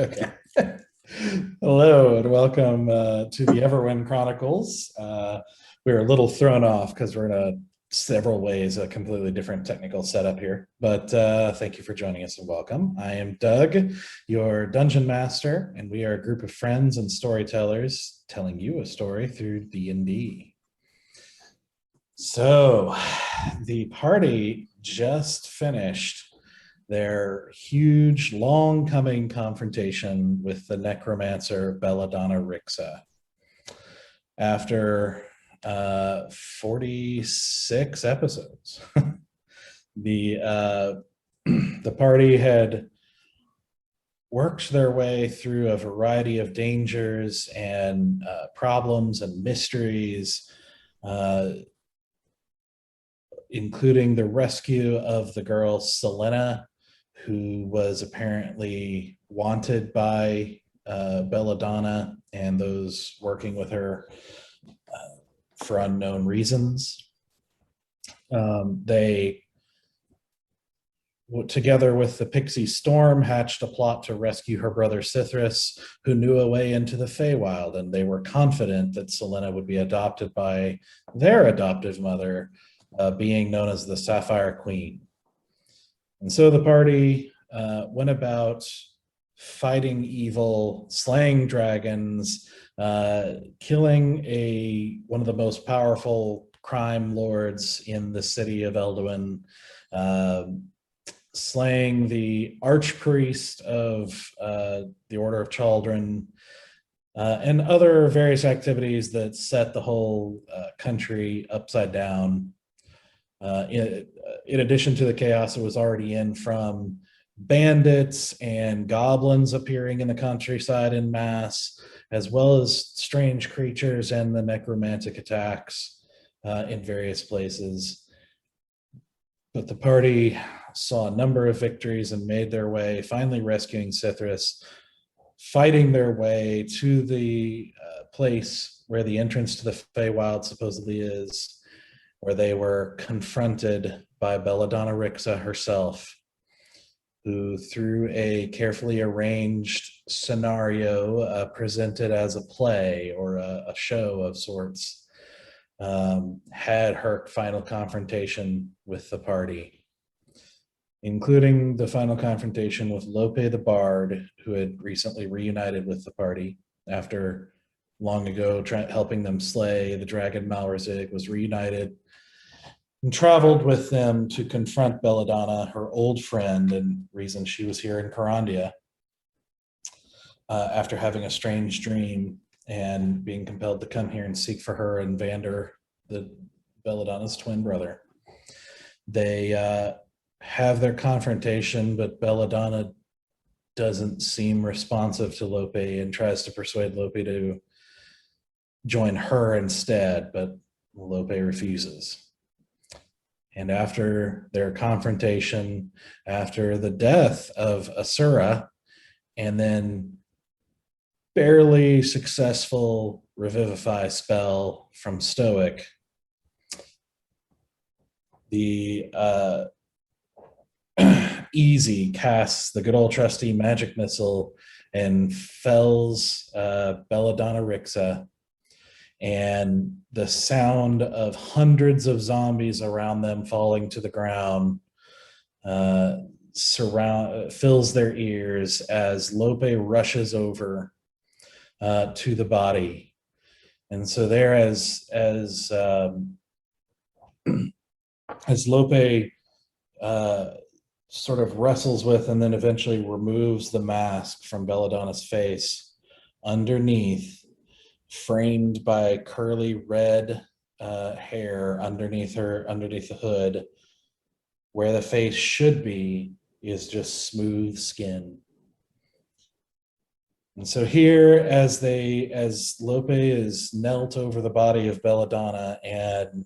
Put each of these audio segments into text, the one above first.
Okay. Hello and welcome to the Everwind Chronicles. We were a little thrown off because we're in several ways a completely different technical setup here. But thank you for joining us and welcome. I am Doug, your dungeon master, and we are a group of friends and storytellers telling you a story through D&D. So the party just finished their huge, long-coming confrontation with the necromancer Belladonna Rixa. After 46 episodes, the party had worked their way through a variety of dangers and problems and mysteries, including the rescue of the girl Sylenna, who was apparently wanted by Belladonna and those working with her for unknown reasons. They, together with the pixie Storm, hatched a plot to rescue her brother Cythrus, who knew a way into the Feywild, and they were confident that Sylenna would be adopted by their adoptive mother, being known as the Sapphire Queen. And so the party went about fighting evil, slaying dragons, killing one of the most powerful crime lords in the city of Elduin, slaying the archpriest of the Order of Chaldron, and other various activities that set the whole country upside down. In addition to the chaos it was already in from bandits and goblins appearing in the countryside en masse, as well as strange creatures and the necromantic attacks in various places. But the party saw a number of victories and made their way, finally rescuing Cythrus, fighting their way to the place where the entrance to the Feywild supposedly is, where they were confronted by Belladonna Rixa herself, who, through a carefully arranged scenario presented as a play or a show of sorts, had her final confrontation with the party, including the final confrontation with Lope the Bard, who had recently reunited with the party after long ago helping them slay the dragon Malrazig, was reunited and traveled with them to confront Belladonna, her old friend and reason she was here in Corandia, after having a strange dream and being compelled to come here and seek for her and Vander, Belladonna's twin brother. They have their confrontation, but Belladonna doesn't seem responsive to Lope and tries to persuade Lope to join her instead, but Lope refuses. And after their confrontation, after the death of Asura, and then barely successful revivify spell from Stoic, the Easy casts the good old trusty magic missile and fells Belladonna Rixa, and the sound of hundreds of zombies around them falling to the ground fills their ears as Lope rushes over to the body. And so there, as Lope sort of wrestles with and then eventually removes the mask from Belladonna's face, underneath, framed by curly red hair underneath the hood, where the face should be, is just smooth skin. And so here, as Lope is knelt over the body of Belladonna, and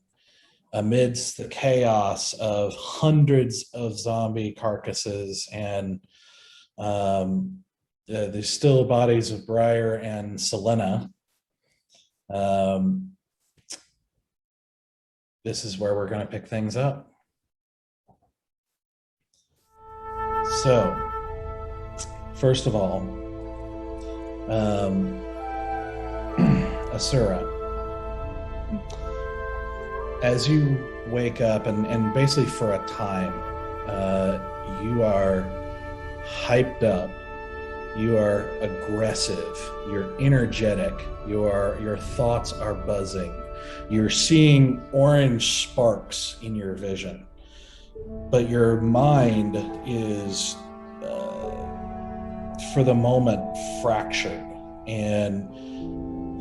amidst the chaos of hundreds of zombie carcasses and the still bodies of Briar and Sylenna, this is where we're going to pick things up. So, first of all, Asura, as you wake up, and basically for a time, you are hyped up, you are aggressive, you're energetic, your thoughts are buzzing, you're seeing orange sparks in your vision, but your mind is, for the moment, fractured, and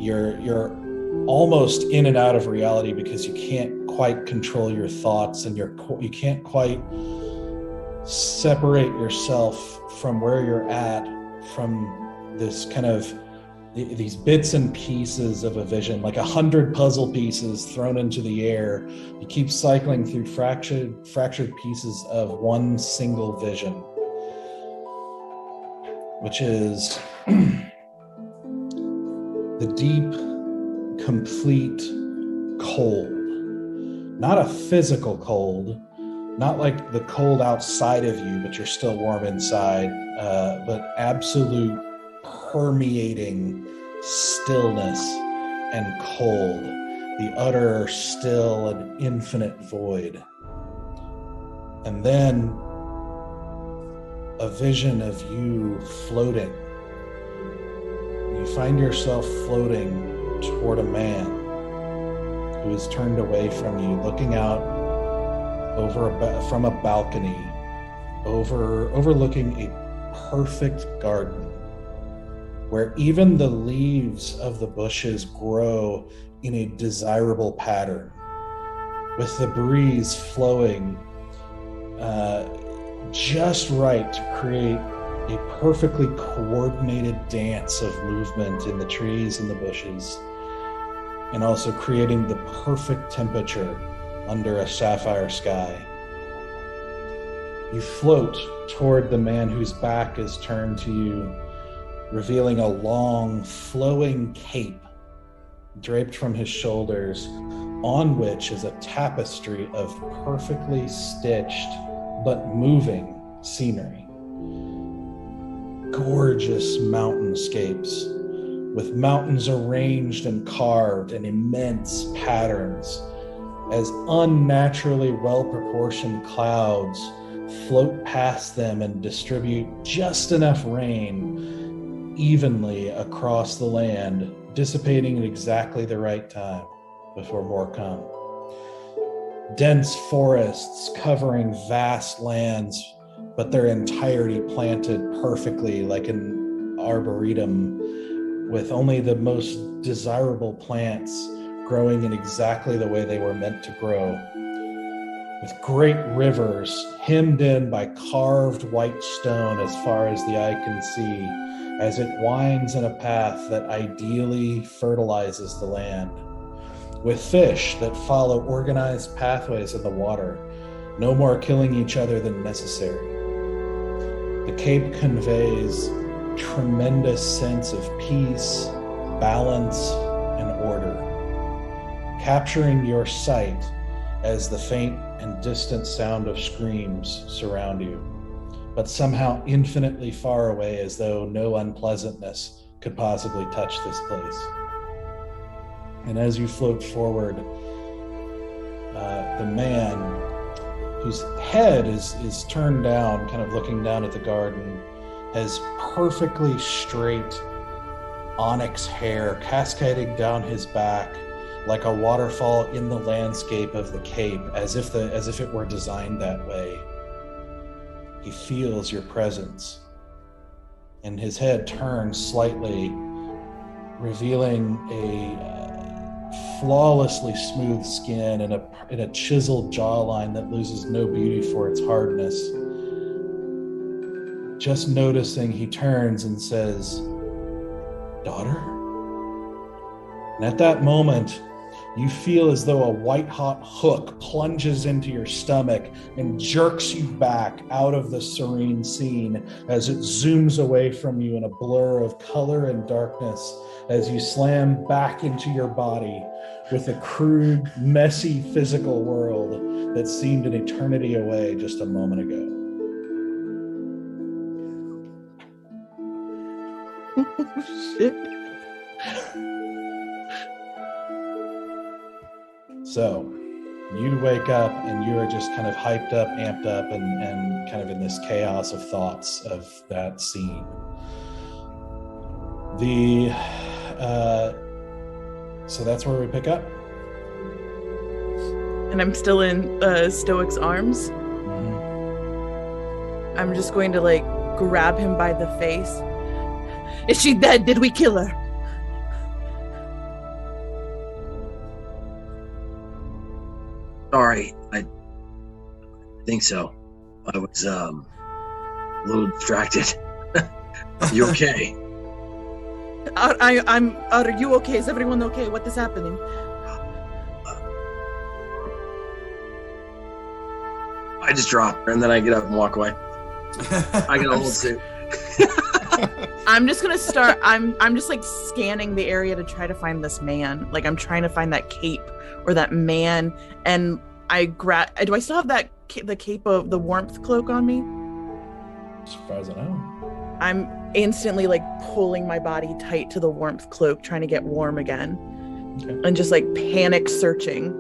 you're almost in and out of reality because you can't quite control your thoughts, and you can't quite separate yourself from where you're at from this kind of these bits and pieces of a vision, like 100 puzzle pieces thrown into the air. You keep cycling through fractured pieces of one single vision, which is the deep, complete cold. Not a physical cold, not like the cold outside of you, but you're still warm inside, but absolute permeating stillness and cold, the utter still and infinite void. And then a vision of you floating. You find yourself floating toward a man who is turned away from you, looking out from a balcony overlooking a perfect garden where even the leaves of the bushes grow in a desirable pattern, with the breeze flowing just right to create a perfectly coordinated dance of movement in the trees and the bushes, and also creating the perfect temperature under a sapphire sky. You float toward the man whose back is turned to you, revealing a long, flowing cape draped from his shoulders, on which is a tapestry of perfectly stitched but moving scenery. Gorgeous mountainscapes, with mountains arranged and carved in immense patterns, as unnaturally well-proportioned clouds float past them and distribute just enough rain evenly across the land, dissipating at exactly the right time before more come. Dense forests covering vast lands, but their entirety planted perfectly like an arboretum, with only the most desirable plants growing in exactly the way they were meant to grow, with great rivers hemmed in by carved white stone as far as the eye can see, as it winds in a path that ideally fertilizes the land, with fish that follow organized pathways in the water, no more killing each other than necessary. The Cape conveys a tremendous sense of peace, balance, and order, capturing your sight as the faint and distant sound of screams surround you, but somehow infinitely far away, as though no unpleasantness could possibly touch this place. And as you float forward, the man whose head is turned down, kind of looking down at the garden, has perfectly straight onyx hair cascading down his back like a waterfall in the landscape of the Cape, as if it were designed that way. He feels your presence, and his head turns slightly, revealing a flawlessly smooth skin and a chiseled jawline that loses no beauty for its hardness. Just noticing, he turns and says, "Daughter?" And at that moment, you feel as though a white-hot hook plunges into your stomach and jerks you back out of the serene scene as it zooms away from you in a blur of color and darkness as you slam back into your body with a crude, messy physical world that seemed an eternity away just a moment ago. Shit. So, you wake up and you are just kind of hyped up, amped up, and kind of in this chaos of thoughts of that scene. So that's where we pick up. And I'm still in Stoic's arms. Mm-hmm. I'm just going to grab him by the face. Is she dead? Did we kill her? Sorry, I think so. I was a little distracted. You okay? I'm. Are you okay? Is everyone okay? What is happening? I just drop her and then I get up and walk away. I get a whole suit. I'm just gonna start. I'm just scanning the area to try to find this man. I'm trying to find that cape or that man. And I grab. Do I still have the cape of the warmth cloak on me? As far as I know. I'm instantly pulling my body tight to the warmth cloak, trying to get warm again, and just panic searching.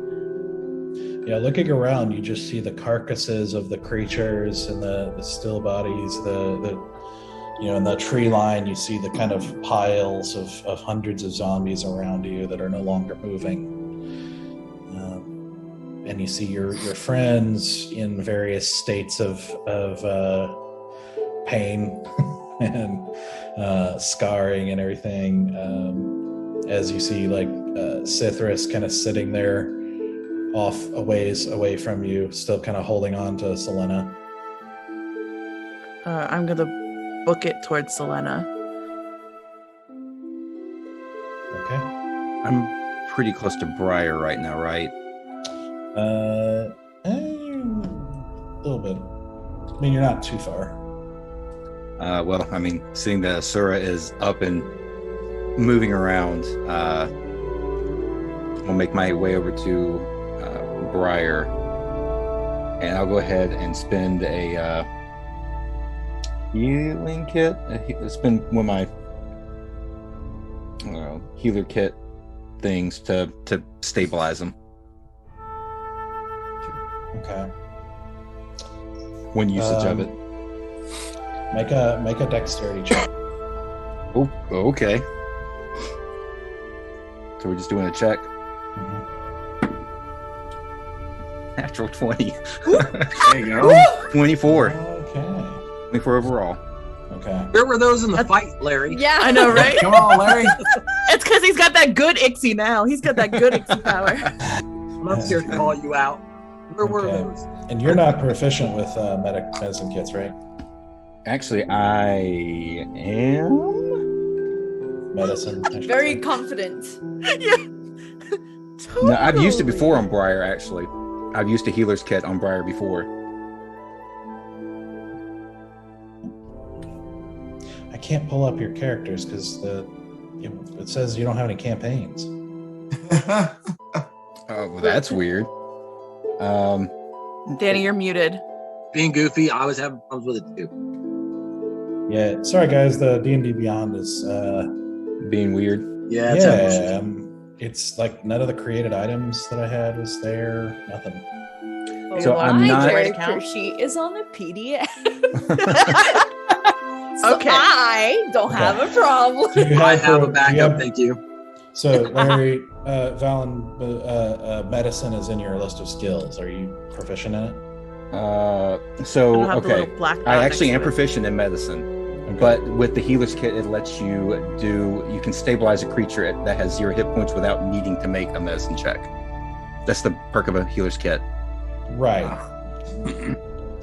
Yeah, looking around, you just see the carcasses of the creatures and the still bodies. In the tree line, you see the kind of piles of hundreds of zombies around you that are no longer moving. And you see your friends in various states of pain and scarring and everything. As you see, Cithras kind of sitting there off a ways away from you, still kind of holding on to Sylenna. I'm gonna book it towards Sylenna. Okay. I'm pretty close to Briar right now, right? A little bit. I mean, you're not too far. Well, I mean, seeing that Asura is up and moving around, I'll make my way over to Briar, and I'll go ahead and spend a healing kit. Spend one of my healer kit things to stabilize them. Okay. One usage of it. Make a dexterity check. Oh, okay. So we're just doing a check. Mm-hmm. Natural 20. There you go. 24. Okay. 24 overall. Okay. Where were those in the fight, Larry? Yeah, I know, right? Come on, Larry. It's because he's got that good Ixie now. He's got that good Ixie power. I'm up here to call you out. Where were Okay. those? And you're not proficient with medicine kits, right? Actually, I am. Medicine. I should Very say. confident. Yeah. No, I've used it Totally. before on Briar, actually. I've used a healer's kit on Briar before. I can't pull up your characters because it says you don't have any campaigns. Oh, well, that's weird. Danny, you're muted. Being goofy, I was having problems with it too. Yeah. Sorry, guys. The D&D Beyond is Being weird. Yeah, it's having issues. it's none of the created items that I had was there. Nothing. So I'm my not- character sheet is on a PDF. So Okay. I don't have a problem. Do you I have a do backup, you have- thank you. So, Larry, Valen, medicine is in your list of skills. Are you proficient in it? I So, don't have the okay. little black dot I actually next am to it. proficient in medicine, Okay. but with the healer's kit, it lets you you can stabilize a creature that has 0 hit points without needing to make a medicine check. That's the perk of a healer's kit. Right.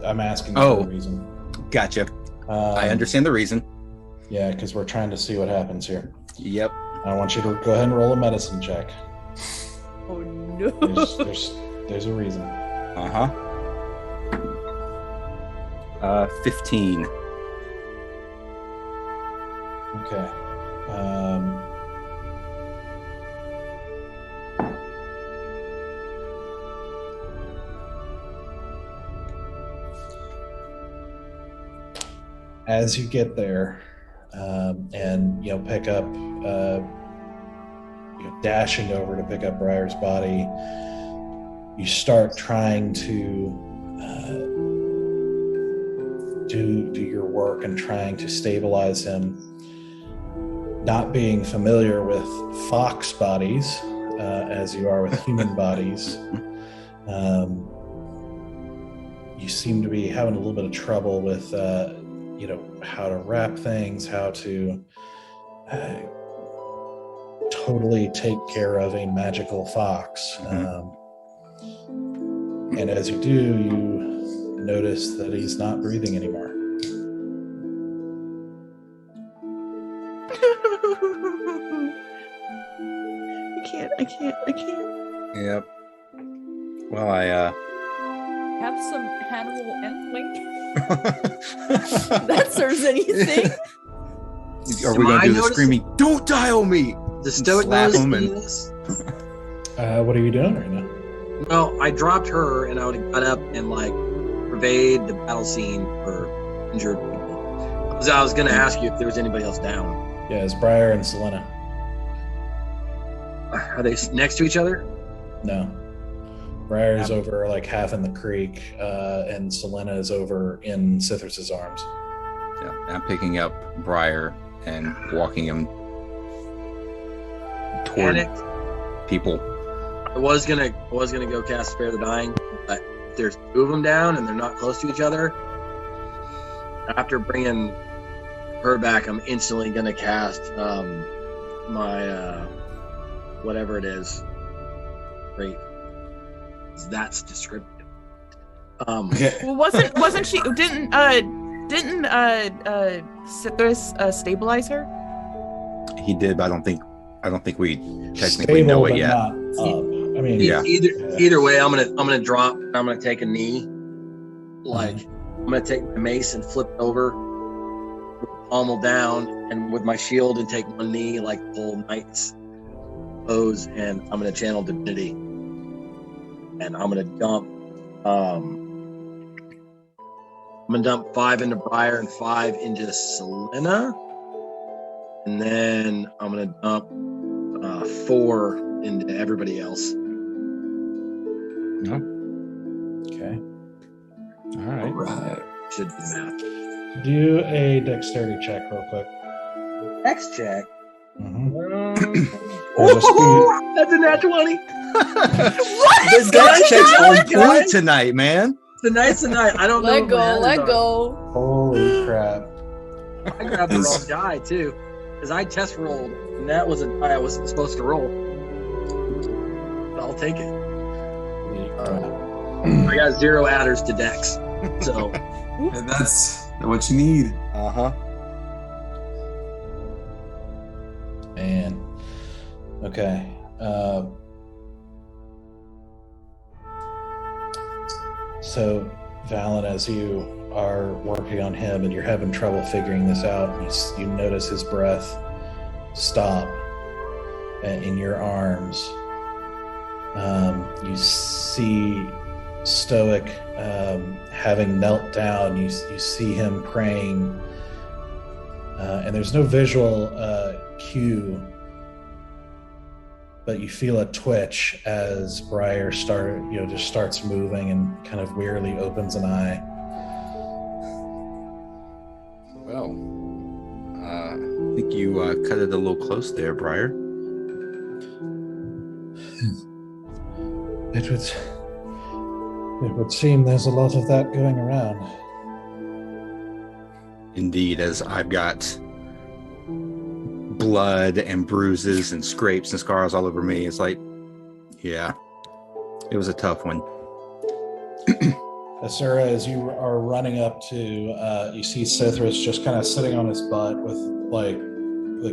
I'm asking Oh. for a reason. Gotcha. I understand the reason. Yeah, because we're trying to see what happens here. Yep. I want you to go ahead and roll a medicine check. Oh no. There's a reason. Uh-huh. 15. Okay. As you get there, and pick up, dashing over to pick up Briar's body. You start trying to do your work and trying to stabilize him. Not being familiar with fox bodies, as you are with human bodies, you seem to be having a little bit of trouble with, how to wrap things, how to totally take care of a magical fox. And as you do, you notice that he's not breathing anymore. I can't. Yep. Well, I Have some Hannibal Entling. That serves anything. Are we going to do the screaming, "Don't dial me"? The stoic Slap knows him and- this. What are you doing right now? Well, I dropped her and I would have got up and pervade the battle scene for injured people. I was going to ask you if there was anybody else down. Yeah, it's Briar and Sylenna. Are they next to each other? No. Briar is over half in the creek, and Sylenna is over in Sithrus's arms. Yeah, I'm picking up Briar and walking him toward Bennett, people. I was gonna go cast Spare the Dying, but if there's two of them down and they're not close to each other, after bringing her back, I'm instantly gonna cast my whatever it is. Great. That's descriptive. Well, wasn't she? Didn't Sithrus stabilize her? He did, but I don't think we technically know it but yet. not up. I mean, Yeah. Either way, I'm gonna drop. I'm gonna take a knee. I'm gonna take my mace and flip it over, pommel down, and with my shield, and take one knee like full knight's pose, and I'm gonna channel divinity, and I'm gonna dump. I'm gonna dump 5 into Briar and 5 into Sylenna, and then I'm gonna dump 4 into everybody else. okay. All right. Right. Should be math. Do a dexterity check real quick. X check. Mhm. Oh, that's a nat 20. This guy checks on point tonight, man. Tonight's the night. I don't know. Let what my go, hands let are. go. Holy crap. I grabbed the wrong die too, because I test rolled, and that was a die I wasn't supposed to roll. But I'll take it. Holy crap. I got 0 adders to Dex, so And that's what you need. Uh-huh. Man. Okay. So, Valen, as you are working on him and you're having trouble figuring this out, you notice his breath stop in your arms. You see Stoic having knelt down. You see him praying, and there's no visual cue, but you feel a twitch as Briar just starts moving and kind of wearily opens an eye. Well, I think you cut it a little close there, Briar. It would seem there's a lot of that going around. Indeed, as I've got blood and bruises and scrapes and scars all over me. It's yeah, it was a tough one. Asura, as you are running up to, you see Sithrus just kind of sitting on his butt with like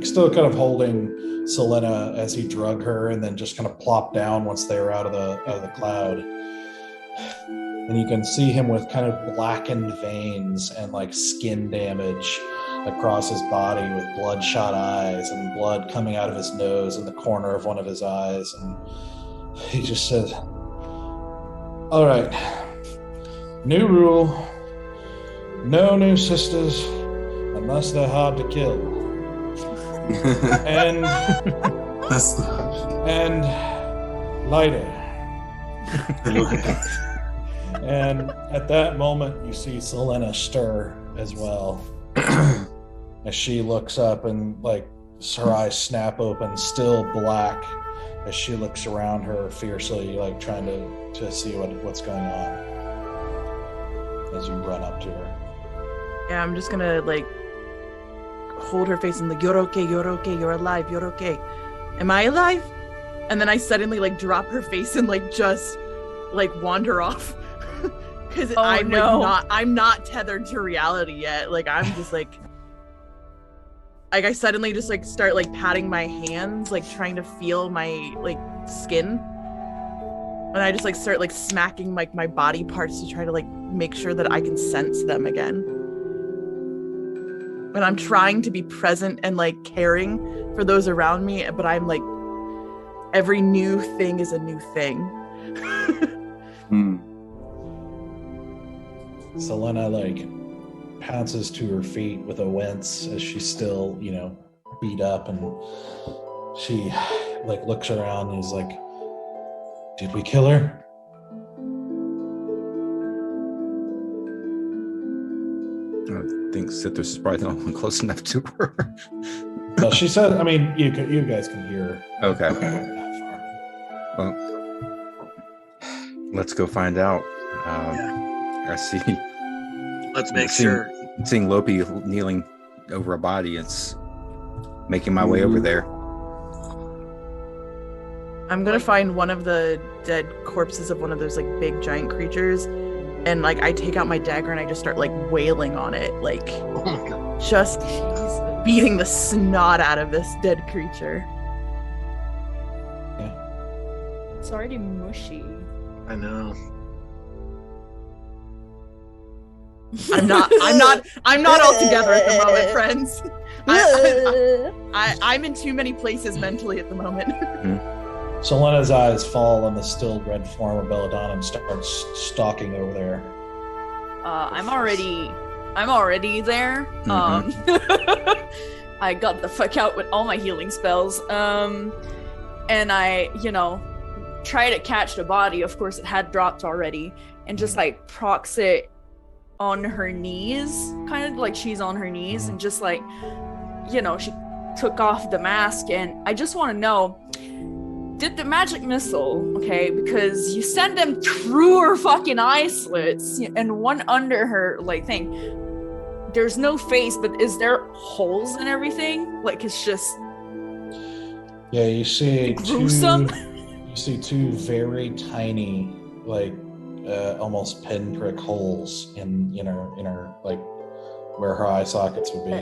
still kind of holding Sylenna as he drug her, and then just kind of plopped down once they were out of the cloud. And you can see him with kind of blackened veins and skin damage across his body, with bloodshot eyes and blood coming out of his nose in the corner of one of his eyes. And he just said, "All right, new rule, no new sisters, and unless they're hard to kill. And That's the. lighter. And at that moment, you see Sylenna stir as well, as she looks up and like her eyes snap open, still black, as she looks around her fiercely, like trying to see what's going on. As you run up to her. Yeah, I'm just gonna like hold her face and like, you're okay, you're alive, you're okay. Am I alive? And then I suddenly like drop her face and like just like wander off. Cause I'm not tethered to reality yet. Like I'm just like I suddenly just like start like patting my hands, like trying to feel my like skin. And I just like start like smacking like my body parts to try to like make sure that I can sense them again. But I'm trying to be present and like caring for those around me, but I'm like, every new thing is a new thing. Sylenna like pounces to her feet with a wince as she's still, beat up, and she like looks around and is like, did we kill her? I think Citrus is probably the only one close enough to her. Well, she said, I mean, you guys can hear her. Okay. Well, let's go find out. I see. Let's make sure. Seeing Lopi kneeling over a body, it's making my way over there. I'm gonna find one of the dead corpses of one of those like big giant creatures, and like I take out my dagger and I just start like wailing on it, like Oh my God. just beating the snot out of this dead creature. It's already mushy. I know. I'm not all together at the moment, friends. I'm in too many places mentally at the moment. Sylenna's eyes fall on the still red form of Belladonna and starts stalking over there. I'm already there. I got the fuck out with all my healing spells. And I, try to catch the body. Of course, it had dropped already, and just like prox it on her knees, kind of like she's on her knees, and just like, she took off the mask, and I just want to know, did the magic missile, okay, because you send them through her fucking eye slits and one under her like thing, there's no face, but is there holes and everything? Like, it's just You see gruesome. You see two very tiny, like almost pinprick holes in her like where her eye sockets would be.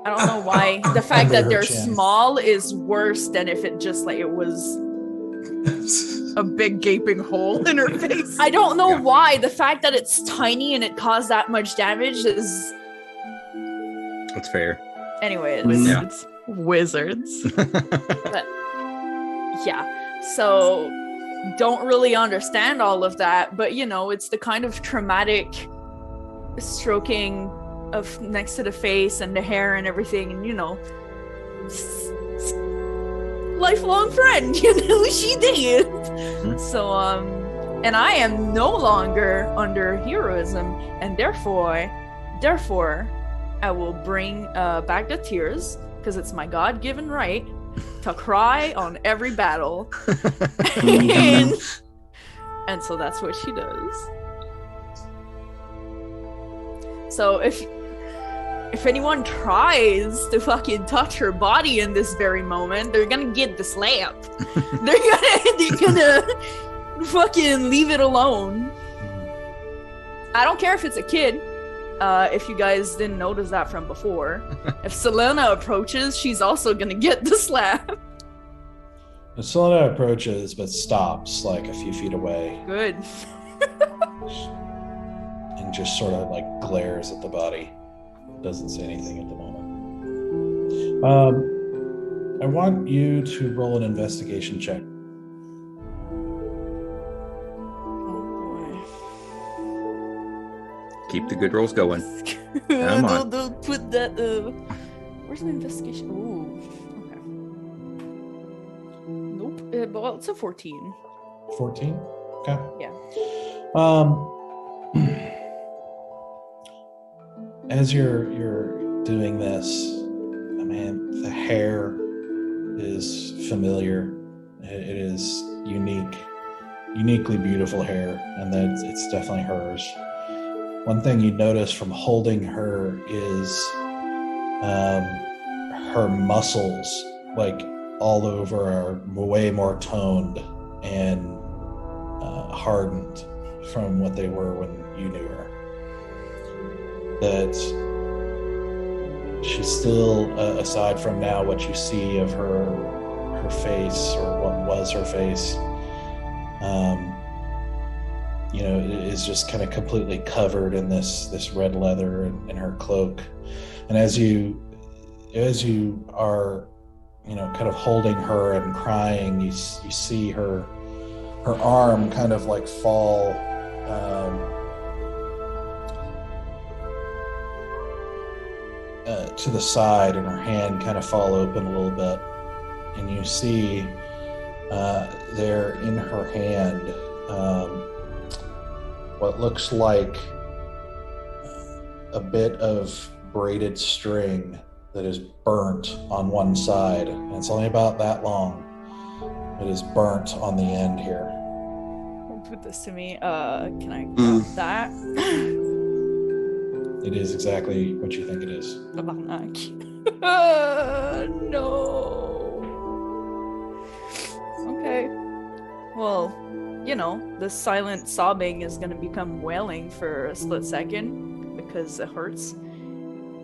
I don't know why the fact that Under her they're chin. small is worse than if it just like it was. A big gaping hole in her face. I don't know why the fact that it's tiny and it caused that much damage is. That's fair. Anyway, Wizards. Wizards. but yeah, so don't really understand all of that, but it's the kind of traumatic stroking of next to the face and the hair and everything, and lifelong friend, she did. So and I am no longer under heroism, and therefore I will bring back the tears, because it's my God-given right to cry on every battle. and so that's what she does. So if anyone tries to fucking touch her body in this very moment, they're gonna get the slap. they're gonna fucking leave it alone. I don't care if it's a kid. If you guys didn't notice that from before, if Sylenna approaches, she's also gonna get the slap. Sylenna approaches but stops like a few feet away Good. and just sort of like glares at the body. Doesn't say anything at the moment. I want you to roll an investigation check. Keep the good rolls going. Come on. Don't put that. Where's my investigation? Ooh. Okay. Nope. Well, it's a 14. 14. Okay. Yeah. As you're doing this, I mean, the hair is familiar. It is uniquely beautiful hair, and that it's definitely hers. One thing you notice from holding her is her muscles, like all over, are way more toned and hardened from what they were when you knew her. That she's still, aside from now what you see of her face, or what was her face, it is just kind of completely covered in this red leather and her cloak. And as you are, kind of holding her and crying, you see her arm kind of like fall to the side, and her hand kind of fall open a little bit, and you see there in her hand what looks like a bit of braided string that is burnt on one side, and it's only about that long. It is burnt on the end here. Don't put this to me. Can I grab that? It is exactly what you think it is. No. Okay. Well, the silent sobbing is going to become wailing for a split second because it hurts.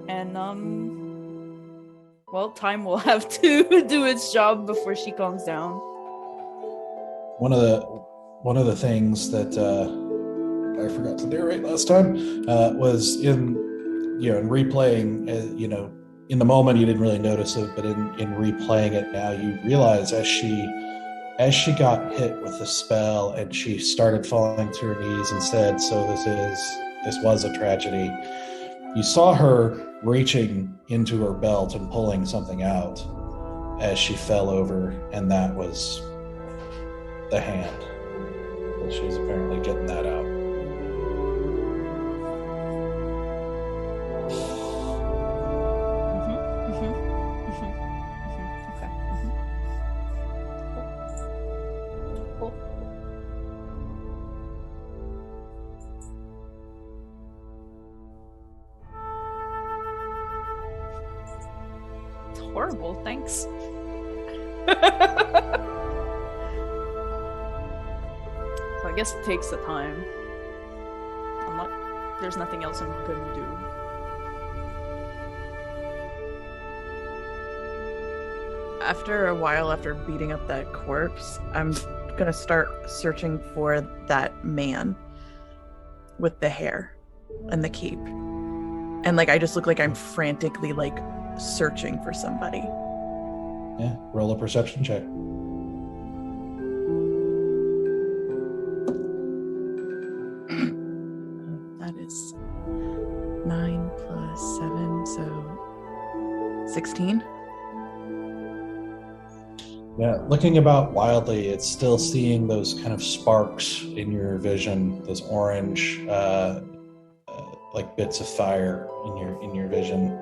And, time will have to do its job before she calms down. One of the things that I forgot to narrate last time was in replaying. In the moment you didn't really notice it, but in replaying it now, you realize as she got hit with the spell and she started falling to her knees and said, "So this was a tragedy." You saw her reaching into her belt and pulling something out as she fell over, and that was the hand. She was apparently getting that out. Okay. Cool. It's horrible, thanks. So I guess it takes the time. There's nothing else I'm gonna do. After a while, after beating up that corpse, I'm gonna start searching for that man with the hair and the cape. And I just look like I'm frantically searching for somebody. Yeah, roll a perception check. That is 9 plus 7, so 16. Yeah, looking about wildly, it's still seeing those kind of sparks in your vision, those orange, like bits of fire in your vision.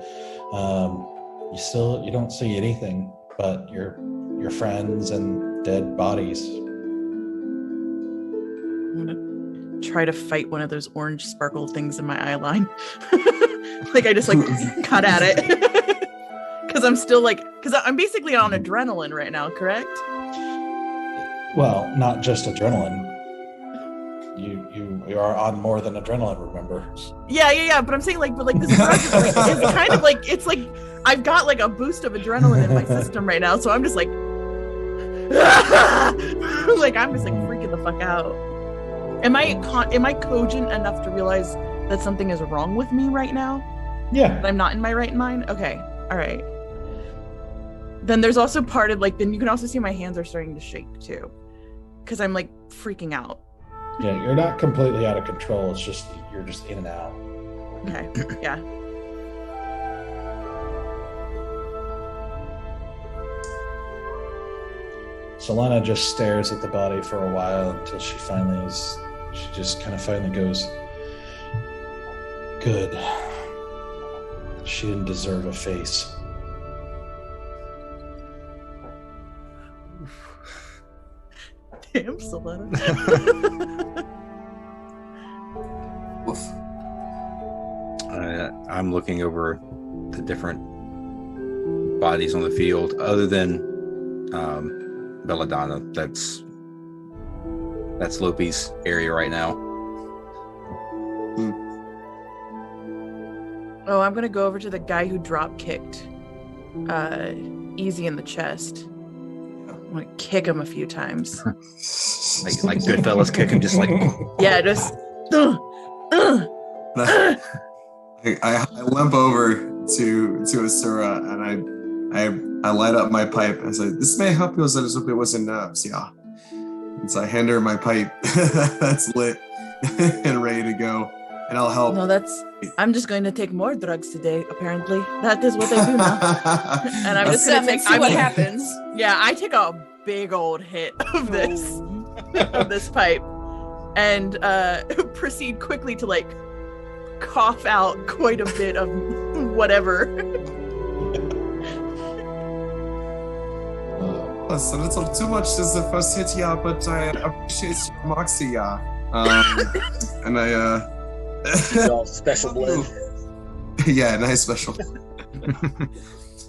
You don't see anything but your friends and dead bodies. I'm gonna try to fight one of those orange sparkle things in my eye line. I just cut at it. Because I'm still because I'm basically on adrenaline right now, correct? Well, not just adrenaline. You are on more than adrenaline, remember? Yeah. But I'm saying but this drug is it's kind of it's I've got a boost of adrenaline in my system right now, so I'm just I'm just freaking the fuck out. Am I cogent enough to realize that something is wrong with me right now? Yeah. That I'm not in my right mind? Okay. All right. Then there's also part of then you can also see my hands are starting to shake too. Because I'm freaking out. Yeah, you're not completely out of control. It's just you're just in and out. Okay. Yeah. Sylenna just stares at the body for a while until she just kind of finally goes, good. She didn't deserve a face. Damn, Sylenna. Woof. I'm looking over the different bodies on the field, other than Belladonna. That's Lopi's area right now. Oh, I'm gonna go over to the guy who drop kicked Easy in the chest. I'm gonna kick him a few times. like Goodfellas kick him, just like Yeah, just. I limp over to Asura and I light up my pipe. I say, "This may help you as a little bit with the nerves, yeah." And so I hand her my pipe that's lit and ready to go, and I'll help. No, I'm just going to take more drugs today. Apparently, that is what I do now. And I'm just going to take. See what happens. Yeah, I take a big old hit of this pipe, and proceed quickly to like cough out quite a bit of whatever. That's a little too much as the first hit, yeah, but I appreciate your moxie, yeah. And I All special blend. yeah, nice special.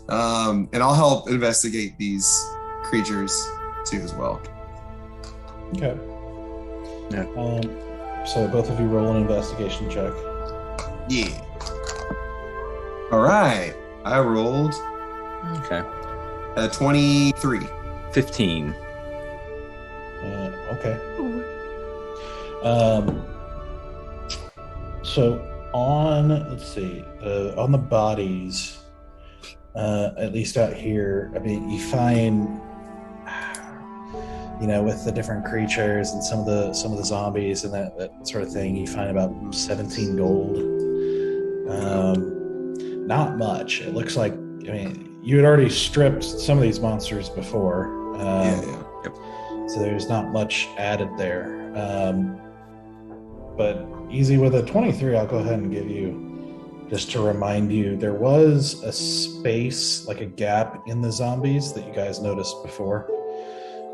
And I'll help investigate these creatures too as well. Okay. Yeah. So both of you roll an investigation check. Yeah. All right. I rolled okay. a 23. 15. Okay. So on the bodies, at least out here, I mean, you find, with the different creatures and some of the zombies and that sort of thing, you find about 17 gold. Not much. It looks like, you had already stripped some of these monsters before. Yeah. Yep. So there's not much added there. But Easy, with a 23, I'll go ahead and give you, just to remind you, there was a space, like a gap in the zombies that you guys noticed before.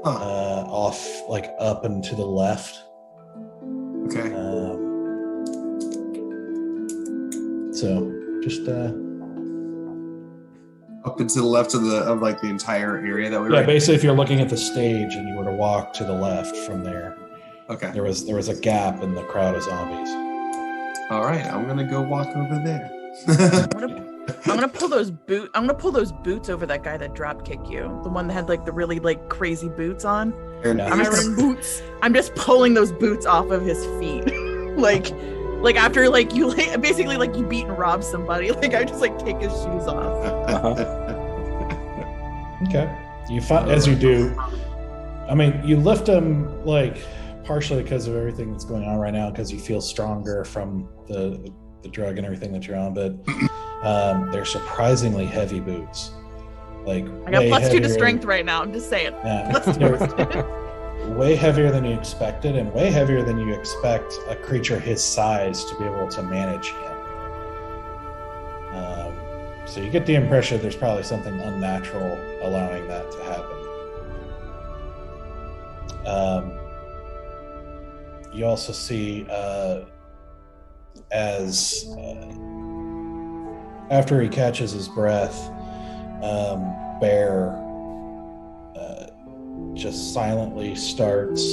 Off, like up and to the left. Okay. So just Up and to the left of the entire area that we were yeah, in? basically, if you're looking at the stage and you were to walk to the left from there, Okay. there was a gap in the crowd of zombies. All right. I'm gonna go walk over there. I'm gonna pull those boots over that guy that drop kicked you. The one that had like the really like crazy boots on. Iron boots. I'm just pulling those boots off of his feet. like after like you basically like you beat and robbed somebody. Like I just like kick his shoes off. Okay. You find, as you do, you lift him like partially because of everything that's going on right now, because you feel stronger from the drug and everything that you're on, but they're surprisingly heavy boots. Like I got +2 to heavier. strength right now. I'm just saying. Yeah. Way heavier than you expected, and way heavier than you expect a creature his size to be able to manage him. So you get the impression there's probably something unnatural allowing that to happen. You also see as after he catches his breath, Bear just silently starts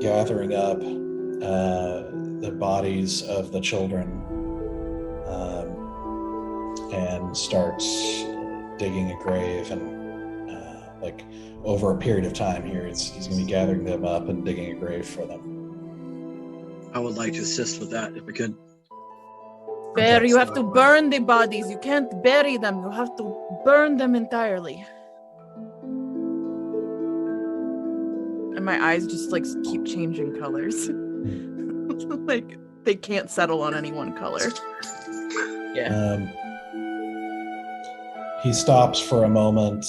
gathering up the bodies of the children and starts digging a grave, and like over a period of time here, he's going to be gathering them up and digging a grave for them. I would like to assist with that if we could. Bear, you have to burn the bodies. You can't bury them. You have to burn them entirely. And my eyes just like keep changing colors. Like They can't settle on any one color. Yeah. He stops for a moment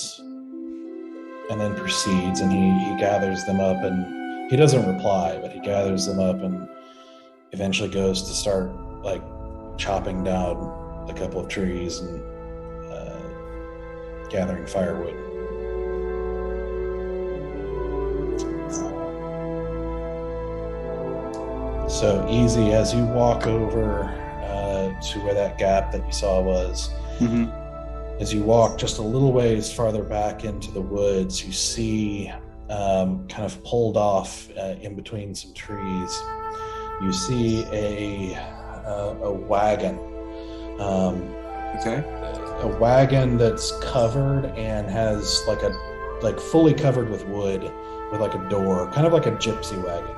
and then proceeds, and he gathers them up, and he doesn't reply, but he gathers them up and eventually goes to start like chopping down a couple of trees and gathering firewood. So easy, as you walk over to where that gap that you saw was, as you walk just a little ways farther back into the woods, you see kind of pulled off in between some trees, you see a wagon. A wagon that's covered and has like fully covered with wood, with like a door, kind of like a gypsy wagon,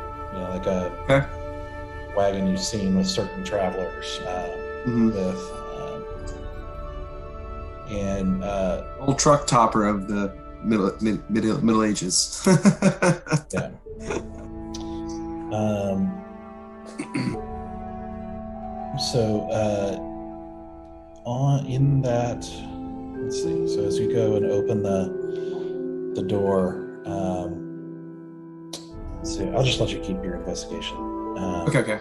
like a wagon you've seen with certain travelers with and old truck topper of the middle ages. Yeah. So in that, let's see. So as you go and open the door, let's see. I'll just let you keep your investigation. Okay.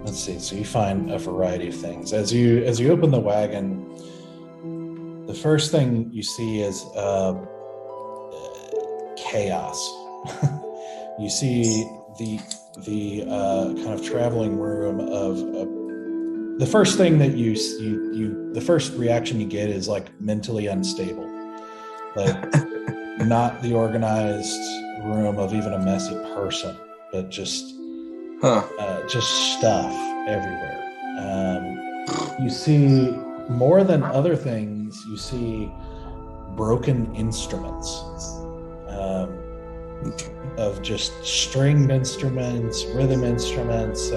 Let's see. So you find a variety of things as you open the wagon. The first thing you see is chaos. You see the kind of traveling room of the first thing that you the first reaction you get is like mentally unstable, like not the organized room of even a messy person, but just stuff everywhere. You see, more than other things, you see broken instruments. Of just stringed instruments, rhythm instruments,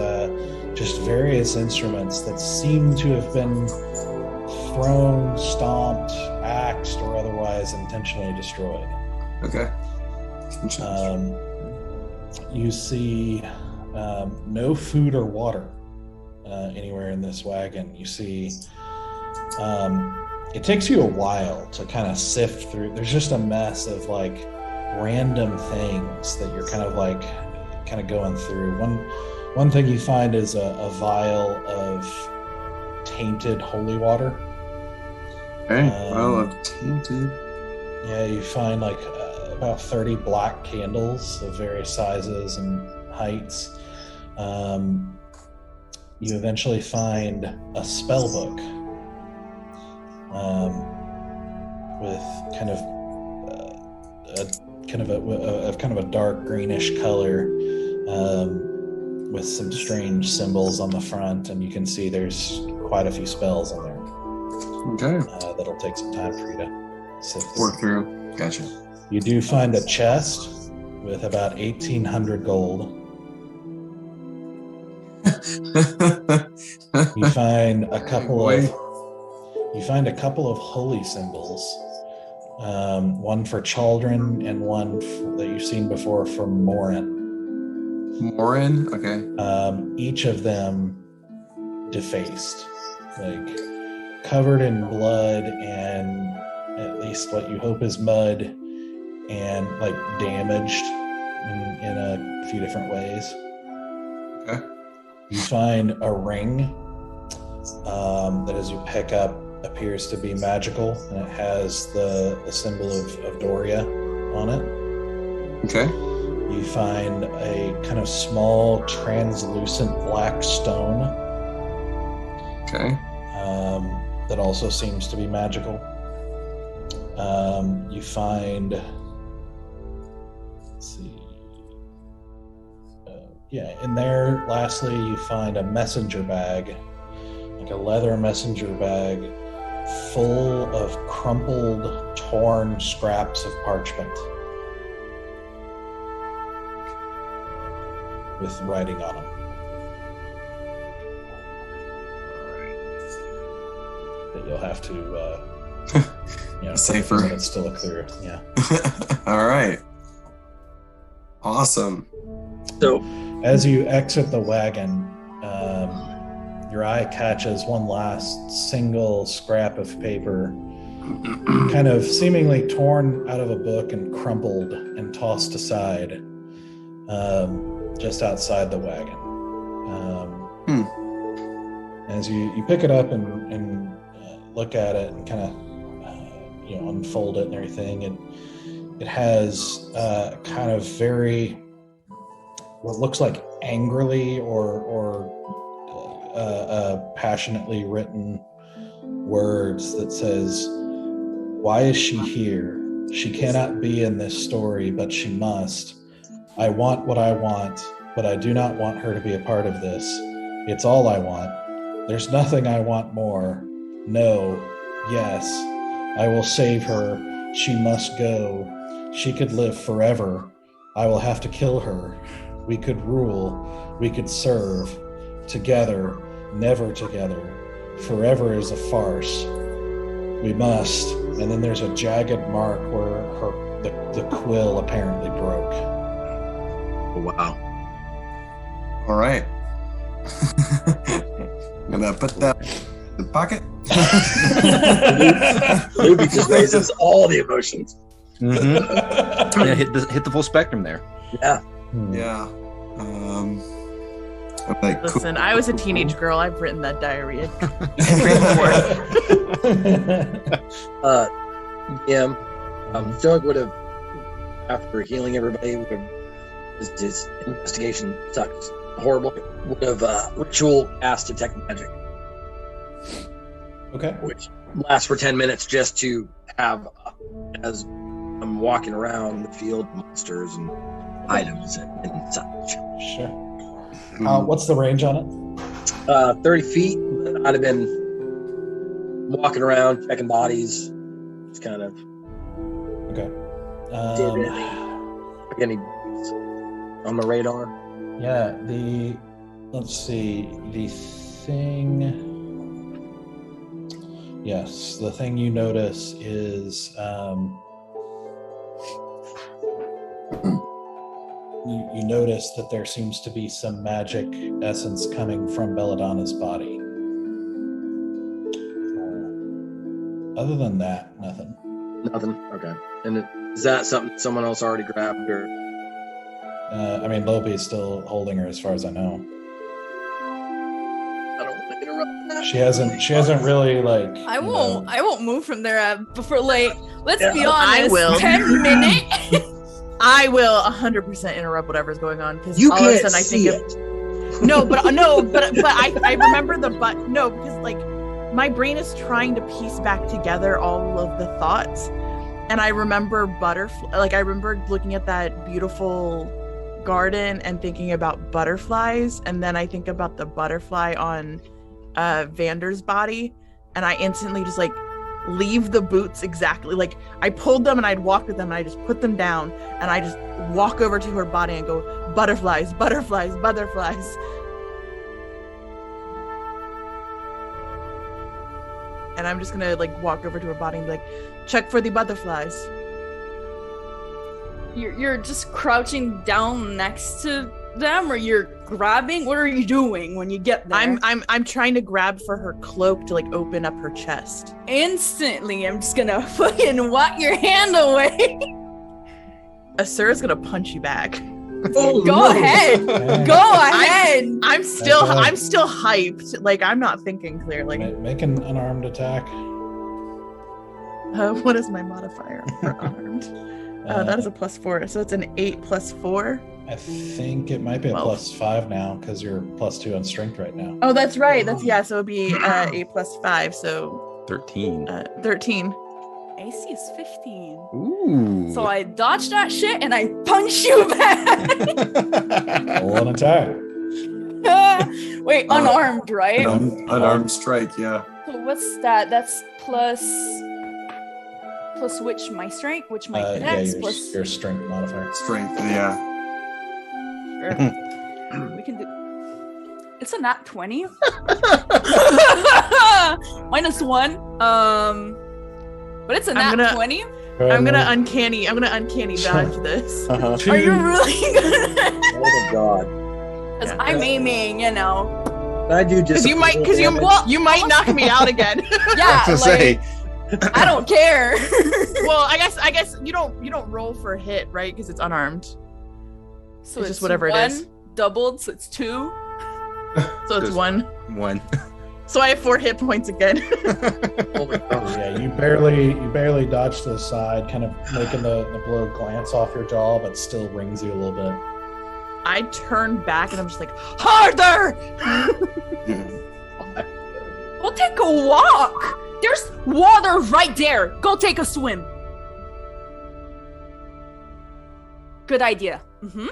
just various instruments that seem to have been thrown, stomped, axed, or otherwise intentionally destroyed. Okay. You see no food or water anywhere in this wagon. You see it takes you a while to kind of sift through. There's just a mess of like random things that you're kind of going through. One thing you find is a vial of tainted holy water. Vial of tainted. Yeah, you find like about 30 black candles of various sizes and heights. You eventually find a spell book with kind of a dark greenish color, with some strange symbols on the front, and you can see there's quite a few spells in there. Okay. That'll take some time for you to sift through. Work through. Gotcha. You do find a chest with about 1,800 gold. You find a couple of holy symbols. One for Chaldron and one that you've seen before for Morin. Morin? Okay. Each of them defaced, like covered in blood and at least what you hope is mud, and like damaged in a few different ways. Okay. You find a ring that as you pick up appears to be magical, and it has the symbol of Doria on it. Okay. You find a kind of small translucent black stone. Okay. That also seems to be magical. You find, let's see, in there, lastly, you find a messenger bag, like a leather messenger bag full of crumpled, torn scraps of parchment with writing on them. That you'll have to, Safer. minutes to look through. Yeah. All right. Awesome. So As you exit the wagon, your eye catches one last single scrap of paper, kind of seemingly torn out of a book and crumpled and tossed aside, just outside the wagon. As you pick it up and look at it and kind of unfold it and everything, it has kind of very what looks like angrily or passionately written words that says, "Why is she here? She cannot be in this story, but she must. I want what I want, but I do not want her to be a part of this. It's all I want. There's nothing I want more. No, yes, I will save her. She must go. She could live forever. I will have to kill her. We could rule. We could serve. Together, never together. Forever is a farce. We must." And then there's a jagged mark where the quill apparently broke. wow. All right. I'm gonna put that in the pocket. Ruby just raises all the emotions. Yeah, hit the full spectrum there. Yeah. Yeah. I'm like, cool. Listen, I was a teenage girl. I've written that diary. DM, Stoic would have, after healing everybody, would have, his investigation sucks horrible, would have ritual cast detect magic, Okay. which lasts for 10 minutes just to have, as I'm walking around the field, monsters and items and such. Sure. What's the range on it? 30 feet. I'd have been walking around, checking bodies. It's kind of Okay. any on the radar. Yeah, let's see, the thing, yes, the thing you notice is, you notice that there seems to be some magic essence coming from Belladonna's body. Other than that, nothing. Nothing. Okay. And is that something someone else already grabbed, or? Lopi is still holding her, as far as I know. I don't want to interrupt that. She hasn't really like. I won't move from there before let's be I honest. will. 10 minutes. I will 100% interrupt whatever's going on because You all of a can't sudden I see think it. of but I remember because like my brain is trying to piece back together all of the thoughts, and I remember butterfly. Like I remember looking at that beautiful garden and thinking about butterflies, and then I think about the butterfly on Vander's body, and I instantly just like leave the boots exactly like I pulled them, and I'd walk with them, and I just put them down, and I just walk over to her body and go, butterflies, butterflies, butterflies. And I'm just gonna like walk over to her body and be like, check for the butterflies. You're just crouching down next to them, or you're grabbing? What are you doing when you get there? I'm trying to grab for her cloak to like open up her chest. Instantly, I'm just gonna fucking whack your hand away. Asura's gonna punch you back. Oh, Go no. ahead. Go ahead. I'm still hyped. Like I'm not thinking clearly. Make an unarmed attack. What is my modifier for unarmed? That is a +4, so it's an 8 + 4. I think it might be a 12. +5 now because you're +2 on strength right now. Oh, that's right. So it'd be 8 + 5, so 13. 13. AC is 15. Ooh. So I dodge that shit and I punch you back. Roll an attack. Wait, unarmed, right? Unarmed strike, yeah. So what's that? That's plus which my strength, which my dex, plus your strength modifier. Strength, yeah. Sure. We can do. It's a nat 20. -1. But it's a nat 20. I'm gonna uncanny dodge this. Uh-huh. Are you really gonna? Oh my god. Because I'm aiming, you know. I do just Because you might knock me out again. Yeah, To like say, I don't care. Well, I guess you don't roll for a hit, right? Because it's unarmed. So It's just whatever it one, is. doubled, so it's 2. So it's Just- 1. 1. So I have 4 hit points again. Oh my god. Yeah, you barely dodge to the side, kind of making the blow glance off your jaw, but still rings you a little bit. I turn back and I'm just like, harder! Go take a walk. There's water right there. Go take a swim. Good idea. Mm-hmm.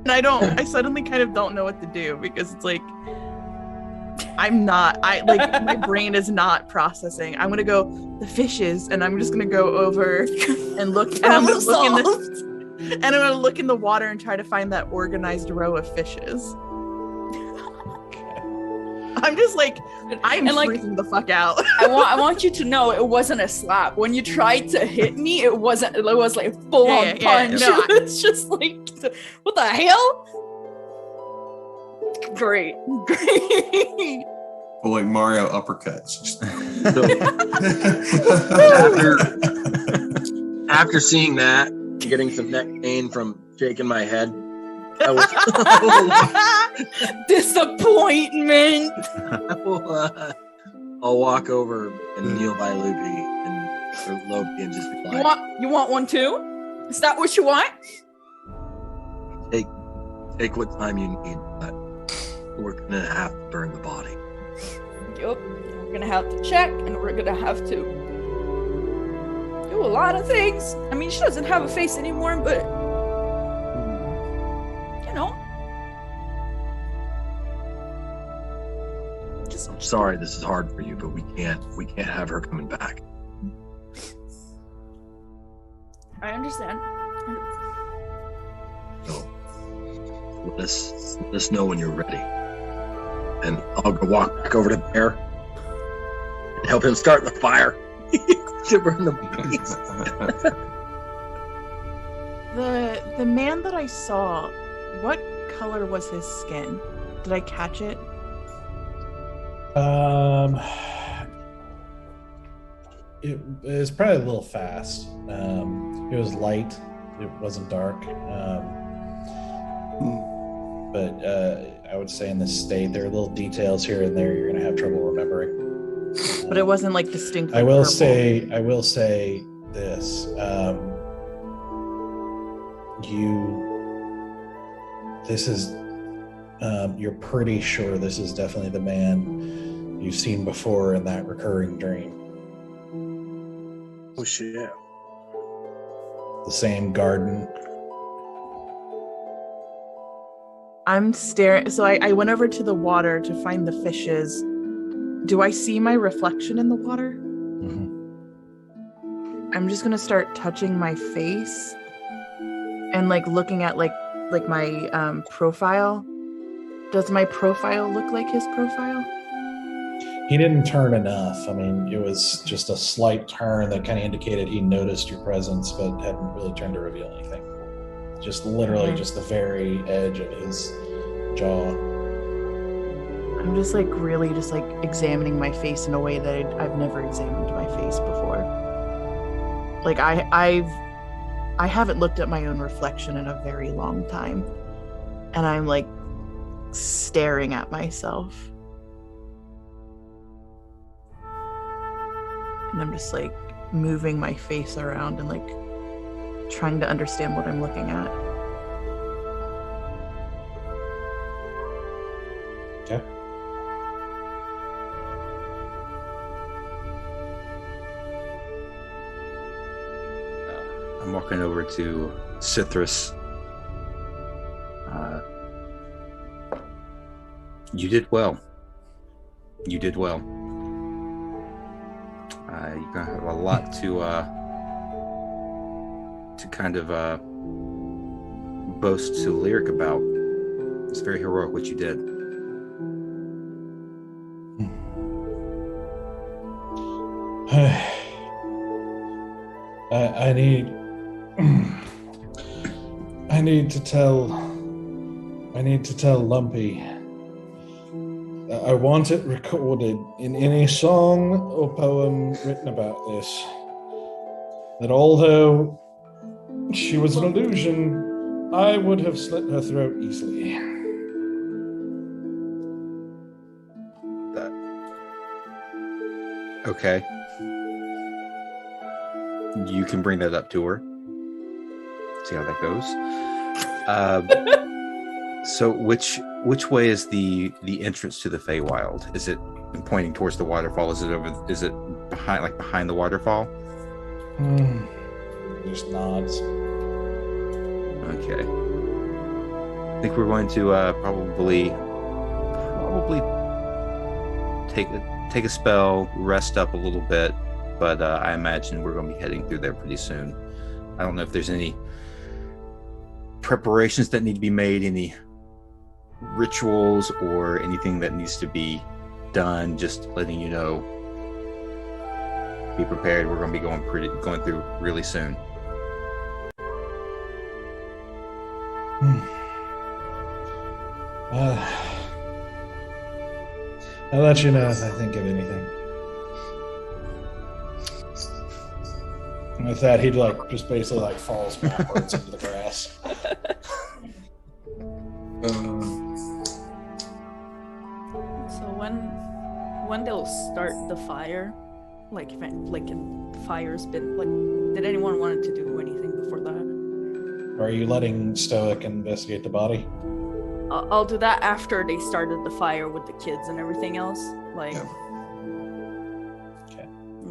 And I suddenly kind of don't know what to do because it's like, my brain is not processing. I'm gonna go, the fishes, and I'm just gonna go over and look, and I'm gonna look in the water and try to find that organized row of fishes. I'm just like, I'm And, like, freaking the fuck out. I want you to know it wasn't a slap. When you tried to hit me, it was like full on Yeah, punch. no, It's just like, what the hell? Great. Well, like Mario uppercuts. Just- After seeing that, getting some neck pain from shaking my head, I Disappointment. I'll walk over and kneel by Loki and just be like, You want one too? Is that what you want? take what time you need, but we're gonna have to burn the body. Yup. We're gonna have to check, and we're gonna have to do a lot of things. I mean, she doesn't have a face anymore, but you know. I'm sorry this is hard for you, but we can't have her coming back. I understand. So let us know when you're ready. And I'll go walk back over to Bear and help him start the fire to burn the bodies. The man that I saw, what color was his skin? Did I catch it? It was probably a little fast. It was light. It wasn't dark. But I would say in this state, there are little details here and there you're going to have trouble remembering. But it wasn't like distinctly I will purple. say this. You're pretty sure this is definitely the man you've seen before in that recurring dream. Oh shit. The same garden. I'm staring. So I went over to the water to find the fishes. Do I see my reflection in the water? Mm-hmm. I'm just gonna start touching my face and like looking at like my profile. Does my profile look like his profile? He didn't turn enough. I mean, it was just a slight turn that kind of indicated he noticed your presence, but hadn't really turned to reveal anything. Just literally just the very edge of his jaw. I'm just like really just like examining my face in a way that I've never examined my face before. Like I haven't looked at my own reflection in a very long time, and I'm like staring at myself, and I'm just like moving my face around and like trying to understand what I'm looking at. Okay. I'm walking over to Cithrus. You did well. You did well. You're gonna have a lot to kind of boast to Lyric about. It's very heroic what you did. I need. I need to tell Lumpy. I want it recorded in any song or poem written about this. That although she was an illusion, I would have slit her throat easily. Okay. You can bring that up to her. See how that goes. So which way is the entrance to the Feywild? Is it pointing towards the waterfall? Is it behind the waterfall? Just nods. Okay. I think we're going to probably take a spell, rest up a little bit, but I imagine we're going to be heading through there pretty soon. I don't know if there's any preparations that need to be made, any rituals or anything that needs to be done. Just letting you know, be prepared. We're going to be going through really soon. I'll let you know if I think of anything. And with that, he'd just basically falls backwards into the grass. So when they'll start the fire, if the fire's been did anyone want to do anything before that? Are you letting Stoic investigate the body? I'll do that after they started the fire with the kids and everything else. Okay.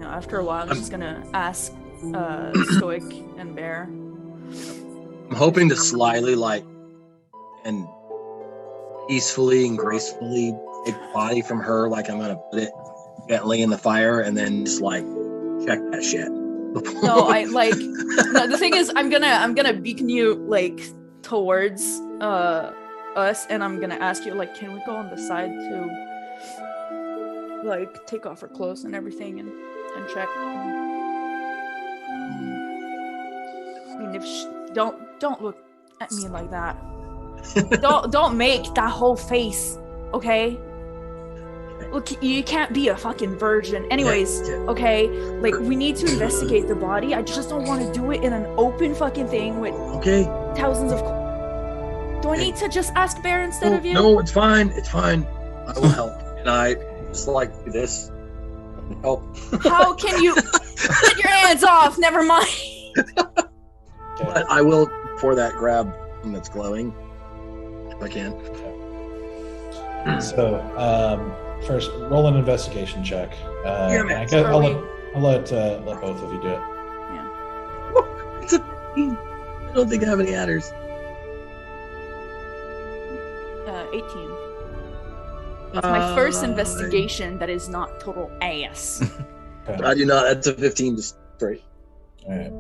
After a while, I'm just gonna ask Stoic and Bear. I'm hoping to slyly, and peacefully and gracefully take the body from her. I'm gonna put it gently in the fire and then just check that shit. No, no, the thing is, I'm gonna beacon you towards us, and I'm gonna ask you can we go on the side to take off her clothes and everything and check. I mean, if don't look at me like that. don't make that whole face, okay? Look, you can't be a fucking virgin. Anyways, okay? We need to investigate the body. I just don't want to do it in an open fucking thing with thousands of... Do I need to just ask Bear instead of you? No, it's fine. It's fine. I will help. And I just do this. Help. How can you... Get your hands off! Never mind! But I will, for that, grab something that's glowing. If I can. So, first, roll an investigation check. I'll let both of you do it. Yeah. It's a 15. I don't think I have any adders. 18. It's my first investigation that is not total ass. Okay. I do not. That's a 15 just straight. All right.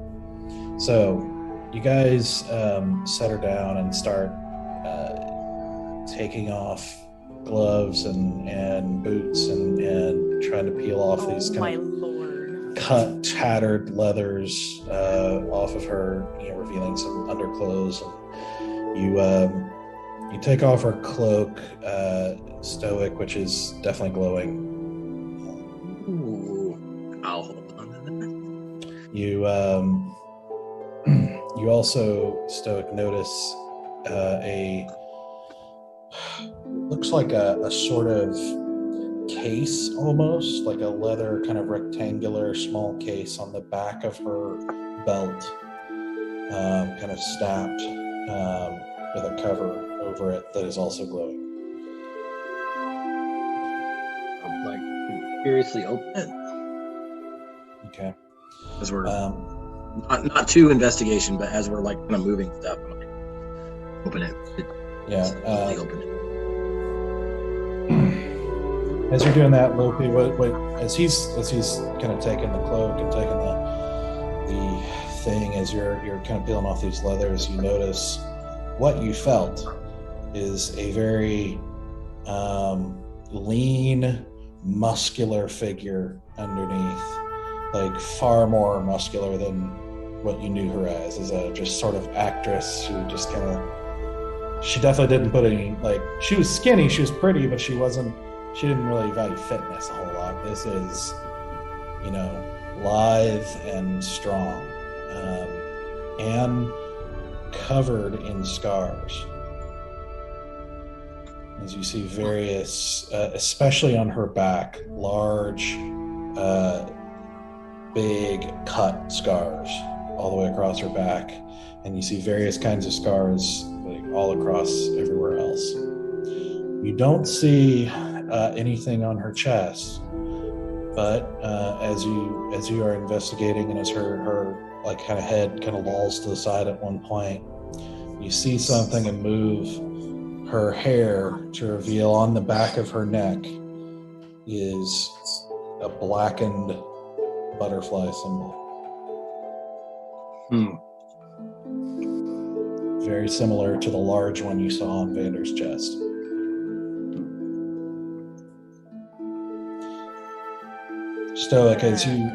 So, you guys set her down and start taking off gloves and boots and trying to peel off these cut, tattered leathers off of her, revealing some underclothes. And you take off her cloak, Stoic, which is definitely glowing. Ooh, I'll hold on to that. You also, Stoic, notice looks like a sort of case, almost like a leather kind of rectangular small case on the back of her belt, kind of snapped with a cover over it that is also glowing. I'm curiously open it. Okay. As we're not to investigation, but as we're kind of moving stuff, open it. Yeah. Open it. As you're doing that, Lopi, as he's kind of taking the cloak and taking the thing, as you're kind of peeling off these leathers, you notice what you felt is a very lean, muscular figure underneath, far more muscular than what you knew her as a just sort of actress who just kind of. She definitely didn't put any she was skinny, she was pretty, but she didn't really value fitness a whole lot. This is, lithe and strong, and covered in scars. As you see various, especially on her back, large, big cut scars all the way across her back. And you see various kinds of scars all across everywhere else. You don't see anything on her chest, but as you are investigating, and as her kind of head kind of lolls to the side at one point, you see something and move her hair to reveal on the back of her neck is a blackened butterfly symbol. Very similar to the large one you saw on Vander's chest. Stoic, as you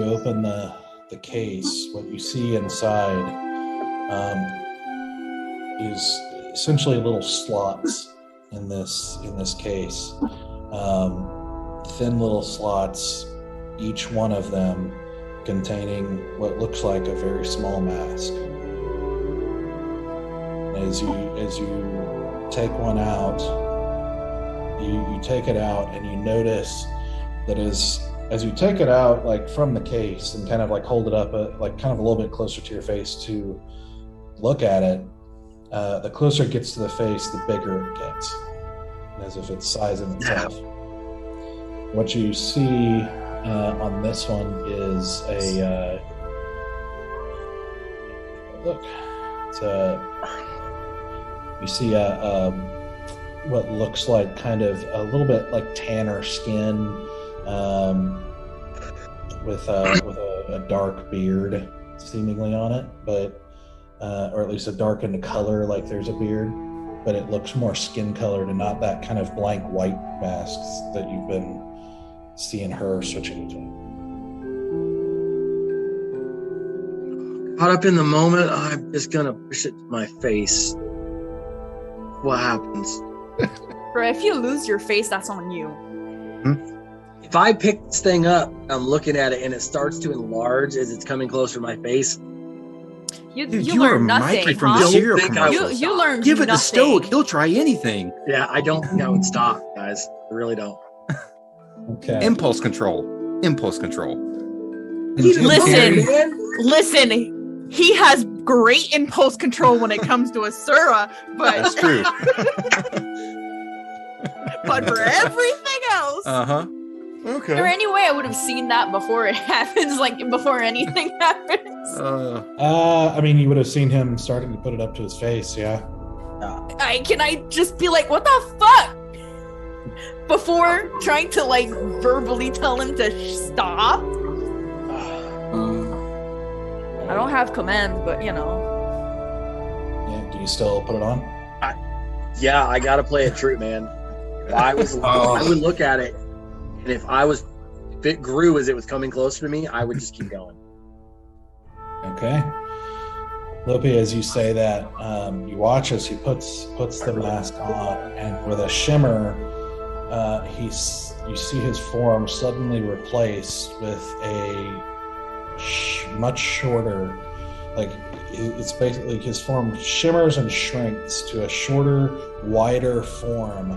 open the case, what you see inside is essentially little slots in this case. Thin little slots, each one of them containing what looks like a very small mask. As you take one out, you take it out, and you notice that as you take it out from the case and kind of hold it up kind of a little bit closer to your face to look at it, the closer it gets to the face, the bigger it gets, as if it's sizing itself. What you see on this one is you see what looks like kind of a little bit like tanner skin, with a dark beard seemingly on it, but or at least a darkened color, like there's a beard, but it looks more skin colored and not that kind of blank white masks that you've been seeing her switching between. Caught up in the moment, I'm just gonna push it to my face. What happens? Bro, if you lose your face, that's on you. If I pick this thing up, I'm looking at it, and it starts to enlarge as it's coming closer to my face. You are learn nothing, Mikey from huh? the cereal Don't think I commercials. You learned Give it nothing. to Stoic. He'll try anything. Yeah, I don't think I would stop, guys. I really don't. Okay. Impulse control. Listen, he has great impulse control when it comes to Asura, but That's true. but for everything else, Uh-huh. Is there any way I would have seen that before it happens, before anything happens? I mean, you would have seen him starting to put it up to his face, yeah. Can I just be like, what the fuck? Before trying to verbally tell him to stop? I don't have commands, but Yeah, do you still put it on? Yeah, I gotta play it true, man. I would look at it, and if it grew as it was coming closer to me, I would just keep going. Okay. Lopi, as you say that, you watch as he puts the mask on, and with a shimmer, you see his form suddenly replaced with a much shorter, it's basically his form shimmers and shrinks to a shorter, wider form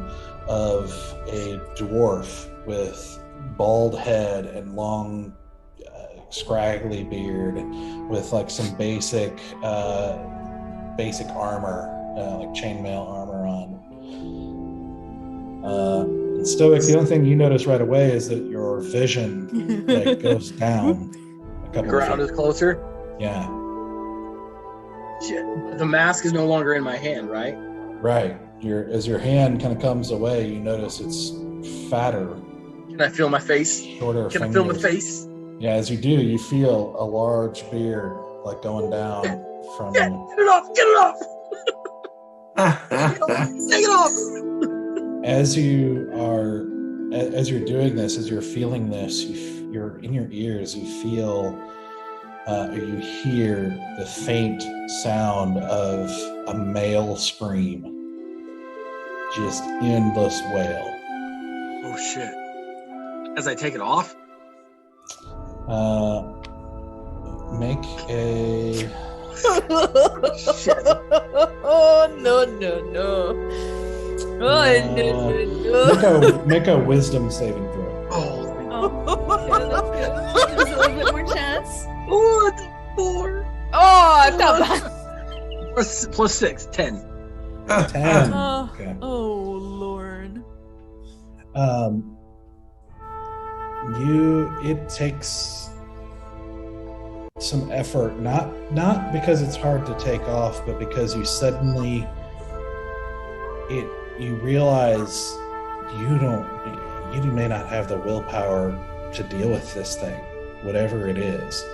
of a dwarf with bald head and long, scraggly beard, with some basic armor, like chainmail armor on. And Stoic, the only thing you notice right away is that your vision goes down a couple The ground of is closer. Yeah, Shit. The mask is no longer in my hand, right? right. As your hand kind of comes away, you notice it's fatter, Can I feel my face? shorter Can I fingers. feel my face? Yeah, as you do, you feel a large beard going down from Get it off! Get it off! Take it off! as you're doing this, as you're feeling this, you're in your ears, you feel you hear the faint sound of a male scream. Just endless wail. Oh shit. As I take it off? Make a... Shit. Oh, no. Oh, no. Make a wisdom saving throw. Oh, Okay, that's good. There's a little bit more chance. oh, it's a 4. Oh, I'm not bad. Plus 6, 10. 10. Oh, Okay. oh, Lord. It takes some effort, not because it's hard to take off, but because you suddenly you realize you may not have the willpower to deal with this thing, whatever it is.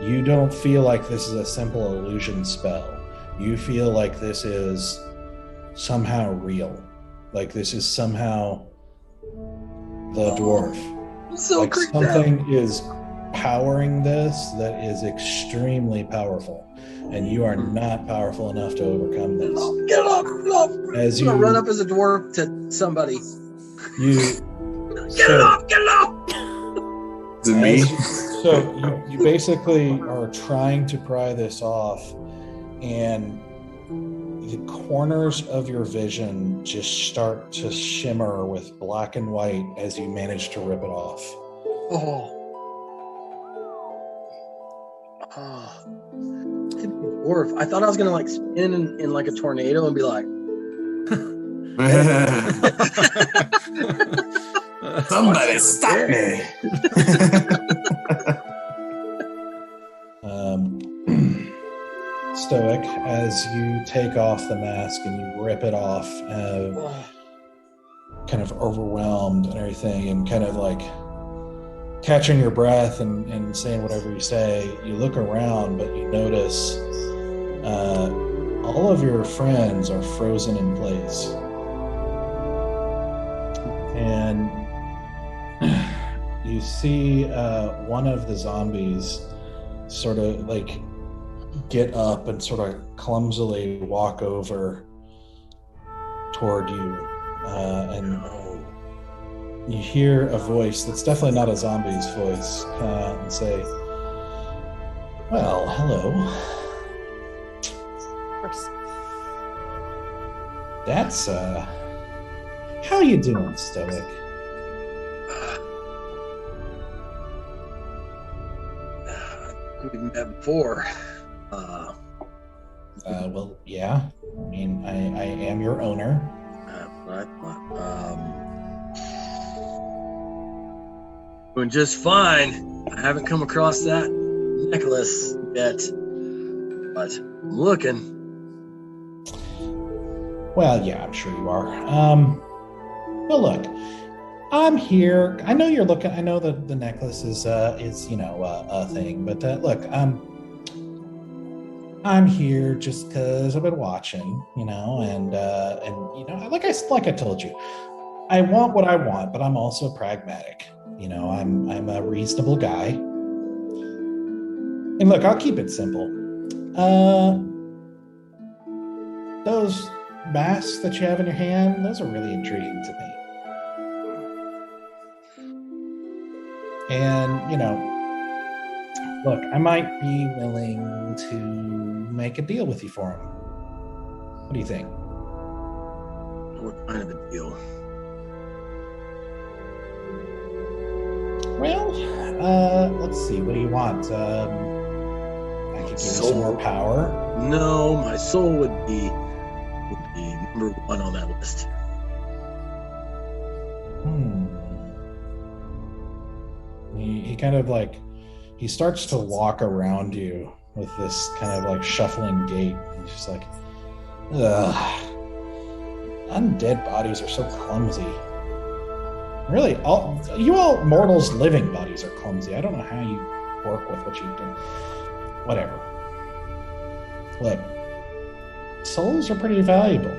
You don't feel like this is a simple illusion spell. You feel like this is somehow real, like this is somehow the dwarf. I'm so Like creeped out. something is powering this that is extremely powerful, and you are not powerful enough to overcome this. Get off! As I'm gonna you- run up as a dwarf to somebody. You Get it off! Get it off! Is it me? So you basically are trying to pry this off, and the corners of your vision just start to shimmer with black and white as you manage to rip it off. Oh. Oh. Dwarf. I thought I was gonna like spin in like a tornado and be like, Somebody stop me. Stoic, as you take off the mask and you rip it off, kind of overwhelmed and everything, and kind of like catching your breath and saying whatever you say, you look around, but you notice all of your friends are frozen in place. And you see one of the zombies sort of like get up and sort of clumsily walk over toward you, and you hear a voice that's definitely not a zombie's voice and say, "Well, hello. Of course. That's how you doing, Stoic?" we've met before. Well, yeah. I mean, I am your owner. Doing just fine. I haven't come across that necklace yet, but I'm looking. Well, yeah, I'm sure you are. Well, look, I'm here. I know you're looking. I know that the necklace is a thing, but look, I'm here just because I've been watching, and like I told you, I want what I want, but I'm also pragmatic. I'm a reasonable guy. And look, I'll keep it simple. Those masks that you have in your hand, those are really intriguing to me. And, look, I might be willing to make a deal with you for them. What do you think? What kind of a deal? Well, let's see. What do you want? I could give you some more power. No, my soul would be number 1 on that list. He kind of like, he starts to walk around you with this kind of like shuffling gait. He's just like, ugh. Undead bodies are so clumsy. Really, you all mortals' living bodies are clumsy. I don't know how you work with what you do. Whatever. Look, souls are pretty valuable.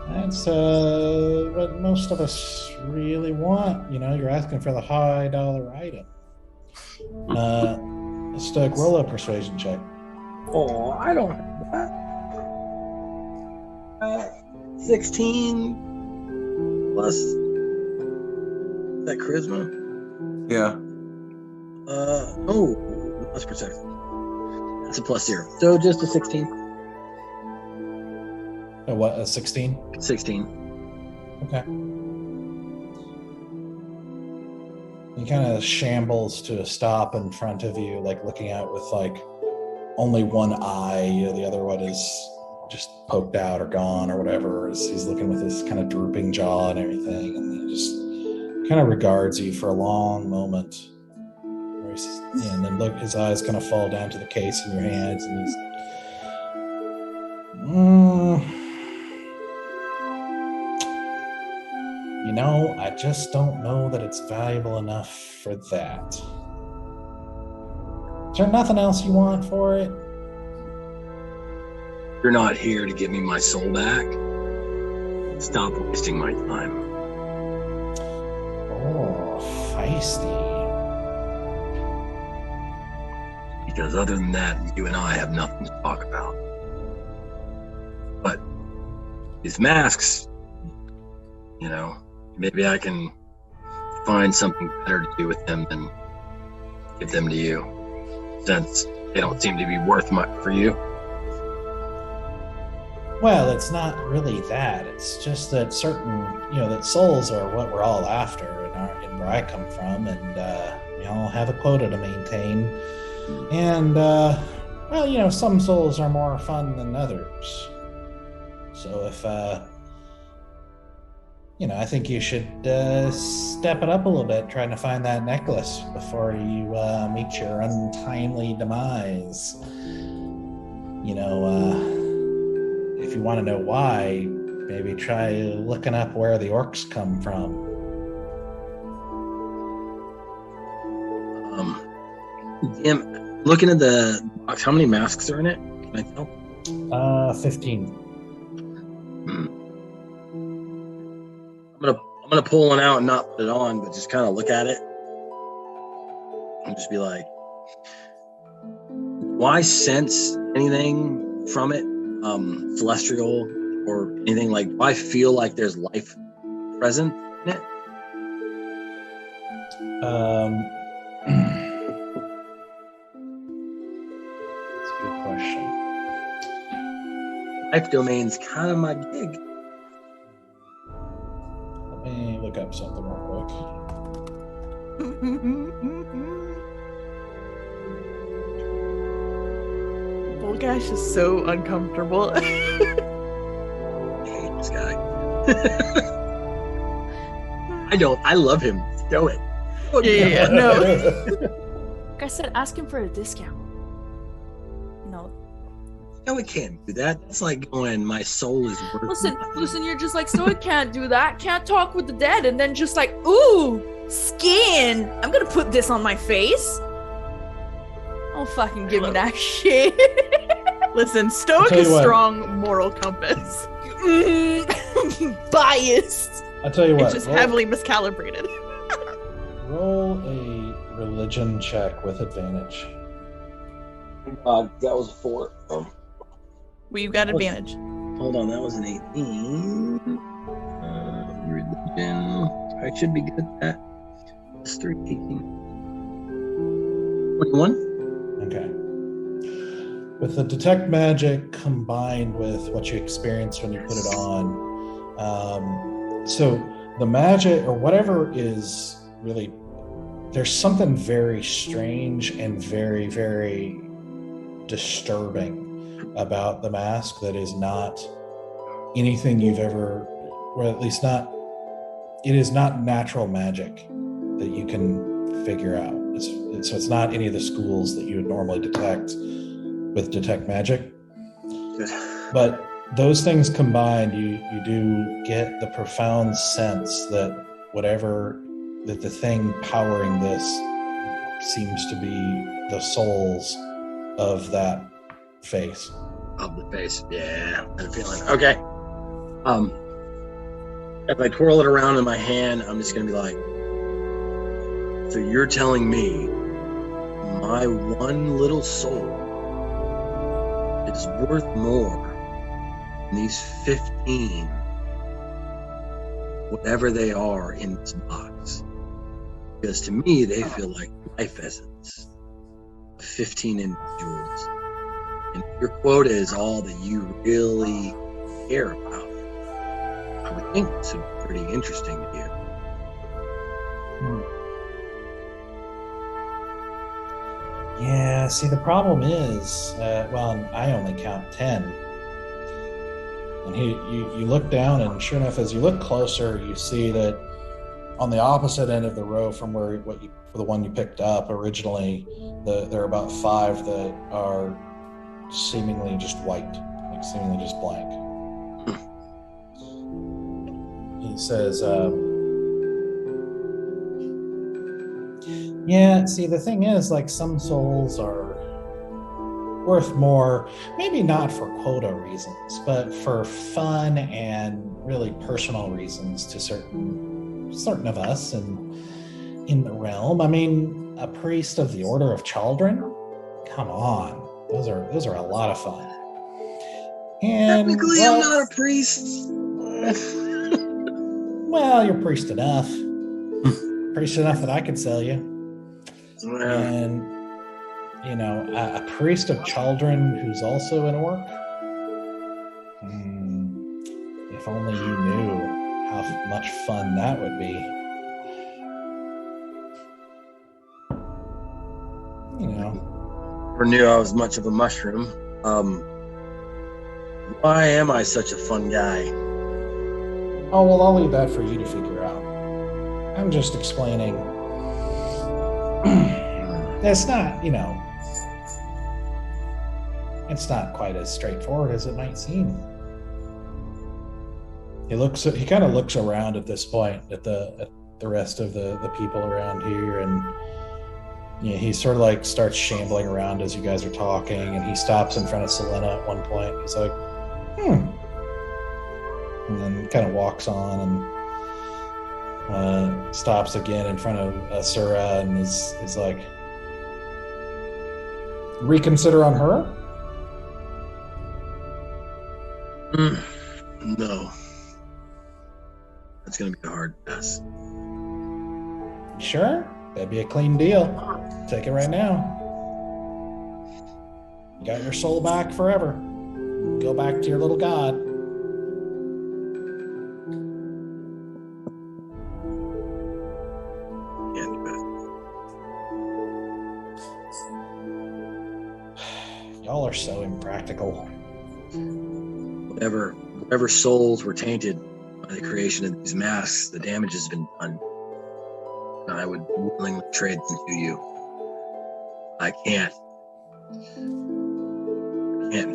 That's what most of us really want. You're asking for the high dollar item. Stoic, roll a persuasion check. Oh, I don't have that. 16 plus. Is that charisma? Yeah. Oh, plus perception. That's a +0. So just a 16. What, a 16? 16. Okay. He kind of shambles to a stop in front of you, like looking out with like only one eye. The other one is just poked out or gone or whatever. As he's looking with his kind of drooping jaw and everything, and he just kind of regards you for a long moment. And then look, his eyes kind of fall down to the case in your hands, and he's. You know, I just don't know that it's valuable enough for that. Is there nothing else you want for it? You're not here to give me my soul back. Stop wasting my time. Oh, feisty. Because other than that, you and I have nothing to talk about. But these masks, you know, maybe I can find something better to do with them than give them to you, since they don't seem to be worth much for you. Well, it's not really that. It's just that that souls are what we're all after in where I come from, and we all have a quota to maintain. And, some souls are more fun than others. So if, I think you should step it up a little bit, trying to find that necklace before you meet your untimely demise. If you want to know why, maybe try looking up where the orcs come from. Looking at the box, how many masks are in it? Can I tell? 15. I'm gonna pull one out and not put it on, but just kind of look at it and just be like, do I sense anything from it, celestial or anything? Like, do I feel like there's life present in it? Life domain's kind of my gig. Let me look up something real quick. Volgash is so uncomfortable. I hate this guy. I love him. Do it. Yeah, no. Like I said, ask him for a discount. No, it can't do that. That's like going, my soul is worth Listen, you're just like, so it can't do that, can't talk with the dead, and then just like, ooh, skin, I'm gonna put this on my face. Don't fucking give me that shit. Listen, Stoic is strong moral compass. Biased. I'll tell you what. It's just heavily miscalibrated. Roll a religion check with advantage. That was a 4. We've got advantage. Hold on, that was an 18. Religion. I should be good at that. It's 3, 18. 21? Okay. With the detect magic combined with what you experience when you put it on, so the magic or whatever is really, there's something very strange and very, very disturbing about the mask that is not anything you've ever, or at least not, it is not natural magic that you can figure out. So it's not any of the schools that you would normally detect with detect magic. Good. But those things combined, you do get the profound sense that that the thing powering this seems to be the souls of that face. Of the face, yeah. I'm feeling okay. If I twirl it around in my hand, I'm just gonna be like, so you're telling me my one little soul is worth more than these 15, whatever they are, in this box. Because to me, they feel like life essence of 15 individuals. And if your quota is all that you really care about, I would think this would be pretty interesting to you. Yeah, see, the problem is, I only count 10. And you look down, and sure enough, as you look closer, you see that on the opposite end of the row from the one you picked up originally, there are about 5 that are seemingly just white, like seemingly just blank. He says, yeah, see, the thing is, like, some souls are worth more, maybe not for quota reasons, but for fun and really personal reasons to certain of us and in the realm. I mean, a priest of the Order of Chaldron? Come on. Those are a lot of fun. And Technically, I'm not a priest. Well, you're priest enough. Priest enough that I could sell you. Yeah. And, a priest of Chaldron who's also an orc? If only you knew how much fun that would be. Never knew I was much of a mushroom. Why am I such a fun guy? Oh, well, I'll leave that for you to figure out. I'm just explaining. It's not, it's not quite as straightforward as it might seem. He kind of looks around at this point at the rest of the people around here, and he sort of like starts shambling around as you guys are talking, and he stops in front of Sylenna at one point. He's like, and then kind of walks on and stops again in front of Asura and is like, reconsider on her? No. That's going to be a hard pass. Sure? That'd be a clean deal. Take it right now. You got your soul back forever. Go back to your little god. Y'all are so impractical. Whatever souls were tainted by the creation of these masks, the damage has been done. And I would willingly trade them to you. I can't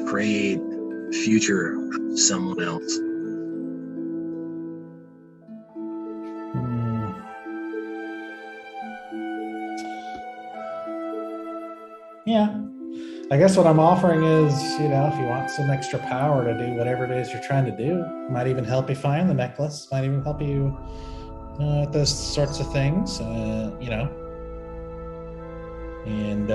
create the future of someone else. Yeah. I guess what I'm offering is, if you want some extra power to do whatever it is you're trying to do, might even help you find the necklace, might even help you with those sorts of things, And,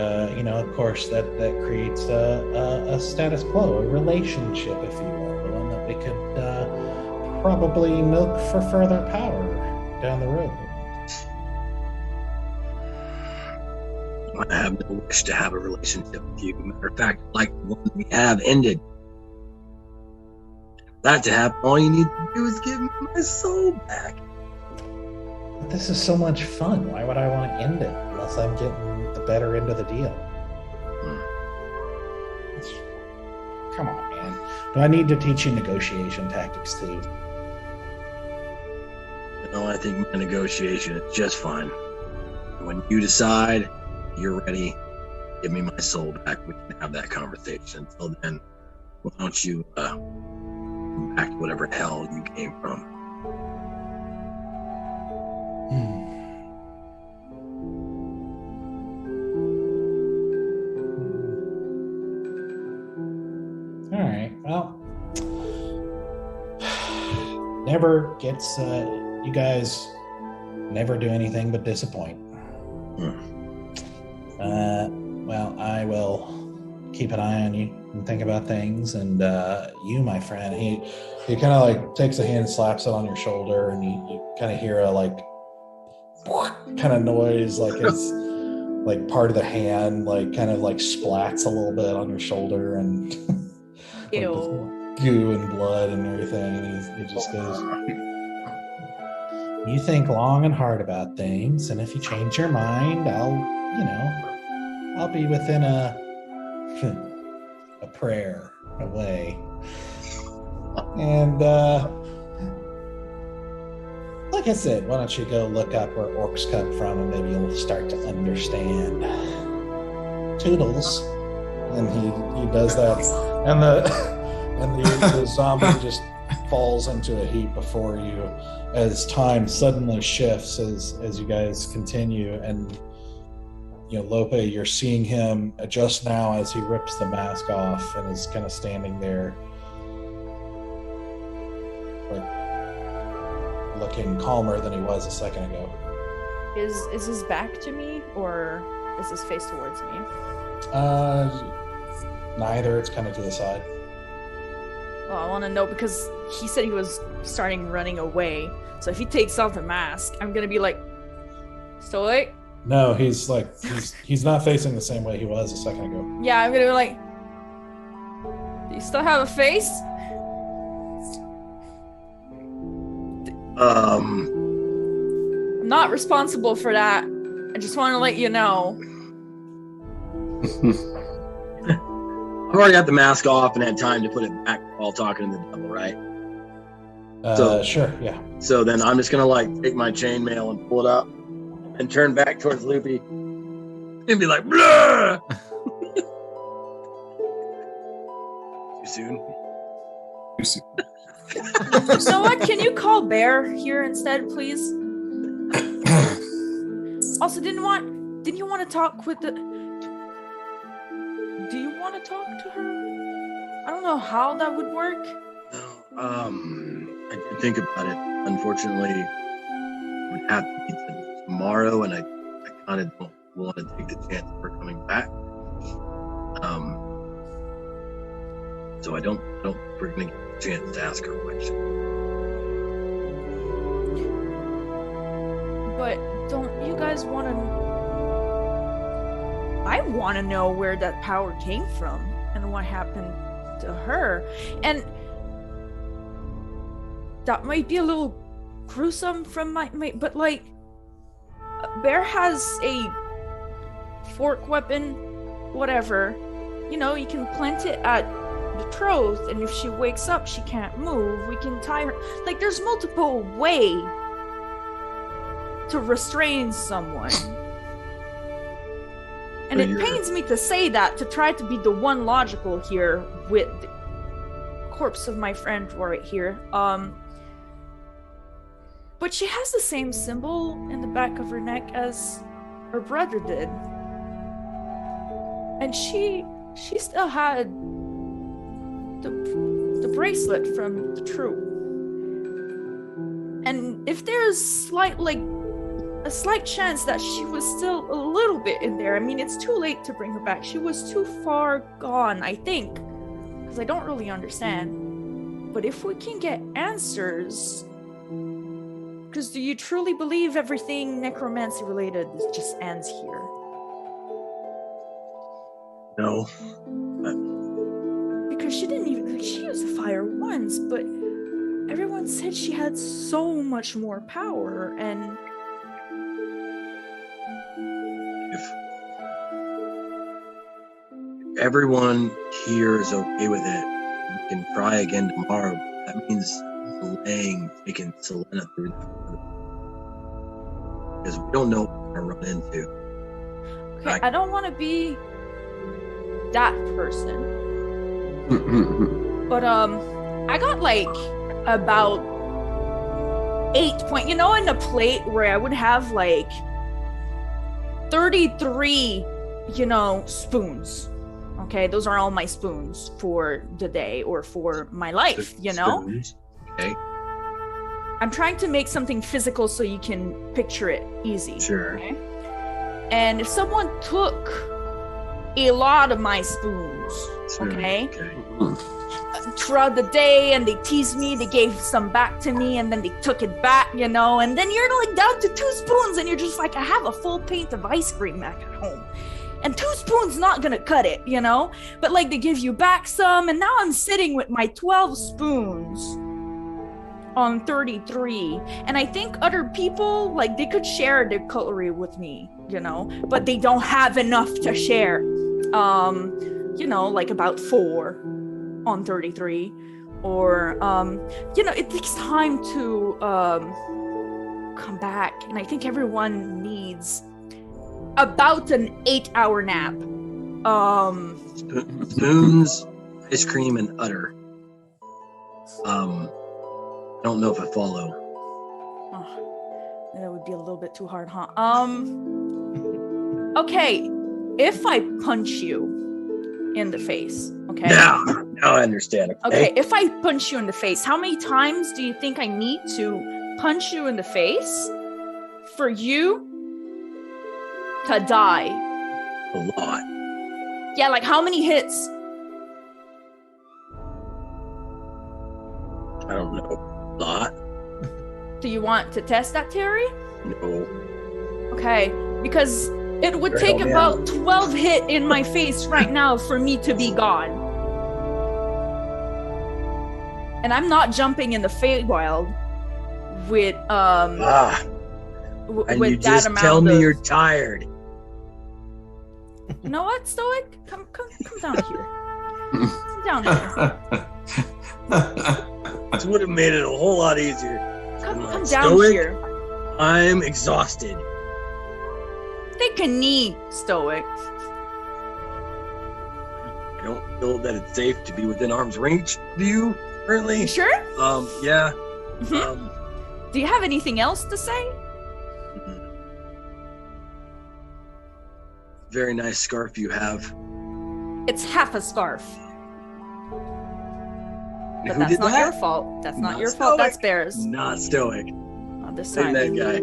of course, that creates a status quo, a relationship, if you will, one that we could probably milk for further power down the road. I have no wish to have a relationship with you. Matter of fact, like the one we have ended. For that to happen, all you need to do is give me my soul back. But this is so much fun. Why would I want to end it unless I'm getting the better end of the deal? Come on, man. Do I need to teach you negotiation tactics too? No, I think my negotiation is just fine. When you decide you're ready, give me my soul back. We can have that conversation. Until then, why don't you go back to whatever hell you came from? All right. Well, never gets. You guys never do anything but disappoint. Well, I will keep an eye on you and think about things. And you, my friend, he kind of like takes a hand, slaps it on your shoulder, and you kind of hear a like kind of noise, like his like part of the hand like kind of like splats a little bit on your shoulder, and like goo and blood and everything. And he just goes, "You think long and hard about things, and if you change your mind, I'll be within a prayer away." And like I said, why don't you go look up where orcs come from, and maybe you'll start to understand. Toodles. And he does that, and the zombie just falls into a heap before you as time suddenly shifts as you guys continue. And Lope, you're seeing him just now as he rips the mask off and is kind of standing there like looking calmer than he was a second ago. Is his back to me, or is his face towards me? Neither. It's kind of to the side. Well, I want to know because he said he was starting running away. So if he takes off the mask, I'm gonna be like, "Stoic." No, he's not facing the same way he was a second ago. Yeah, I'm gonna be like, "Do you still have a face?" I'm not responsible for that. I just want to let you know. I've already got the mask off and had time to put it back while talking to the devil, right? Sure, yeah. So then I'm just gonna like take my chainmail and pull it up and turn back towards Loopy and be like, "Blah!" Too soon? Too soon. You know what? Can you call Bear here instead, please? Also, didn't you want to talk with the... Do you want to talk to her? I don't know how that would work. I did think about it. Unfortunately, it would have to be tomorrow, and I kind of don't want to take the chance of her coming back. So I don't think we're gonna get a chance to ask her a question. But don't you guys want to... I want to know where that power came from and what happened to her. And that might be a little gruesome from my but like, Bear has a fork weapon, whatever. You can plant it at betrothed, and if she wakes up, she can't move. We can tie her. Like, there's multiple ways to restrain someone. And it pains me to say that, to try to be the one logical here with the corpse of my friend right here. But she has the same symbol in the back of her neck as her brother did. And she still had the bracelet from the troop. And if there's a slight chance that she was still a little bit in there. I mean, it's too late to bring her back. She was too far gone, I think. Because I don't really understand. But if we can get answers... Because do you truly believe everything necromancy related just ends here? No. Because she didn't even... she used the fire once, but everyone said she had so much more power, and... If everyone here is okay with it, we can try again tomorrow. That means delaying taking Sylenna through that. Because we don't know what we're going to run into. Okay, I don't want to be that person. But, I got, like, about 8 points. In a plate where I would have, like, 33, spoons. Okay, those are all my spoons for the day or for my life, Spoons. Okay. I'm trying to make something physical so you can picture it easy. Sure. Okay? And if someone took a lot of my spoons, okay, throughout the day, and they teased me, they gave some back to me, and then they took it back, you know, and then you're like down to 2 spoons, and you're just like, I have a full pint of ice cream back at home. And 2 spoons not gonna cut it, you know? But like they give you back some, and now I'm sitting with my 12 spoons on 33. And I think other people, like they could share their cutlery with me, you know, but they don't have enough to share. You know, like about 4 on 33. Or you know, it takes time to come back. And I think everyone needs about an 8-hour nap. Spoons, ice cream, and udder. I don't know if I follow. Oh, that would be a little bit too hard, huh? Okay, if I punch you in the face, okay? Now I understand. Okay, if I punch you in the face, how many times do you think I need to punch you in the face for you to die? A lot. Yeah, like how many hits? I don't know. A lot? Do you want to test that theory? No. Okay, because it would Sure, take help me about 12 hit in my face right now for me to be gone. And I'm not jumping in the Feywild with And with you that just amount tell me of... you're tired. You know what, Stoic? Come down here. Come down here. This would have made it a whole lot easier. Come down Stoic, here. I'm exhausted. Take a knee, Stoic. I don't feel that it's safe to be within arm's reach of you currently. You sure? Yeah. Mhm. Do you have anything else to say? Very nice scarf you have. It's half a scarf. But Who that's did not that? your fault. That's not Not your fault. That's Stoic. Bear's. Not stoic. Not this Say time. that guy.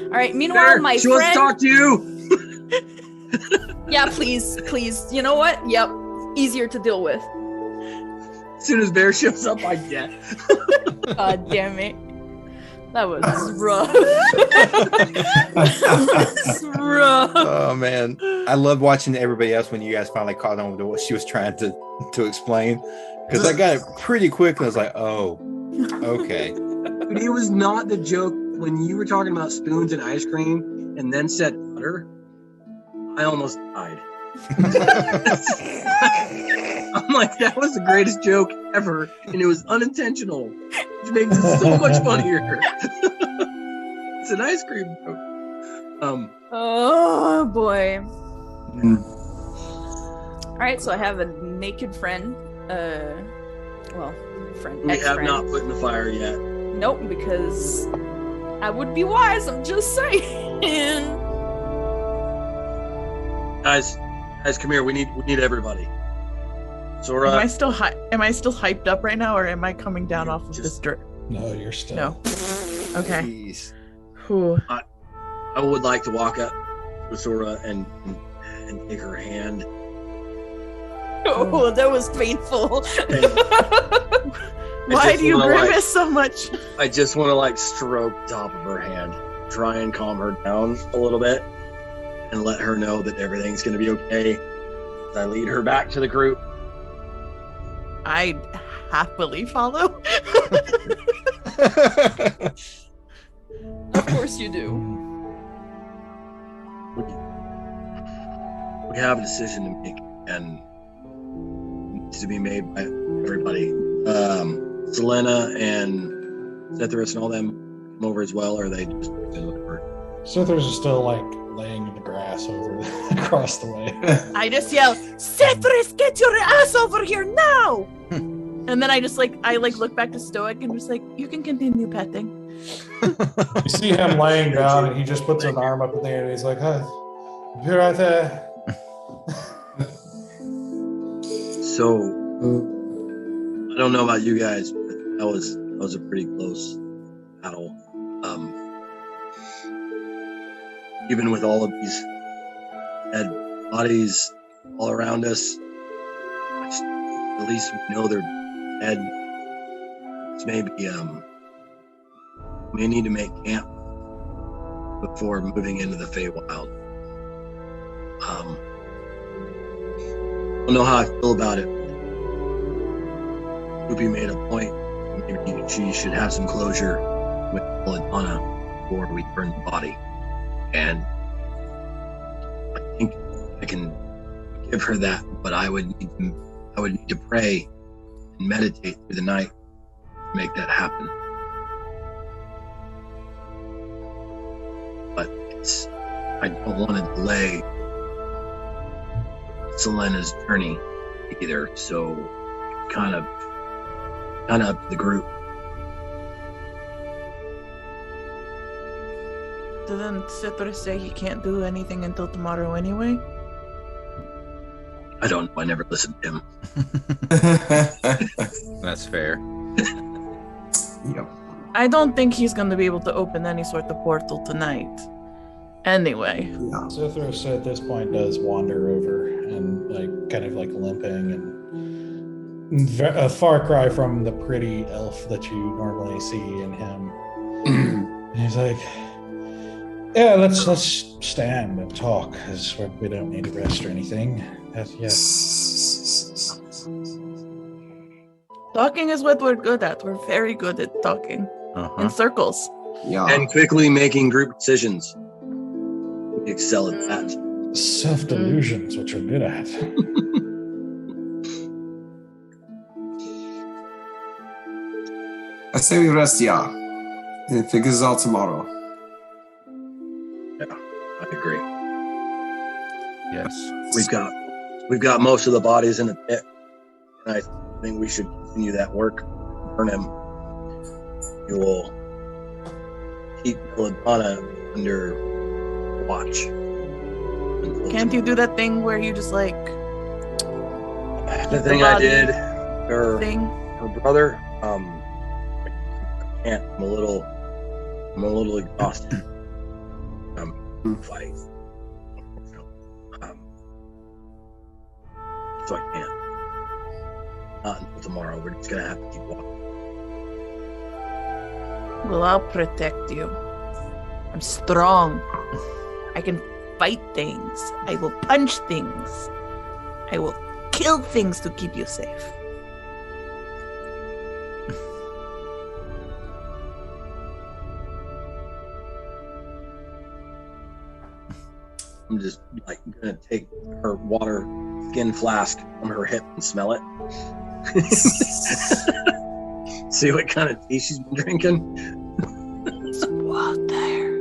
All right. Meanwhile, Bear, my she friend. wants to talk to you. Yeah, please. You know what? Yep. Easier to deal with. As soon as Bear shows up, I get. God damn it. That was rough. That was rough. Oh man, I loved watching everybody else when you guys finally caught on to what she was trying to explain, because I got it pretty quick and I was like, oh, okay. But it was not the joke when you were talking about spoons and ice cream and then said butter. I almost died. I'm like, that was the greatest joke ever, and it was unintentional, which makes it so much funnier. It's an ice cream joke. Oh boy. Mm. All right, so I have a naked friend. Friend. We have ex-friend. not put in the fire yet. Nope, because I would be wise. I'm just saying. Guys, come here. We need everybody. Sora. Am I still hyped up right now, or am I coming down off of this dirt? No, you're still. No. Okay. Jeez. Whew. I would like to walk up to Sora and take her hand. Oh, that was painful. Why do you wanna, grimace so much? I just want to stroke the top of her hand, try and calm her down a little bit, and let her know that everything's going to be okay. As I lead her back to the group. I happily follow. Of course you do. We have a decision to make, and it needs to be made by everybody. Sylenna and Zethris and all them come over as well, or are they just over? Sithers is still laying in the grass over across the way. I just yell, Zethris, get your ass over here now! And then I look back to Stoic and just you can continue petting. You see him laying down, and he just puts an arm up in the air, and he's like, "Hey, be right there." So, I don't know about you guys, but that was a pretty close battle. even with all of these dead bodies all around us, at least we know they're dead. So maybe we need to make camp before moving into the Feywild. I don't know how I feel about it. Ruby made a point. Maybe she should have some closure with Belladonna before we burn the body. And I think I can give her that, but I would need to pray and meditate through the night to make that happen. But I don't want to delay Sylenna's journey either, so kind of up to the group. Didn't Citra say he can't do anything until tomorrow anyway? I don't know. I never listened to him. That's fair. Yep. I don't think he's going to be able to open any sort of portal tonight. Anyway. Yeah. Zithros at this point does wander over and kind of limping and a far cry from the pretty elf that you normally see in him. He's like, yeah, let's stand and talk, because we don't need to rest or anything. Yes. Talking is what we're good at. We're very good at talking in circles. Yeah. And quickly making group decisions. We excel at that. Self-delusion's what you're good at. I say we rest, yeah. And figure this out tomorrow. Yeah, I agree. Yes. We've got most of the bodies in the pit, and I think we should continue that work. Burn him. We will keep Belladonna under watch. Can't you do that thing where you just The thing I did, her brother. I can't. I'm a little exhausted. Fighting. So I can't. Not until tomorrow. We're just gonna have to keep walking. Well, I'll protect you. I'm strong. I can fight things. I will punch things. I will kill things to keep you safe. I'm just gonna take her water skin flask from her hip and smell it. See what kind of tea she's been drinking. It's water.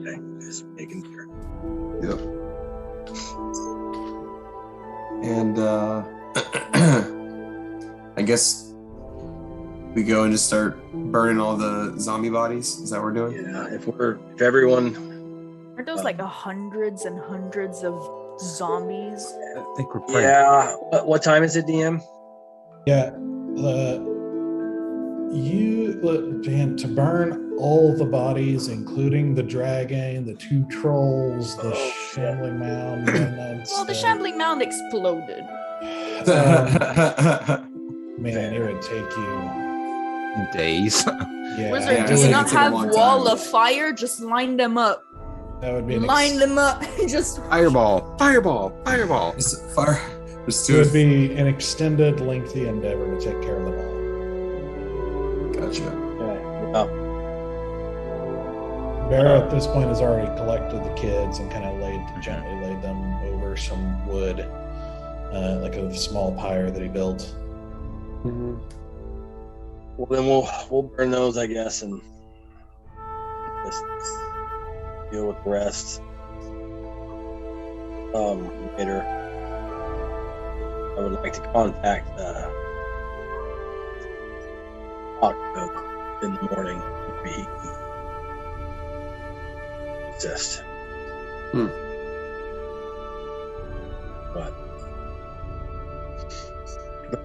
Okay, just making sure. Yep. And I guess we go and just start burning all the zombie bodies. Is that what we're doing? Yeah, if everyone. Aren't those hundreds and hundreds of zombies? I think we're pretty. Yeah. What time is it, DM? Yeah. To burn all the bodies, including the dragon, the 2 trolls, the shambling mound. Well, the shambling mound exploded. Man, it would take you Days. Yeah, Wizard, do it you would not take a have long wall time. of fire? Just line them up. that would be Line them up. Just Fireball. It's fire. There's it 2. would be an extended, lengthy endeavor to take care of them all. Gotcha. Barrow at this point has already collected the kids and kind of gently laid them over some wood, like a small pyre that he built. Mm-hmm. Well, then we'll burn those, I guess, and just deal with the rest later. I would like to contact Octo in the morning. Maybe he can assist.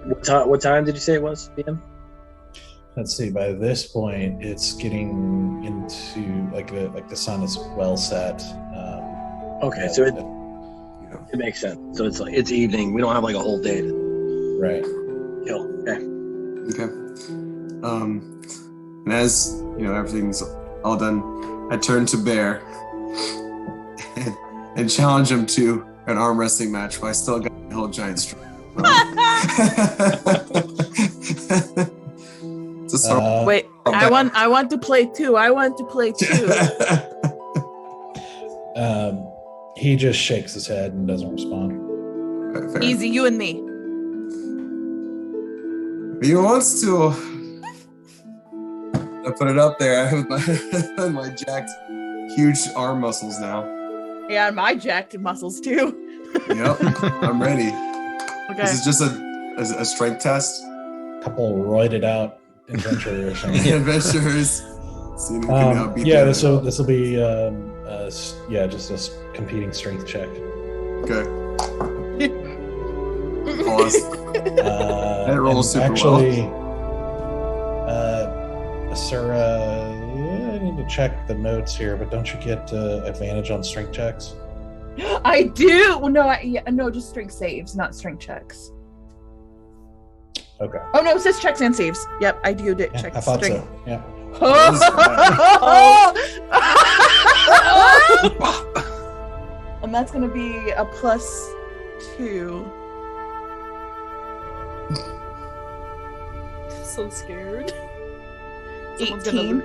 What time did you say it was, PM? let's see. By this point, it's getting into like the sun is well set. Okay, so it makes sense. So it's evening. We don't have like a whole day to right. kill. Okay. Okay. And as everything's all done, I turn to Bear and challenge him to an arm wrestling match while I still got the whole giant strength. Wait, I want to play too. He just shakes his head and doesn't respond. Fair. Easy, you and me. He wants to. I put it up there. I have my jacked, huge arm muscles now. Yeah, my jacked muscles too. Yep, I'm ready. Okay. This is just a strength test. Couple roided out adventurers. Adventurers. Seeing who can outbeat Yeah, the this will be just a competing strength check. Okay. Pause. That rolls super actually, Asura, I need to check the notes here, but don't you get advantage on strength checks? I do. No, just strength saves, not strength checks. Okay. Oh no, it says checks and saves. Yep, I do Yeah, check. I thought strength. so. Yeah. And that's gonna be a +2. So scared. 18.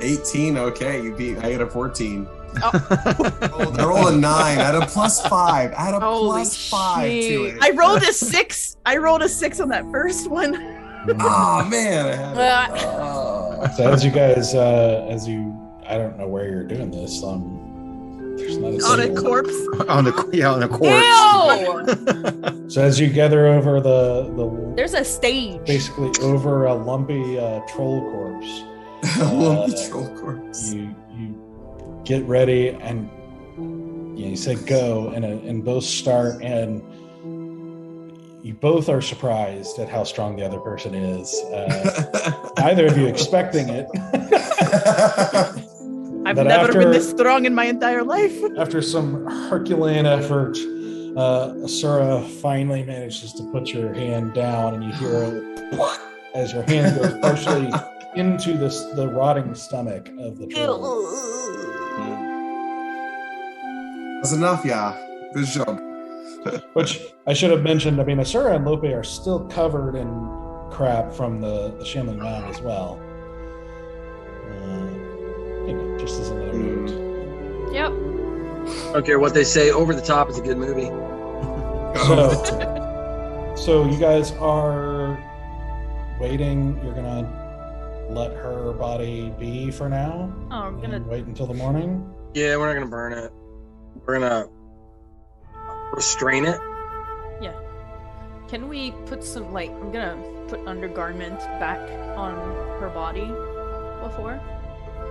18. Okay, you beat. I got a 14. I rolled a 9. I had a +5. I had a Holy +5 to shit. it. I rolled a 6. I rolled a 6 on that first one. Oh man, I had it. So as you guys, I don't know where you're doing this. There's not a On a single- corpse. on a corpse. Ew! So as you gather over the There's a stage. basically over a lumpy troll corpse, Lumpy troll corpse. you get ready and you say go, and both start, and you both are surprised at how strong the other person is. Neither of you expecting it. I've But never been after- this strong in my entire life. After some Herculean effort, Asura finally manages to put your hand down, and you hear as your hand goes partially into the rotting stomach of the troll. That's enough, yeah. Good job. Which I should have mentioned. I mean, Asura and Lope are still covered in crap from the shambling mound as well. Just as another note. Yep. I don't care what they say. Over the Top is a good movie. So you guys are waiting. You're gonna let her body be for now. Oh, I'm and gonna. wait until the morning. Yeah, we're not gonna burn it. We're gonna restrain it. Can we put some I'm gonna put undergarment back on her body before.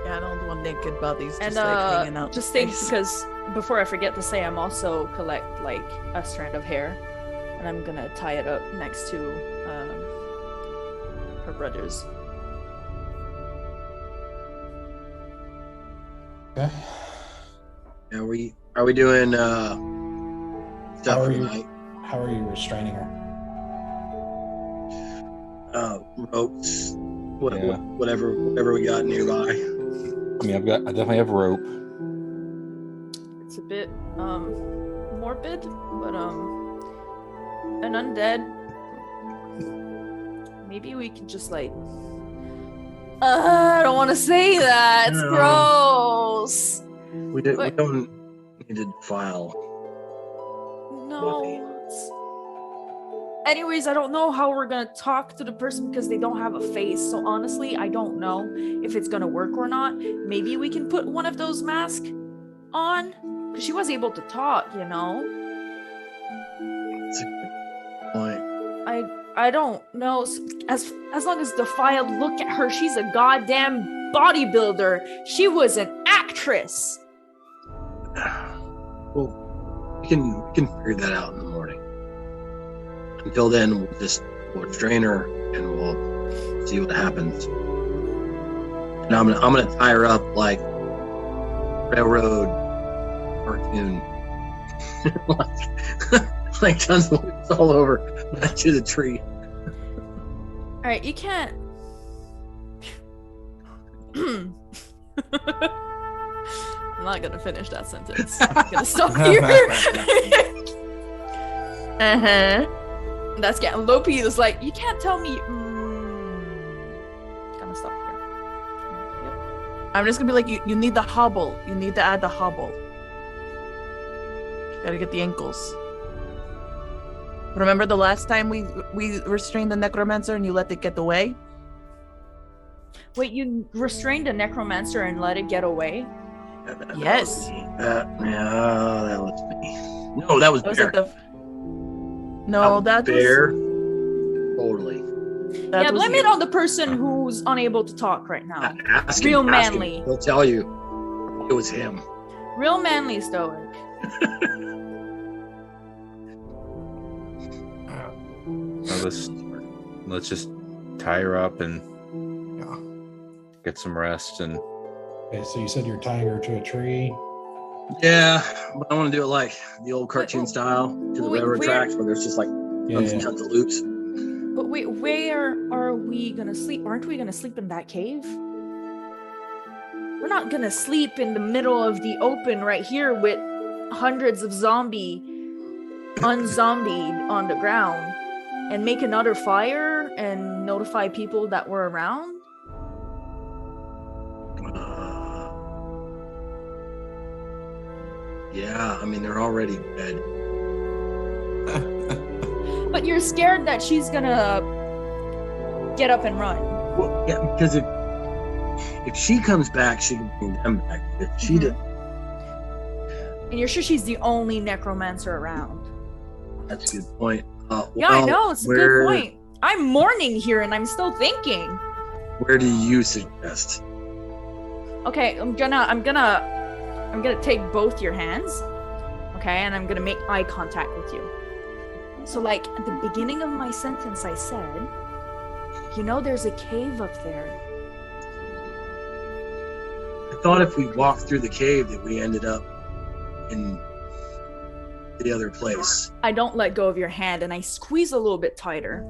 Yeah, I don't want naked bodies And just hanging out. just think, because before I forget to say, I'm also collect a strand of hair, and I'm gonna tie it up next to her brother's. Okay. Yeah, are we doing stuff How are for the you? night? How are you restraining her? Ropes, Yeah. whatever we got nearby. I mean, I definitely have rope. It's a bit morbid, but an undead. Maybe we can just I don't want to say that. It's No. gross. We don't need to defile. No. Anyways, I don't know how we're gonna talk to the person because they don't have a face. So honestly, I don't know if it's gonna work or not. Maybe we can put one of those masks on because she was able to talk, That's a good point. I don't know. As long as Defiled look at her, she's a goddamn bodybuilder. She was an actress. Well, we can figure that out in the morning. Until then, we'll restrain her and we'll See what happens. And I'm gonna tie her up like railroad cartoon, like tons of loops all over to the tree. All right, you can't. I'm not gonna finish that sentence. I'm gonna stop here. That's getting Lopi is like, you can't tell me. Gonna stop here. Yep. I'm just gonna be like, you need the hobble. You need to add the hobble. Gotta get the ankles. Remember the last time we restrained the necromancer and you let it get away? Wait, you restrained a necromancer and let it get away? Yes. That was me. No, that was That was Bear. at the. No, that Bear. was. Totally. That Yeah, was blame you. it on the person who's unable to talk right now. Ask Real him, ask him. manly. He'll tell you it was him. Real manly stoic. Let's just tie her up and Yeah. get some rest. And Okay, so you said you're tying her to a tree. Yeah, but I want to do it like the old cartoon style to the Wait, railroad where- tracks where there's just like tons and tons of loops. But wait, where are we gonna sleep? Aren't we gonna sleep in that cave? We're not gonna sleep in the middle of the open right here with hundreds of unzombied on the ground and make another fire and notify people that we're around? Yeah, I mean they're already dead. But you're scared that she's gonna get up and run. Well, yeah, because if she comes back, she can bring them back. If she did, And you're sure she's the only necromancer around. that's a good point. Yeah, I well, know, it's a good point. I'm mourning here and I'm still thinking. Where do you suggest? Okay, I'm gonna take both your hands, okay, and I'm gonna make eye contact with you. So, like, at the beginning of my sentence, I said, you know, there's a cave up there. I thought if we walked through the cave that we ended up in the other place. I don't let go of your hand, and I squeeze a little bit tighter.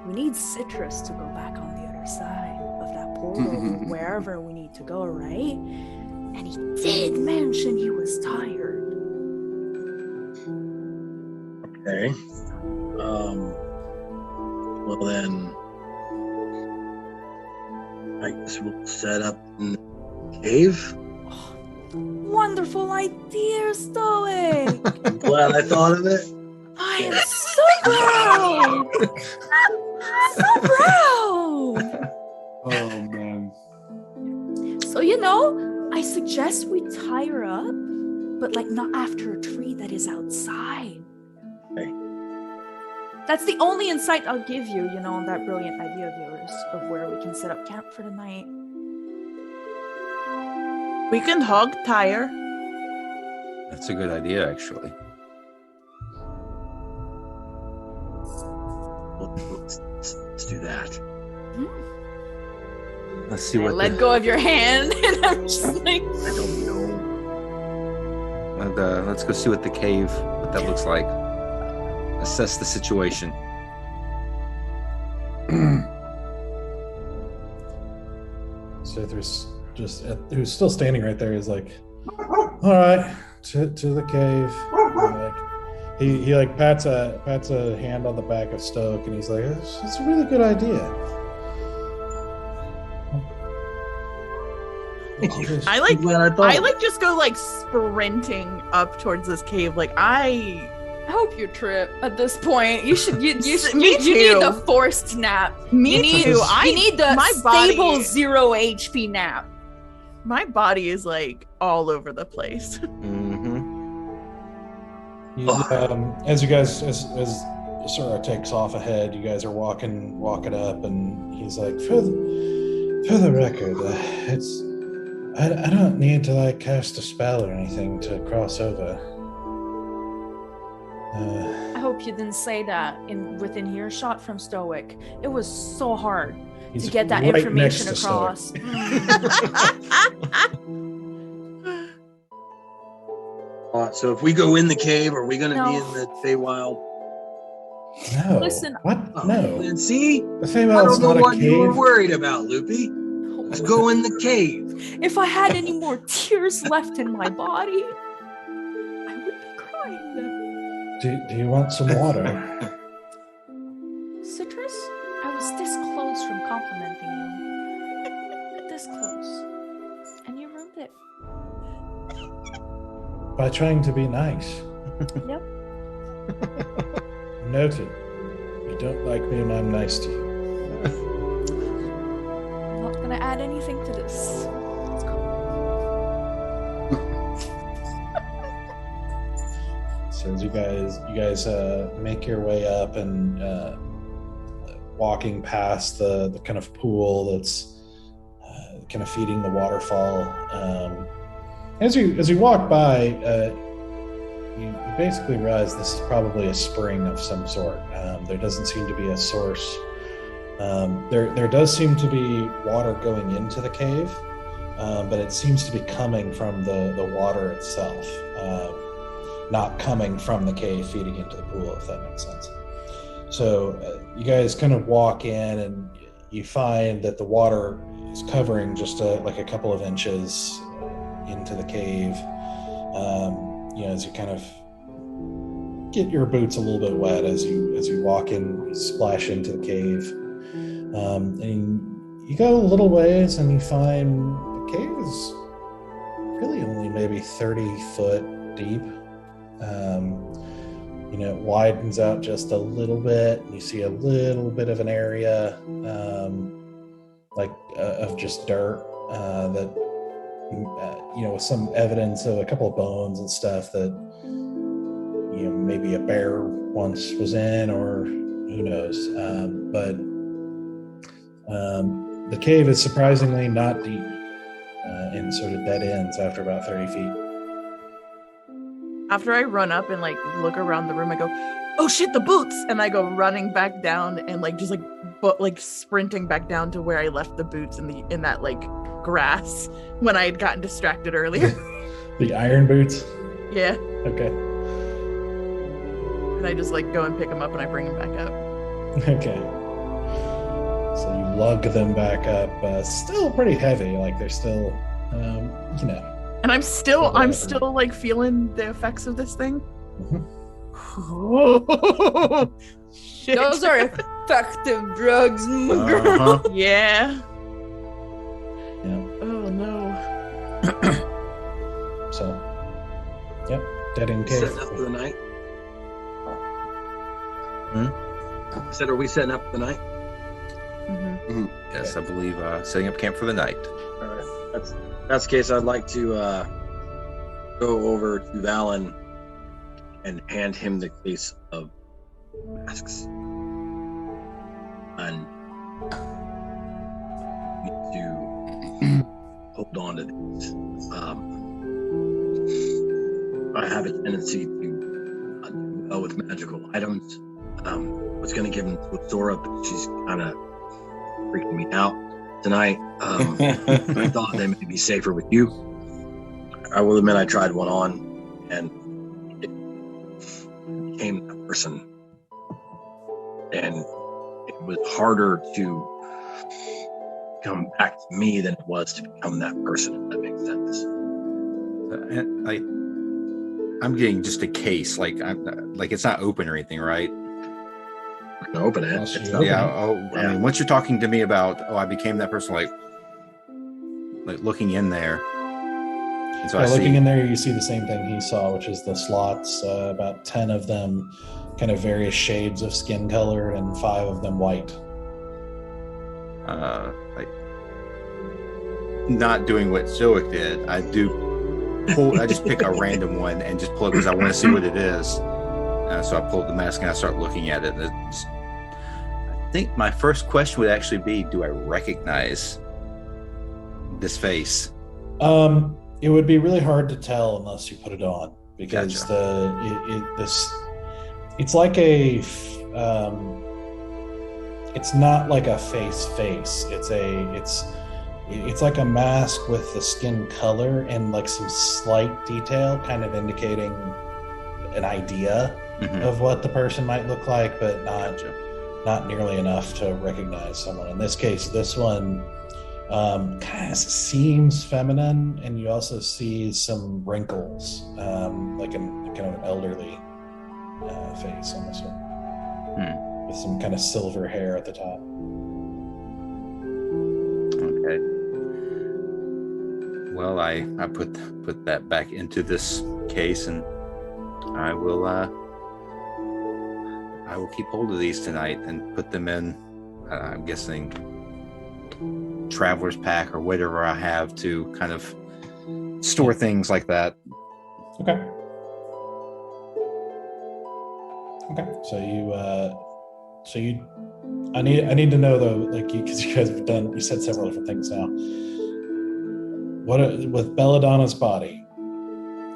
We need Citrus to go back on the other side of that portal, wherever we need to go, right? And he did mention he was tired. Okay. Well then, I guess we'll set up in the cave. Wonderful idea, Stoic! I'm glad I thought of it. I am so proud! So proud! Oh man. So, you know, I suggest we tie her up, but like not after a tree that is outside. Okay. That's the only insight I'll give you, you know, on that brilliant idea of yours of where we can set up camp for the night. We can hog tie her. that's a good idea, actually. Let's do that. Let's see I what let go of your hand, and I'm just like, I don't know. let's go see what that looks like. Assess the situation. So there's just who's still standing right there is like, all right, to the cave. And like, he like pats a hand on the back of Stoke, and he's like, it's a really good idea. I like. I'm glad I thought. I like just go like sprinting up towards this cave. Like I hope you trip at this point. You should you Me need too. the forced nap. Me You need, too. you need the my stable body- 0 HP nap. My body is like all over the place. Mm-hmm. As you guys, as Sora takes off ahead, you guys are walking up, and he's like, for the record, I don't need to like cast a spell or anything to cross over. I hope you didn't say that within earshot from Stoic. It was so hard He's to get that right information next to Stoic. across. So if we go in the cave, are we going to be No. in the Feywild? No. Listen- What? No. And see, The I Feywild's don't know not a what you were cave. worried about, Loopy. Let's go in the cave. If I had any more tears left in my body, I would be crying then. Do you want some water? Citrus, I was this close from complimenting you. This close. And you ruined it. By trying to be nice. Yep. Noted. You don't like me when I'm nice to you. I'm not gonna add anything to this. Let's go. So as you guys make your way up and walking past the kind of pool that's kind of feeding the waterfall. As you walk by, you basically realize this is probably a spring of some sort. There doesn't seem to be a source. There does seem to be water going into the cave, but it seems to be coming from the water itself, not coming from the cave feeding into the pool, if that makes sense. So you guys kind of walk in and you find that the water is covering just like a couple of inches into the cave. As you kind of get your boots a little bit wet as you walk in, you splash into the cave. And you go a little ways and you find the cave is really only maybe 30 foot deep. It widens out just a little bit, and you see a little bit of an area of just dirt that with some evidence of a couple of bones and stuff that maybe a bear once was in, or who knows. But the cave is surprisingly not deep, and sort of dead ends after about 30 feet. After I run up and look around the room, I go, "Oh shit, the boots!" And I go running back down and sprinting back down to where I left the boots in that grass when I had gotten distracted earlier. The iron boots? Yeah. Okay. And I just go and pick them up and I bring them back up. Okay. So you lug them back up. Still pretty heavy. They're still, And I'm still feeling the effects of this thing. Mhm. Shit. Those are effective drugs, my girl. Uh-huh. Yeah. Yeah. Oh no. So, yep, dead in cave. Setting up for the night. Hmm? I said, are we setting up for the night? Mm-hmm. Yes, I believe setting up camp for the night. All right. That's the case. I'd like to go over to Valen and hand him the case of masks. And need to hold on to these. I have a tendency to do well with magical items. I was going to give them to Zora, but she's kind of freaking me out tonight. I thought they may be safer with you. I will admit I tried one on, and it became that person. And it was harder to come back to me than it was to become that person, if that makes sense. I'm getting just a case, it's not open or anything, right? I can open it. Unless It's you not- open Yeah. I mean, once you're talking to me about, I became that person, like looking in there. And so I Looking see. in there, you see the same thing he saw, which is the slots, about 10 of them kind of various shades of skin color and 5 of them white. Not doing what Stoic did. I just pick a random one and just pull it because I want to see what it is. So I pull up the mask and I start looking at it. I think my first question would actually be, do I recognize this face? It would be really hard to tell unless you put it on, because Gotcha. it's like a it's not like a face. It's like a mask with the skin color and like some slight detail kind of indicating an idea of what the person might look like, but not nearly enough to recognize someone. In this case, this one kind of seems feminine, and you also see some wrinkles, like kind of an elderly face on this one, with some kind of silver hair at the top. Okay. Well, I put that back into this case, and I will keep hold of these tonight and put them in. I'm guessing traveler's pack or whatever I have to kind of store things like that. Okay. So I need to know though, like because you guys have you said several different things now. With Belladonna's body,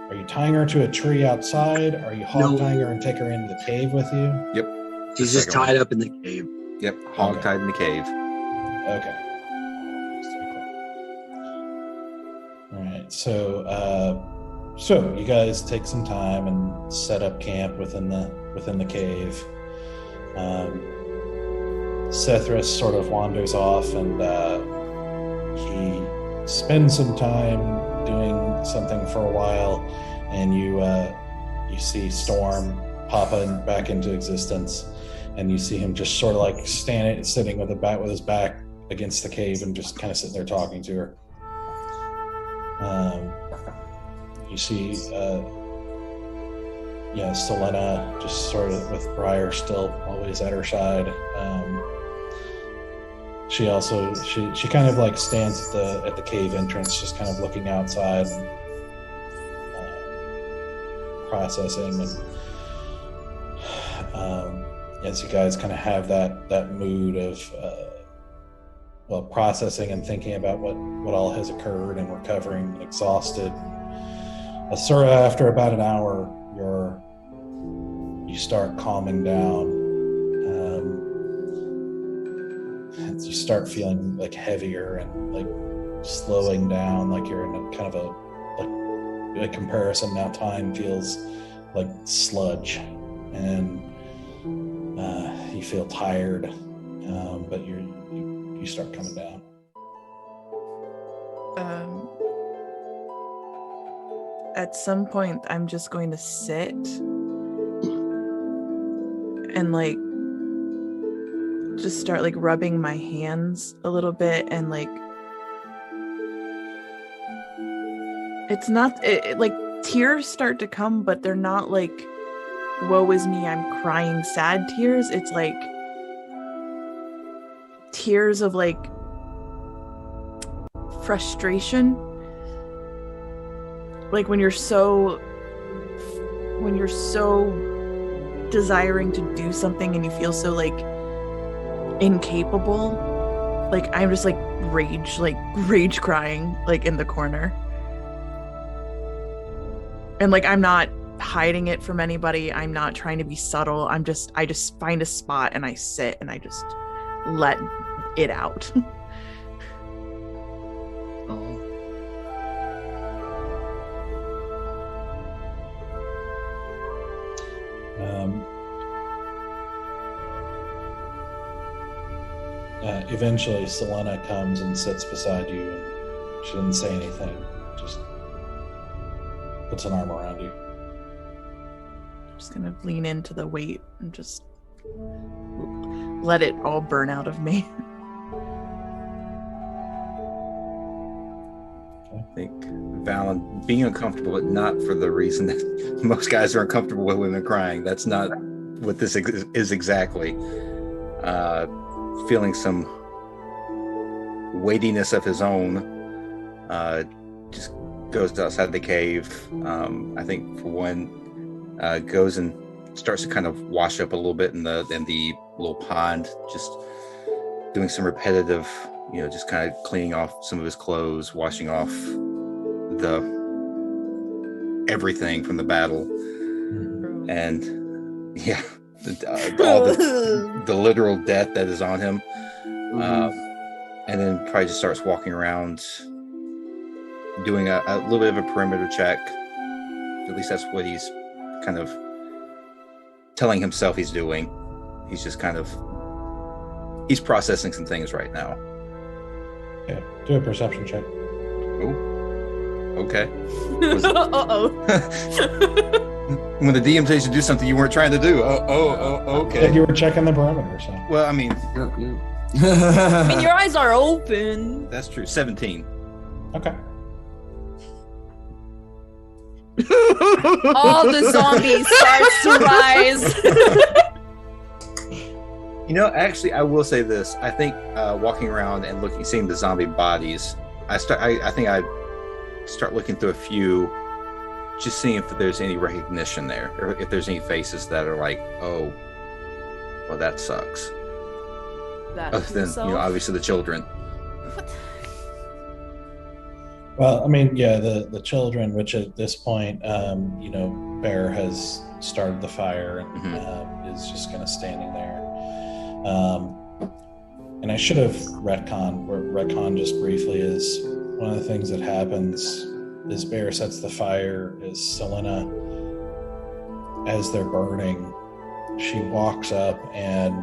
are you tying her to a tree outside? Are you hog-tying her and take her into the cave with you? Yep. She's just tied up in the cave. Yep. Hog-tied in the cave. Okay. All right. So you guys take some time and set up camp within the cave. Sethrus sort of wanders off, and he spends some time doing something for a while, and you see Storm pop back into existence, and you see him just sort of like sitting with his back against the cave and just kind of sitting there talking to her. You see Sylenna just sort of with Briar still always at her side. She kind of like stands at the cave entrance, just kind of looking outside, and, processing, and as you guys kind of have that mood of processing and thinking about what all has occurred and recovering, exhausted. Asura, after about an hour, you start calming down. You start feeling like heavier and like slowing down, like you're in a kind of a comparison. Now time feels like sludge, and you feel tired, but you start coming down. At some point, I'm just going to sit and like just start like rubbing my hands a little bit, and like it's not like tears start to come, but they're not like woe is me, I'm crying sad tears. It's like tears of like frustration, like when you're so desiring to do something and you feel so like incapable. Like I'm just like rage crying like in the corner, and like I'm not hiding it from anybody. I'm not trying to be subtle. I just find a spot and I sit and I just let it out. Eventually, Sylenna comes and sits beside you, and she doesn't say anything, just puts an arm around you. I'm just gonna lean into the weight and just let it all burn out of me. I think Valen being uncomfortable, but not for the reason that most guys are uncomfortable with women crying. That's not what this is exactly. Feeling some weightiness of his own, just goes outside the cave. I think for one, goes and starts to kind of wash up a little bit in the little pond, just doing some repetitive, just kind of cleaning off some of his clothes, washing off everything from the battle, and Yeah, all the literal death that is on him. And then probably just starts walking around, doing a little bit of a perimeter check. At least that's what he's kind of telling himself he's doing. He's just kind of, he's processing some things right now. Yeah, do a perception check. Oh, okay. Uh-oh. When the DM tells you to do something you weren't trying to do. Okay. Like you were checking the perimeter, so. Well, I mean, I mean, your eyes are open. that's true. 17. Okay. All the zombies starts to rise. You know, actually, I will say this. I think walking around and seeing the zombie bodies, I think I start looking through a few, just seeing if there's any recognition there, or if there's any faces that are like, oh, well, that sucks. That Other than, obviously the children. Well, I mean, yeah, the children, which at this point, Bear has started the fire and is just kind of standing there. And I should have retconned just briefly is one of the things that happens is Bear sets the fire is Sylenna, as they're burning, she walks up and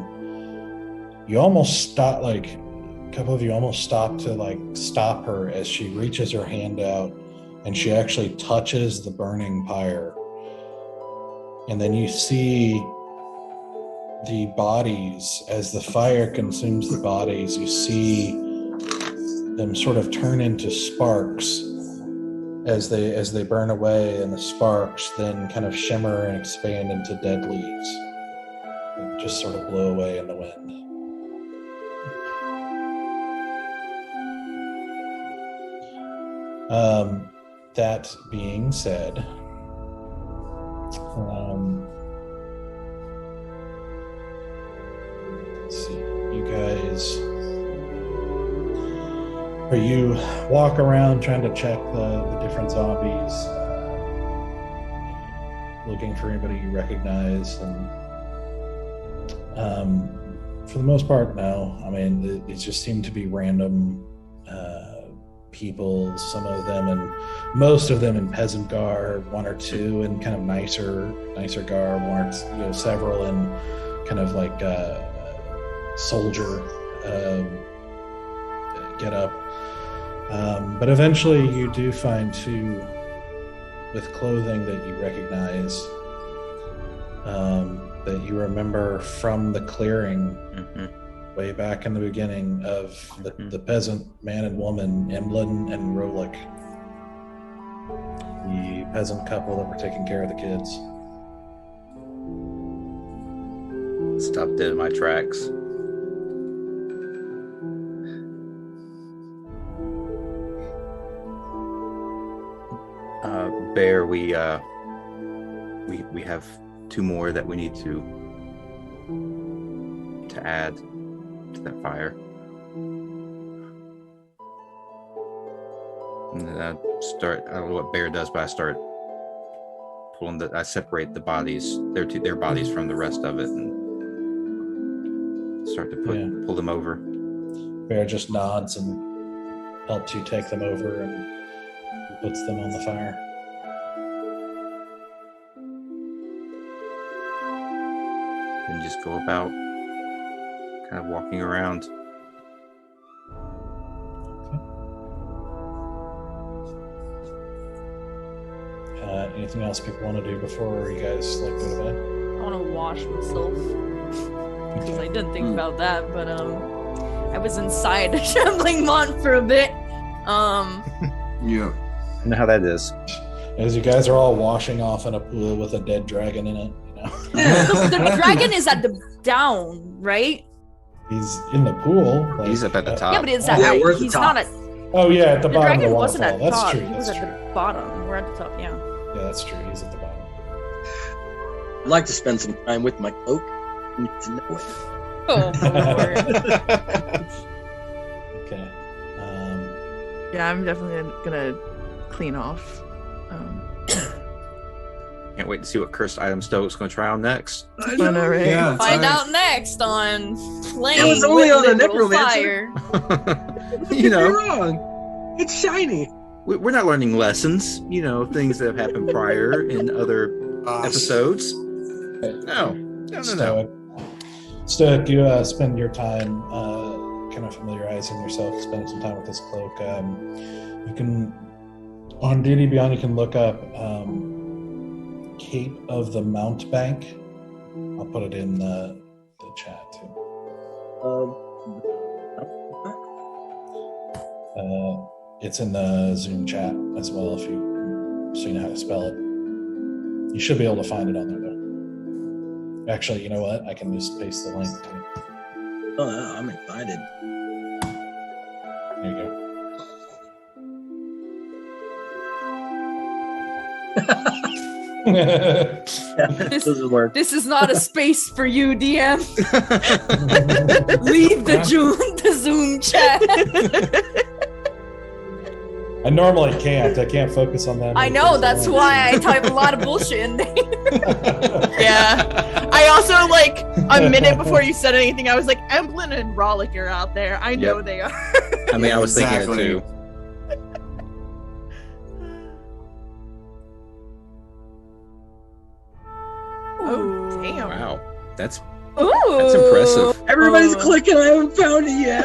you almost stop, like a couple of you almost stop to stop her as she reaches her hand out and she actually touches the burning pyre. And then you see the bodies, as the fire consumes the bodies, you see them sort of turn into sparks as they burn away, and the sparks then kind of shimmer and expand into dead leaves and just sort of blow away in the wind. That being said, let's see, you guys, or you walk around trying to check the different zombies, looking for anybody you recognize, and for the most part, no. I mean, it just seemed to be random people, most of them in peasant garb, one or two in kind of nicer garb, one or several in kind of like soldier get up. But eventually you do find two with clothing that you recognize, that you remember from the clearing way back in the beginning of the peasant man and woman, Emlyn and Rolik, the peasant couple that were taking care of the kids. Stopped dead in my tracks. Bear, we have two more that we need to add to that fire. And then I don't know what Bear does, but I start pulling I separate the bodies, their bodies from the rest of it, and start to pull them over. Bear just nods and helps you take them over and puts them on the fire. And just go about kind of walking around. Anything else people want to do before you guys go to bed? I want to wash myself. Because I didn't think about that, but I was inside a shambling mont for a bit. Yeah. I know how that is. As you guys are all washing off in a pool with a dead dragon in it, the dragon is at the down, right? He's in the pool. He's up at the top. Yeah, but is that we're at the he's top. not at Oh yeah, at the bottom of the dragon wasn't waterfall. at the That's top. true. He was That's at true. the bottom. We're at the top, yeah. Yeah, that's true. He's at the bottom. I'd like to spend some time with my cloak. I need to know it. Oh Lord. Okay. Yeah, I'm definitely gonna clean off. Can't wait to see what cursed item Stoke's going to try on next. I know, right? Yeah, it's Find nice. out next on Playing It was only with on a Literal necromancer. Fire. You know, You're wrong. It's shiny. we're not learning lessons. You know, things that have happened prior in other episodes. No. Stoic, you spend your time kind of familiarizing yourself, spending some time with this cloak. You can, on D&D Beyond, you can look up Cape of the Mountebank. I'll put it in the chat too. It's in the Zoom chat as well, if you so you know how to spell it. You should be able to find it on there though. Actually, you know what? I can just paste the link to it. Oh, yeah, I'm excited. There you go. This doesn't work. This is not a space for you, DM. Leave the Zoom chat. I normally can't. I can't focus on that. I know, that's why I type a lot of bullshit in there. Yeah. I also, like, a minute before you said anything, I was like, Emblem and Rollick are out there. I know they are. I mean, I was thinking Exactly. it too. Oh, damn. Wow. That's Ooh. impressive. Everybody's Oh. clicking. I haven't found it yet.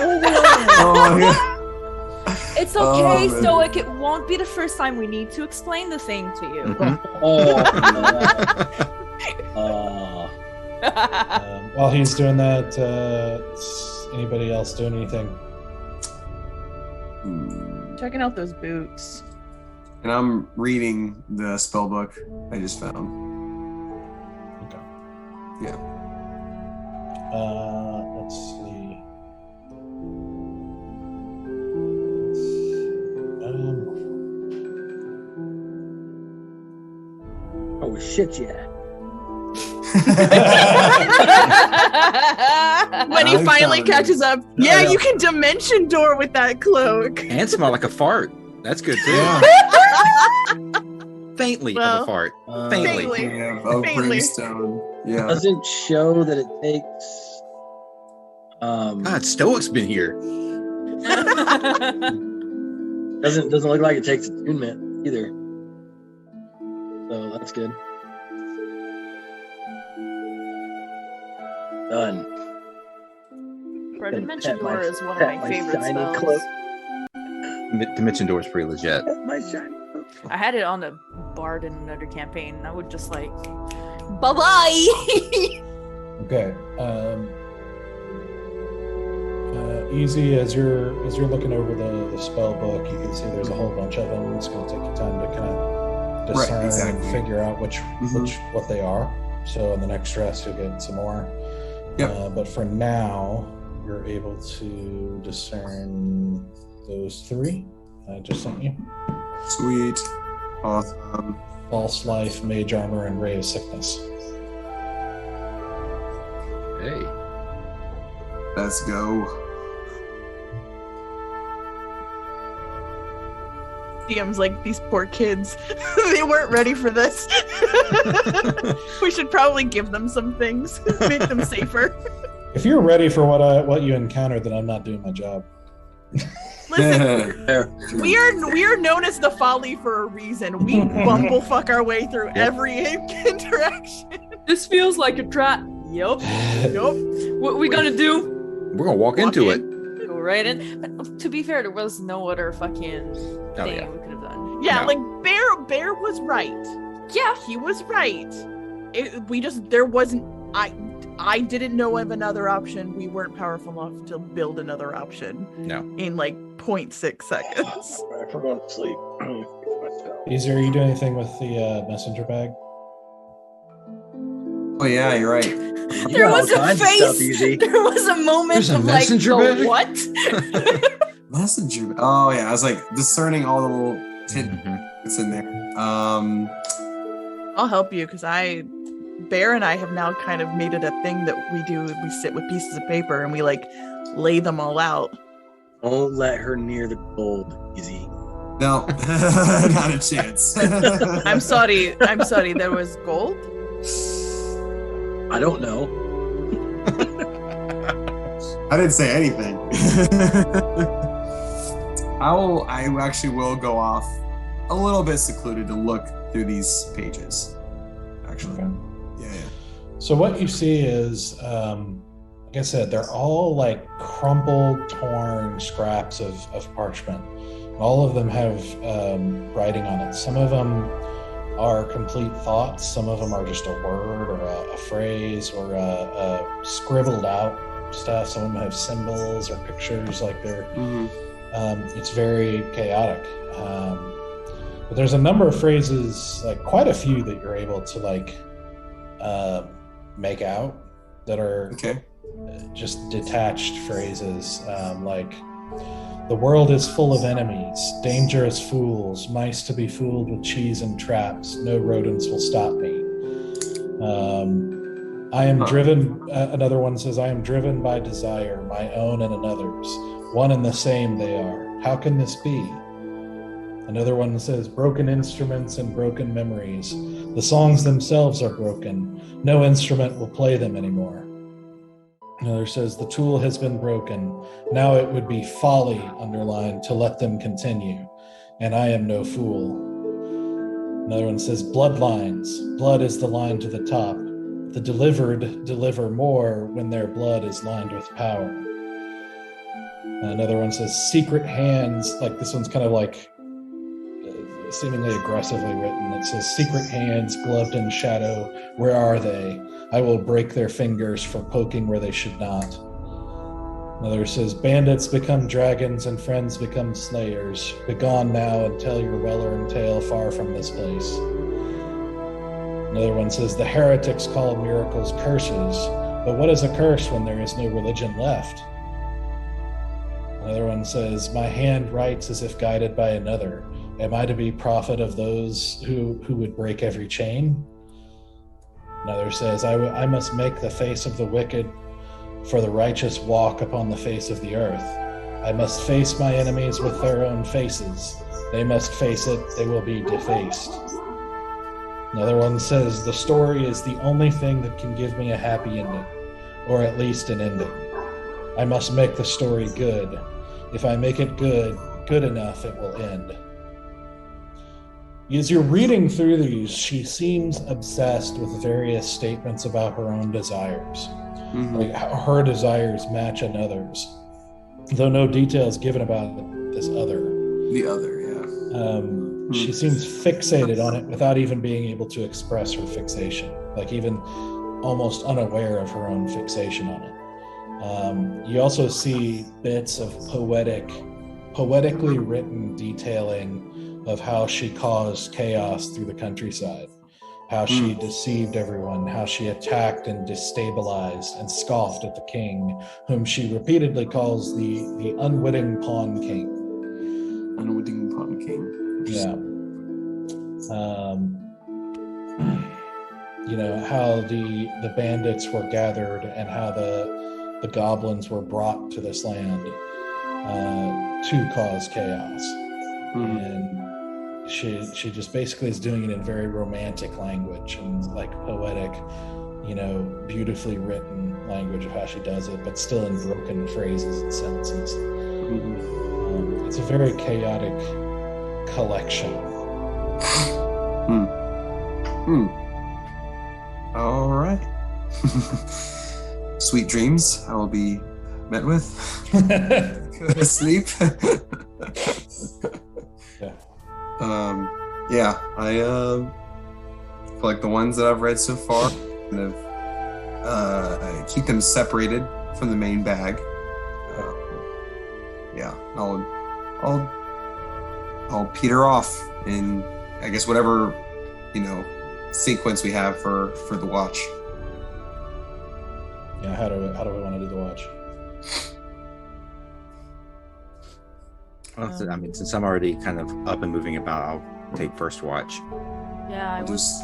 Oh, yeah. It's Oh, okay, man. Stoic. It won't be the first time we need to explain the thing to you. Mhm. While he's doing that, is anybody else doing anything? Checking out those boots. And I'm reading the spell book I just found. Okay. Yeah. Let's see. Oh shit! Yeah. When he I finally found it. catches up, yeah, you can dimension door with that cloak. And smell like a fart. That's good too. Yeah. Faintly of Well, a fart. faintly. Faintly. We have oak Faintly. brimstone. Yeah. Doesn't show that it takes. God, Stoic's been here. Doesn't look like it takes attunement either. So that's good. Done. For Dimension Pet my- Door is one of pet my my favorite shiny spells. cloak. Dimension Door is pretty legit. That's my shiny cloak. I had it on the Bard in another campaign, and I would just like, bye-bye! Okay. Easy as you're looking over the spell book, you can see there's a whole bunch of them. It's going to take you time to kind of Right, discern exactly. and figure out which Mhm. what they are. So in the next rest, you'll get some more. Yep. But for now, you're able to discern those three I just sent you: Sweet. Awesome. false life, mage armor, and ray of sickness. Hey. Let's go. DM's like, these poor kids. They weren't ready for this. We should probably give them some things, make them safer. If you're ready for what you encountered, then I'm not doing my job. Listen, There. we are known as the Folly for a reason. We bumblefuck our way through every interaction. This feels like a trap. Yup. Yup. What we gonna do? We're gonna walk into it. Go right in. But to be fair, there was no other fucking thing yeah. we could have done. Yeah, No. like Bear was right. Yeah. He was right. There wasn't. I didn't know of another option. We weren't powerful enough to build another option No. in like 0.6 seconds. If we're going to sleep. Easy, are you doing anything with the messenger bag? Oh yeah, you're right. There was a face. Easy. There was a moment There's a of like, messenger the bag? what? Messenger. Oh yeah, I was like discerning all the little tidbits in there. I'll help you because Bear and I have now kind of made it a thing that we do. We sit with pieces of paper and we like lay them all out. Don't let her near the gold, Easy. No, not a chance. I'm sorry. There was gold. I don't know. I didn't say anything. I actually will go off a little bit secluded to look through these pages. Actually, Okay. yeah. So what you see is, like I said, they're all like crumpled, torn scraps of parchment. All of them have writing on it. Some of them are complete thoughts. Some of them are just a word or a phrase or a scribbled out stuff. Some of them have symbols or pictures. Like they're, it's very chaotic. But there's a number of phrases, like quite a few that you're able to like make out that are Okay. just detached phrases, like the world is full of enemies, dangerous fools, mice to be fooled with cheese and traps, no rodents will stop me. I am driven, another one says, I am driven by desire, my own and another's. One and the same they are. How can this be? Another one says, broken instruments and broken memories. The songs themselves are broken. No instrument will play them anymore. Another says, the tool has been broken. Now it would be folly, underlined, to let them continue. And I am no fool. Another one says, bloodlines. Blood is the line to the top. The delivered deliver more when their blood is lined with power. Another one says, secret hands. Like this one's kind of like seemingly aggressively written. It says, secret hands gloved in shadow, where are they? I will break their fingers for poking where they should not. Another says, bandits become dragons and friends become slayers. Begone now and tell your well-earned tale far from this place. Another one says, the heretics call miracles curses, but what is a curse when there is no religion left? Another one says, my hand writes as if guided by another. Am I to be prophet of those who would break every chain? Another says, I must make the face of the wicked, for the righteous walk upon the face of the earth. I must face my enemies with their own faces. They must face it, they will be defaced. Another one says, the story is the only thing that can give me a happy ending, or at least an ending. I must make the story good. If I make it good enough, it will end. As you're reading through these, she seems obsessed with various statements about her own desires. Like how her desires match another's, though no details given about this other. The other, yeah. She seems fixated on it without even being able to express her fixation, like even almost unaware of her own fixation on it. You also see bits of poetically written detailing of how she caused chaos through the countryside, how she deceived everyone, how she attacked and destabilized and scoffed at the king, whom she repeatedly calls the unwitting pawn king. Unwitting pawn king. Yeah. You know, how the bandits were gathered and how the goblins were brought to this land to cause chaos. And she just basically is doing it in very romantic language and like poetic, you know, beautifully written language of how she does it, but still in broken phrases and sentences. It's a very chaotic collection. All right. Sweet dreams I will be met with. Go to sleep. Yeah, I feel like the ones that I've read so far kind of keep them separated from the main bag. Yeah, I'll peter off in, I guess, whatever, you know, sequence we have for the watch. Yeah, how do we want to do the watch? Well, I mean, since I'm already kind of up and moving about, I'll take first watch. Yeah, I was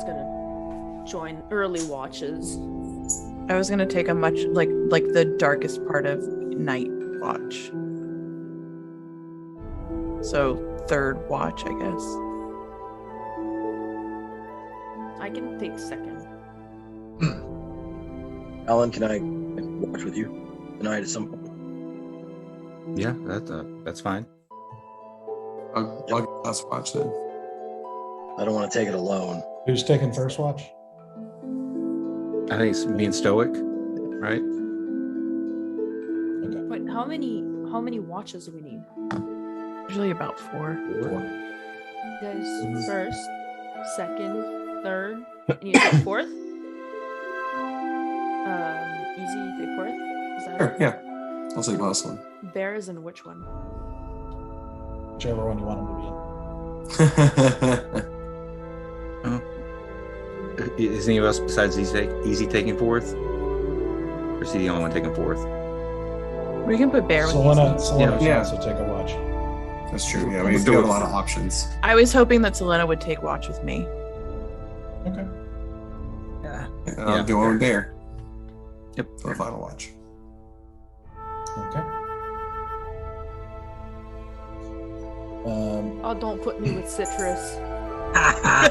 gonna join early watches. I was gonna take a much like the darkest part of night watch. So 3rd watch, I guess. I can take 2nd. Alan, can I watch with you tonight at some point? Yeah, that's fine. I'll get last watch then. I don't want to take it alone. Who's taking first watch? I think it's being stoic, right? Okay. Wait, how many watches do we need? Usually about 4. Guys, 1st, 2nd, 3rd, and you take 4th? Easy, you take 4th? Is that Sure, it? yeah. I'll take last one. Bears and which one? Whichever one you want them to be in. Is anyone else besides Easy taking 4th? Or is he the only one taking 4th? We can put Bear with Sylenna Easy. can Yeah. also take a watch. That's true. Yeah, Let's we do have it. a lot of options. I was hoping that Sylenna would take watch with me. Okay. Yeah. And I'll do one there Yep. for the final watch. Okay. Oh, don't put me with citrus. I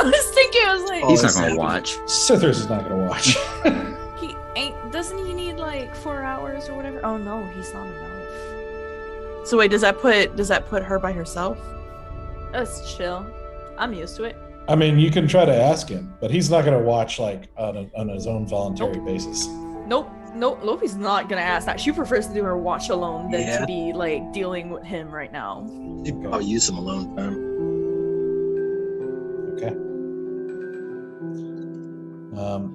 was thinking, I was like, He's not going to watch. Sithers is not going to watch. He ain't. Doesn't he need like 4 hours or whatever? Oh no, he's not enough. so wait, does that put her by herself? That's chill. I'm used to it. I mean, you can try to ask him, but he's not going to watch like on his own voluntary basis. Nope. Lofi's not gonna ask that. She prefers to do her watch alone than Yeah. to be like dealing with him right now. You could probably use some alone time. Okay.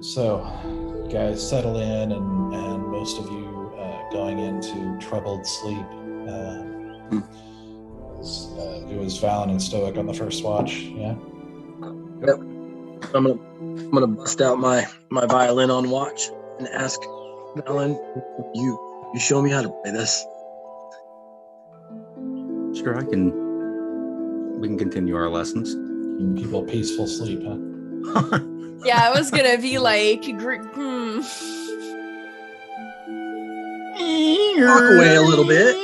So, you guys settle in, and most of you going into troubled sleep. It was Valen and Stoic on the first watch. Yeah. Yep. I'm gonna bust out my violin on watch and ask Alan, you show me how to play this. Sure, we can continue our lessons. Giving people peaceful sleep, huh? Yeah, I was gonna be like, Walk away a little bit.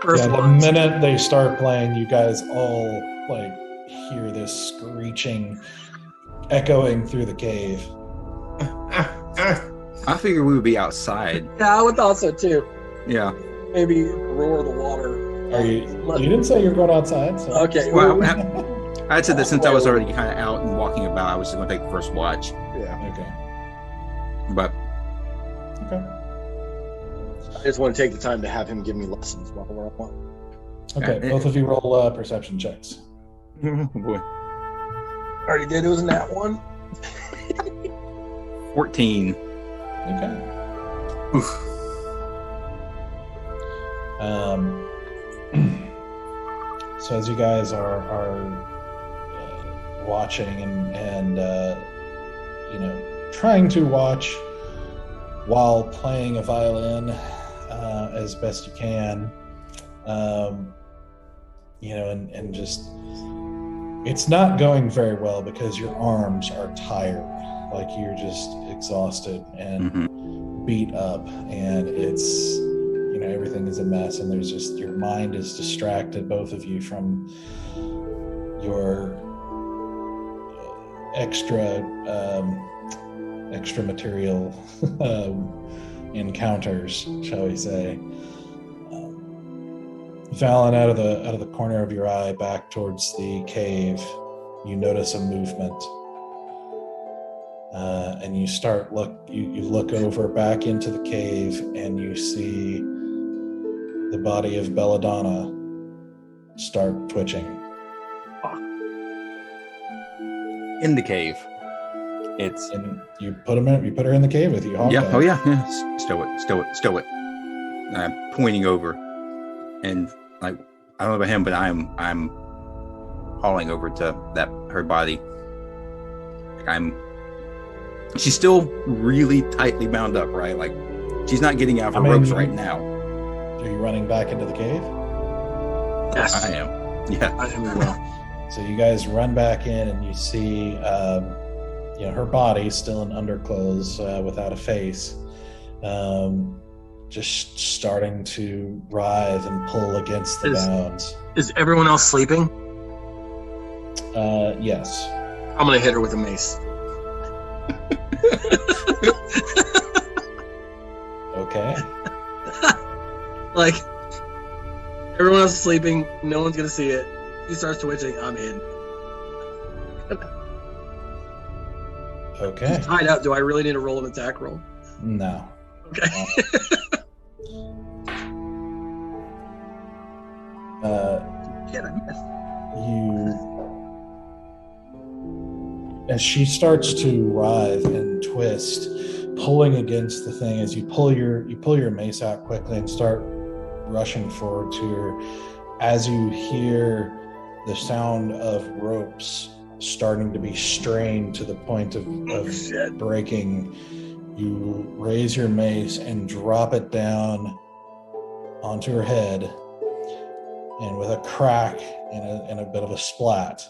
First Yeah, the one. minute they start playing, you guys all like hear this screeching echoing through the cave. I figured we would be outside. Yeah, I would thought so too. Yeah. Maybe roar of the water. Are you didn't say you're going outside, so Okay. Well, I'd said that since I was already kind of out and walking about, I was just going to take the first watch. Yeah. okay. But Okay. I just want to take the time to have him give me lessons while we're on. Okay, both of you roll perception checks. oh boy, Already did. It was in that one. 14. Okay. Oof. So as you guys are watching and trying to watch while playing a violin as best you can, and just it's not going very well because your arms are tired, like you're just exhausted and beat up, and it's everything is a mess, and there's just your mind is distracted, both of you, from your extra material encounters, shall we say. Valen, out of the corner of your eye, back towards the cave, you notice a movement, and you look over back into the cave, and you see the body of Belladonna start twitching. In the cave. It's And you put her in the cave with you. Hawkeye. yeah. Oh yeah. Stow it. I'm pointing over, and like I don't know about him, but I'm hauling over to her body. She's still really tightly bound up, right? Like she's not getting out of her ropes right now. Are you running back into the cave? Yes. I am. Yeah. I am well. So you guys run back in, and you see, her body still in underclothes, without a face, just starting to writhe and pull against the bounds. Is everyone else sleeping? Yes. I'm gonna hit her with a mace. Okay. Like, everyone else is sleeping, no one's gonna see it. She starts twitching, I'm in. Okay. She's tied up. Do I really need to roll an attack roll? No. Okay. Shit, I missed. As she starts to writhe and twist, pulling against the thing, as you pull your mace out quickly and start rushing forward to her, as you hear the sound of ropes starting to be strained to the point of breaking, you raise your mace and drop it down onto her head, and with a crack and a bit of a splat,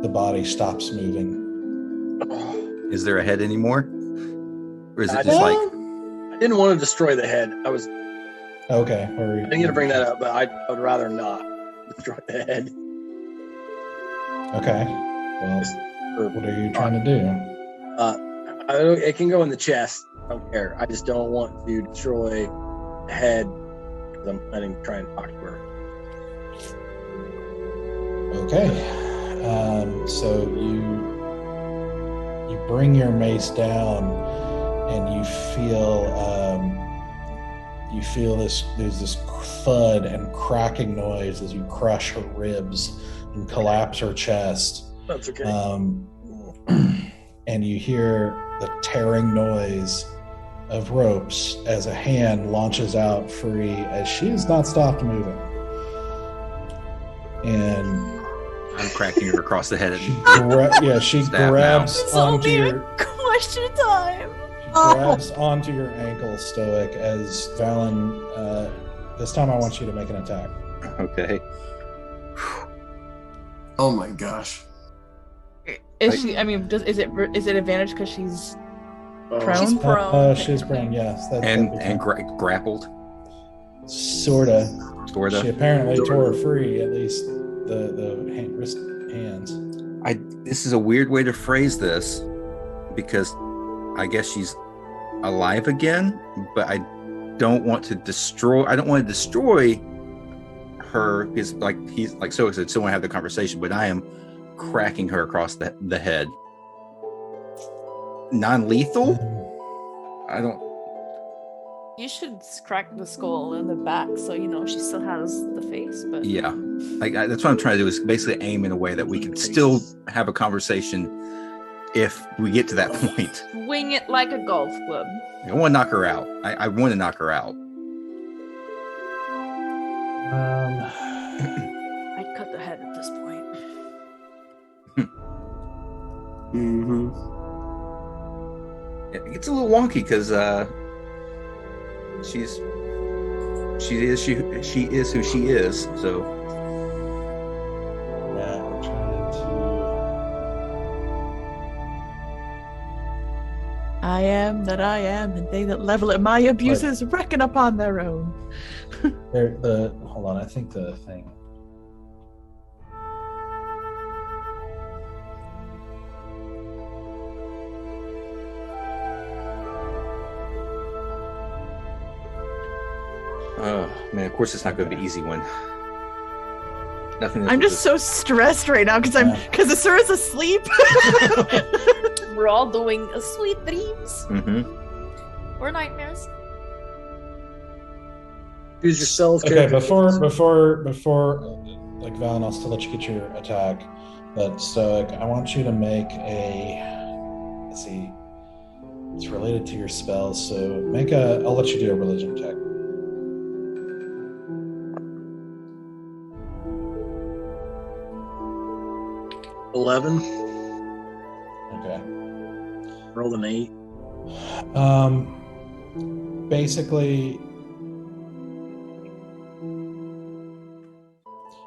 the body stops moving. Is there a head anymore? Or is it I just like... I didn't want to destroy the head. I Okay. didn't get to bring that up, but I would rather not destroy the head. Okay. Well, what are you trying to do? It can go in the chest. I don't care. I just don't want to destroy the head because I'm planning to try and talk to her. Okay. So you bring your mace down, and you feel there's this thud and cracking noise as you crush her ribs and collapse her chest. That's okay. And you hear the tearing noise of ropes as a hand launches out free, as she has not stopped moving. And I'm cracking her across the head. she Stab grabs It's onto only your a question time. grabs onto your ankle, Stoic, as Valen, this time I want you to make an attack. Okay. Oh my gosh. Is she? I mean, is it advantage because she's prone? She's prone. She's prone, yes. And grappled. Sorta. She Sorta. apparently tore her free, at least the wrist hands. This is a weird way to phrase this, because I guess she's alive again, but I don't want to destroy her, because he's like so said, still want to have the conversation, but I am cracking her across the head. Non-lethal? I don't. You should crack the skull in the back so she still has the face. But Yeah, that's what I'm trying to do, is basically aim in a way that we can still have a conversation if we get to that point. wing it like a golf club. I want to knock her out. I want to knock her out. I'd cut the head at this point. Mm-hmm. It gets a little wonky because she is who she is. So Yeah, I'm trying to. I am that I am, and they that level at my abuses reckon upon their own. Hold on, I think the thing. oh man, of course it's not going to be an easy one. Nothing. I'm just so stressed right now because Asura's asleep. We're all doing sweet dreams Mm-hmm. or nightmares. Use your spells. Okay, before like Valen, I'll still let you get your attack, but Stoic, I want you to make a. Let's see. It's related to your spells, so I'll let you do a religion check. $11. Okay. Rolled an 8. Basically,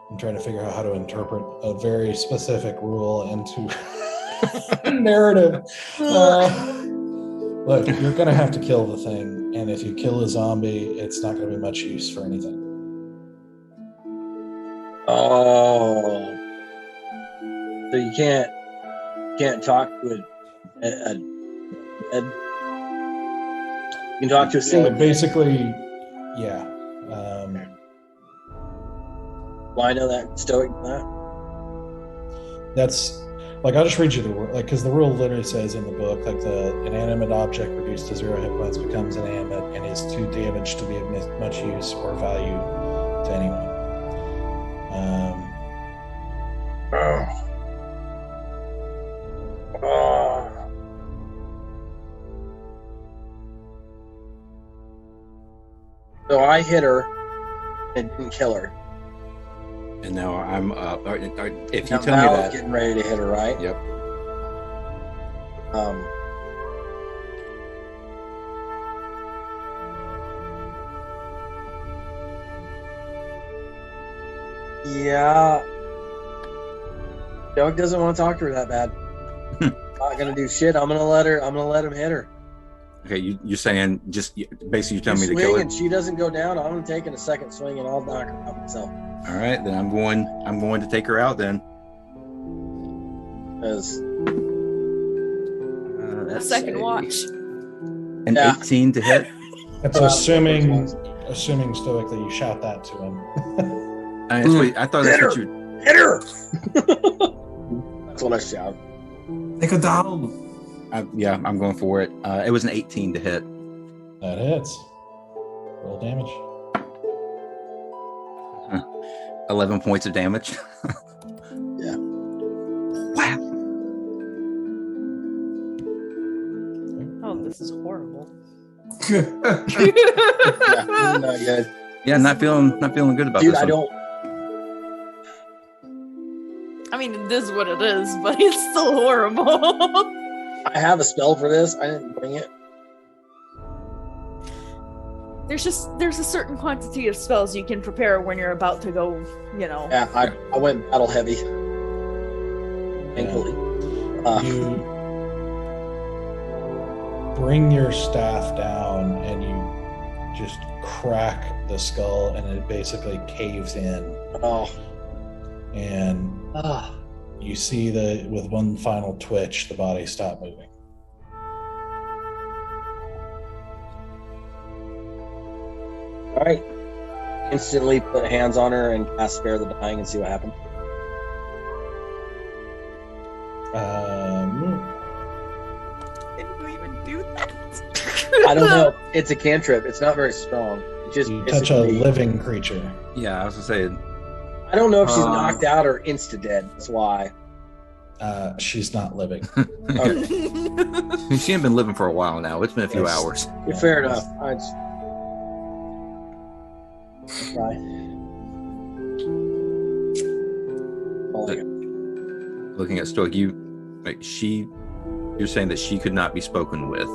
I'm trying to figure out how to interpret a very specific rule into narrative. Look, you're going to have to kill the thing, and if you kill a zombie, it's not going to be much use for anything. Oh, so you can't talk to a dead. You can talk to a single. Basically, yeah. Well, I know that stoic. That's like, I'll just read you the rule, like, because the rule literally says in the book, like, the inanimate object reduced to 0 hit points becomes inanimate and is too damaged to be of much use or value to anyone. So I hit her and didn't kill her. And now I'm up. If you Now tell me Val's that, getting ready to hit her, right? yep. Yeah. Doug doesn't want to talk to her that bad. Not gonna do shit. I'm gonna let him hit her. Okay, you're saying just basically you're telling me to Swing kill her. and she doesn't go down. I'm taking a second swing and I'll knock her out myself. All right, then I'm going to take her out then. Because That's Second watch. An Yeah. 18 to hit. That's assuming stoic that you shout that to him. I thought that's what you. hit her. That's what I shout. Take her down. Yeah, I'm going for it. It was an 18 to hit. That hits. Roll damage. 11 points of damage. Yeah. Wow. Oh, this is horrible. Yeah, not good. Yeah, not feeling good about Dude, this I one. don't. I mean, it is what it is, but it's still horrible. I have a spell for this. I didn't bring it. There's a certain quantity of spells you can prepare when you're about to go, Yeah, I went battle heavy. Thankfully. You bring your staff down and you just crack the skull and it basically caves in. Oh. And you see with one final twitch, the body stop moving. All right. Instantly put hands on her and cast Spare the Dying and see what happens. Did you even do that? I don't know. It's a cantrip. It's not very strong. It just You touch a basically- living creature. Yeah, I was gonna say. I don't know if she's knocked out or insta dead. That's why. She's not living. Okay. She ain't been living for a while now. It's been a few Yes. hours. Yeah, fair enough. I just... Try. Oh, my God. Looking at Stoic, you're saying that she could not be spoken with.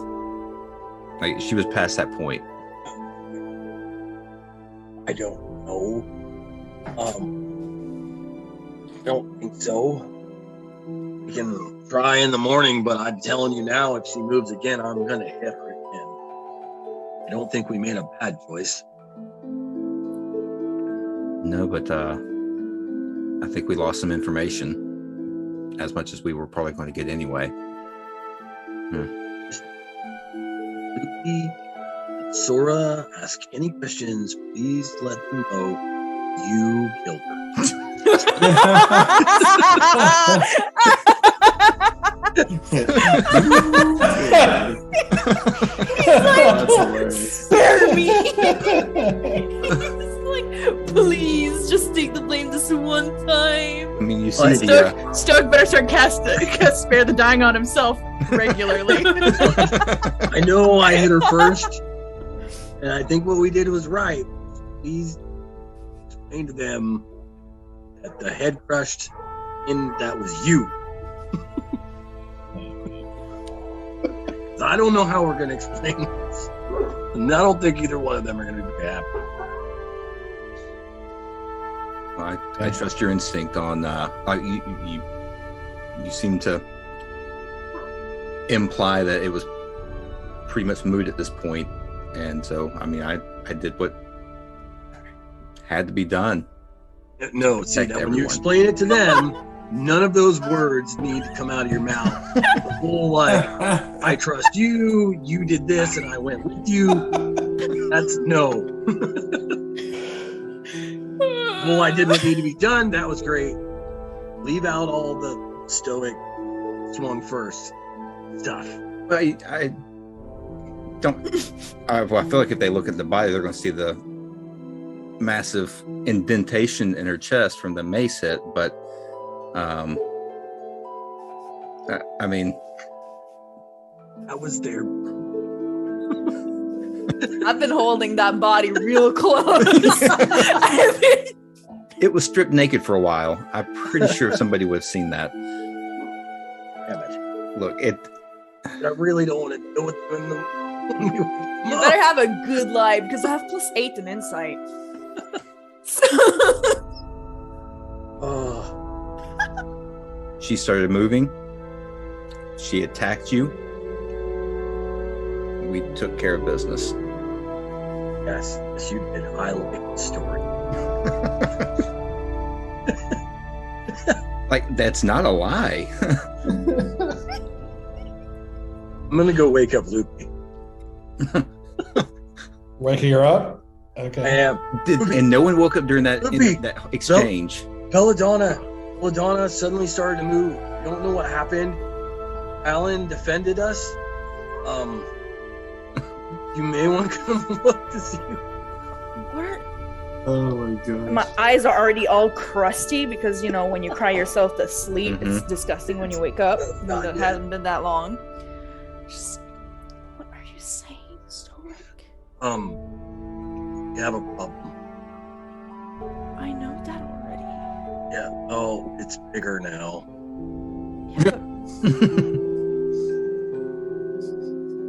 Like she was past that point. I don't know. I don't think so. We can try in the morning, but I'm telling you now, if she moves again, I'm gonna hit her again. I don't think we made a bad choice. No, but I think we lost some information. As much as we were probably going to get anyway. Sora, ask any questions. Please let them know you killed her. That's hilarious. Spare me! He's like, please, just take the blame this one time. I mean, you see the. Stoic better start cast Spare the Dying on himself regularly. I know I hit her first, and I think what we did was right. Please explain to them that the head crushed in that was you. I don't know how we're going to explain this. And I don't think either one of them are going to be happy. I trust your instinct on. You seem to imply that it was pretty much moot at this point, and so I mean, I did what had to be done. No, see, Protect now when you everyone. explain it to them, none of those words need to come out of your mouth. The whole like, I trust you, you did this, and I went with you. That's no. Well, I did what needed to be done. That was great. Leave out all the stoic swung first stuff. I don't. Well, I feel like if they look at the body, they're going to see the massive indentation in her chest from the mace hit. But, I mean, I was there. I've been holding that body real close. I've been- it was stripped naked for a while. I'm pretty sure somebody would have seen that. Damn it. Look, I really don't want to deal with them in the. You better have a good lie because I have +8 in insight. Oh, she started moving. She attacked you. We took care of business. yes, you did. I like the story. Like, that's not a lie. I'm gonna go wake up Loopy. Waking her up? I Okay. am. And no one woke up during that Loopy. that exchange. Belladonna suddenly started to move. You don't know what happened. Alan defended us. You may want to come look to see. What? Oh my god. My eyes are already all crusty because, you know, when you cry yourself to sleep, it's disgusting when you wake up. Not It yet. hasn't been that long. Just, what are you saying, Stoic? You have a problem. I know that already. Yeah. Oh, it's bigger now. Yeah,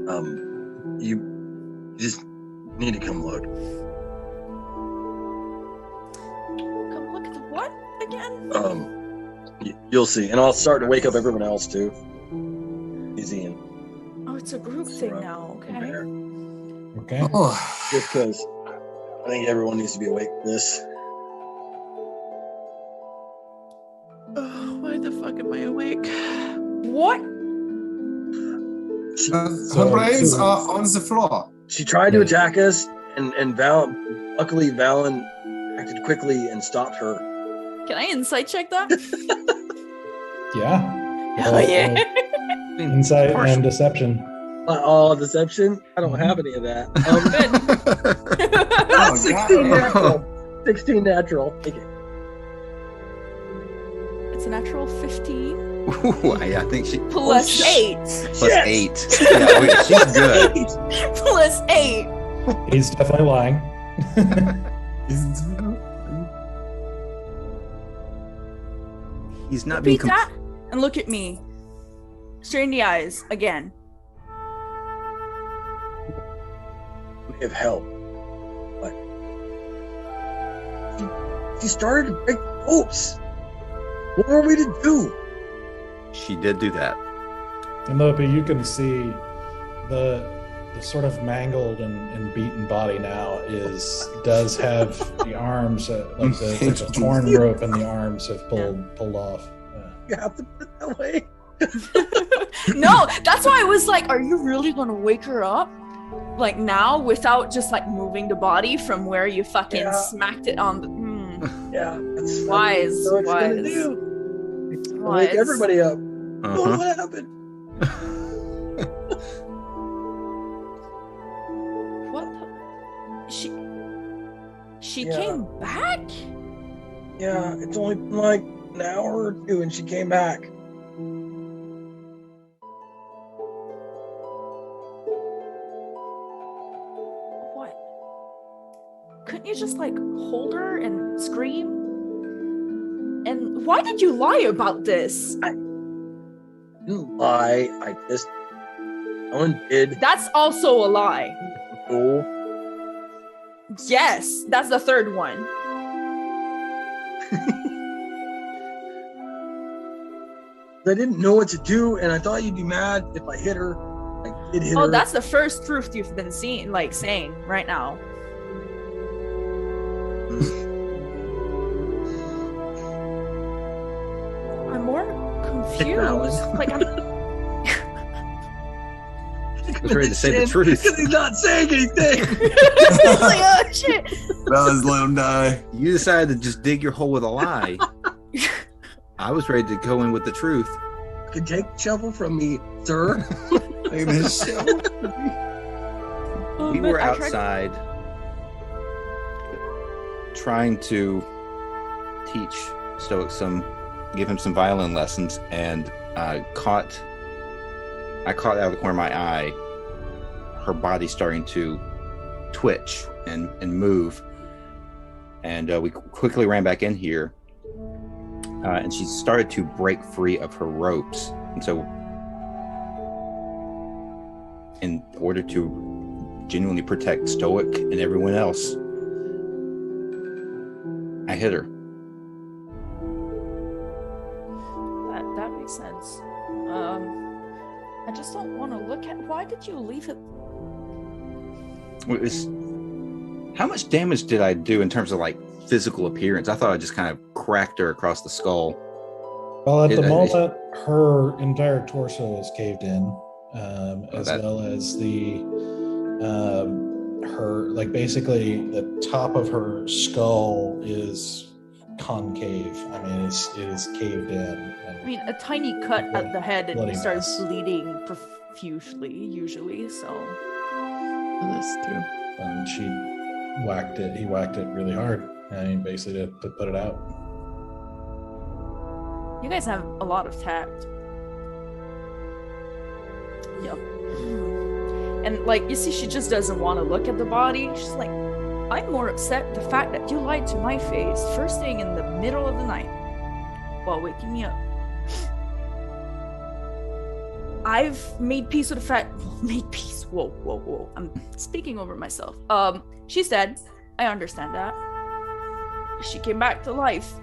but You just need to come look. come look at the what again? You'll see, and I'll start to wake up everyone else too. Easy and Oh, it's a group thing now, okay? compare. Okay. Oh, Just because I think everyone needs to be awake for this. Oh, why the fuck am I awake? What? So- her brains are on the floor. She tried to attack us, and luckily Valen acted quickly and stopped her. Can I insight check that? Yeah. Hell yeah. Insight and deception. Oh, deception! I don't have any of that. Oh, 16 God. natural. 16 natural. Take it. It's a natural 15 Ooh, I think she plus 8. plus Shit. 8. Yeah, wait, she's good. Plus 8. He's definitely lying. He's not being Repeat that and look at me. Straight in the eyes again. May have helped, but she started to break the ropes. What were we to do? She did do that. And Lopi, you can see the sort of mangled and beaten body now does have the arms like the torn rope and the arms have pulled off. You have to put it that way. No, that's why I was like, are you really gonna wake her up? Like now without just like moving the body from where you fucking Yeah. smacked it on the Yeah, that's Wise, that's what it's gonna wise. do. Wise. Wake everybody up. Oh, Uh-huh. what happened? What the? She Yeah. came back? Yeah, it's only been like an hour or two, and she came back. What? Couldn't you just like hold her and scream? And why did you lie about this? I didn't lie. I just no one did. That's also a lie. Oh, Yes, that's the third one. I didn't know what to do, and I thought you'd be mad if I hit her. Like It hit Oh, her. that's the first truth you've been saying right now. I'm more confused. Like I'm I was ready to say the truth. Because he's not saying anything. like, oh shit. Fellas, let him die. You decided to just dig your hole with a lie. I was ready to go in with the truth. You can take the shovel from me, sir. Take this shovel. We were outside trying to teach Stoic give him some violin lessons, and I caught out of the corner of my eye her body starting to twitch and move, and we quickly ran back in here, and she started to break free of her ropes, and so in order to genuinely protect Stoic and everyone else, I hit her. That makes sense. I just don't want to look at. Why did you leave it? How much damage did I do in terms of like physical appearance? I thought I just kind of cracked her across the skull. Well, at the moment, her entire torso is caved in, as well as her, like, basically the top of her skull is concave. I mean, it is caved in. I mean, a tiny cut at the head and bloody it starts mess. bleeding profusely, usually. So That's true. And he whacked it really hard. I mean, basically to put it out. you guys have a lot of tact. Yep. And like, you see, she just doesn't want to look at the body. She's like, I'm more upset the fact that you lied to my face first thing in the middle of the night while waking me up. I've made peace with the fact. Made peace. Whoa. I'm speaking over myself. She said, I understand that. She came back to life.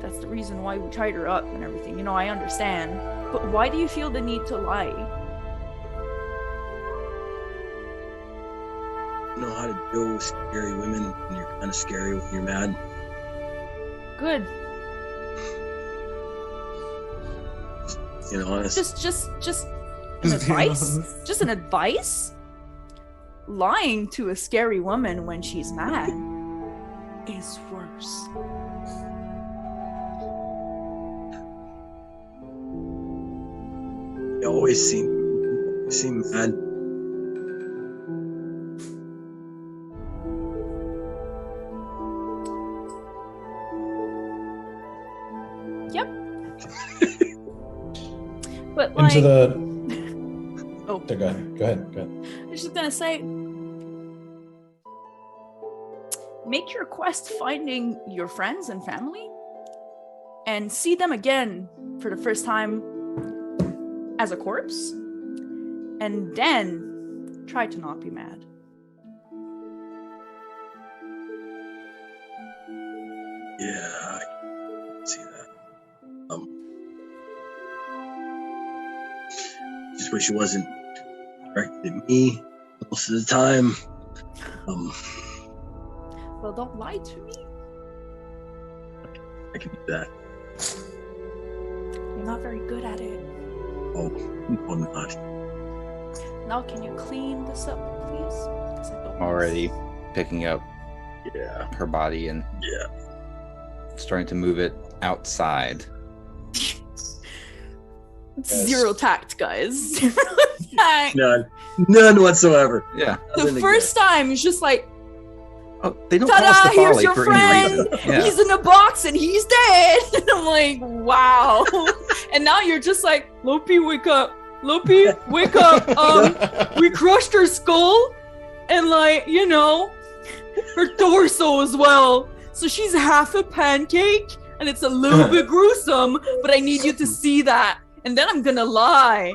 That's the reason why we tied her up and everything. You know, I understand. But why do you feel the need to lie? You know how to deal with scary women, and you're kind of scary when you're mad. Good. You know, honest. Just an advice? Just an advice? Lying to a scary woman when she's mad is worse. You always seem mad. Yep. But like, Into the. oh, Go ahead. I was just gonna say, make your quest finding your friends and family, and see them again for the first time as a corpse, and then try to not be mad. Yeah, I can see that. Just wish it wasn't directed at me most of the time. Well, don't lie to me. I can do that. You're not very good at it. Oh, no, I'm not. Now, can you clean this up, please? Because I don't Already picking up Yeah, her body and yeah. starting to move it outside. Zero tact, guys. Zero tact. None whatsoever. Yeah. The first time, it's just like, Oh, they don't call us ta-da, the here's Folly your for any friend. reason. Yeah. He's in a box and he's dead. And I'm like, wow. And now you're just like, Lopi, wake up. Lopi, wake up. We crushed her skull and, like, you know, her torso as well. So she's half a pancake and it's a little bit gruesome, but I need you to see that. And then I'm gonna lie.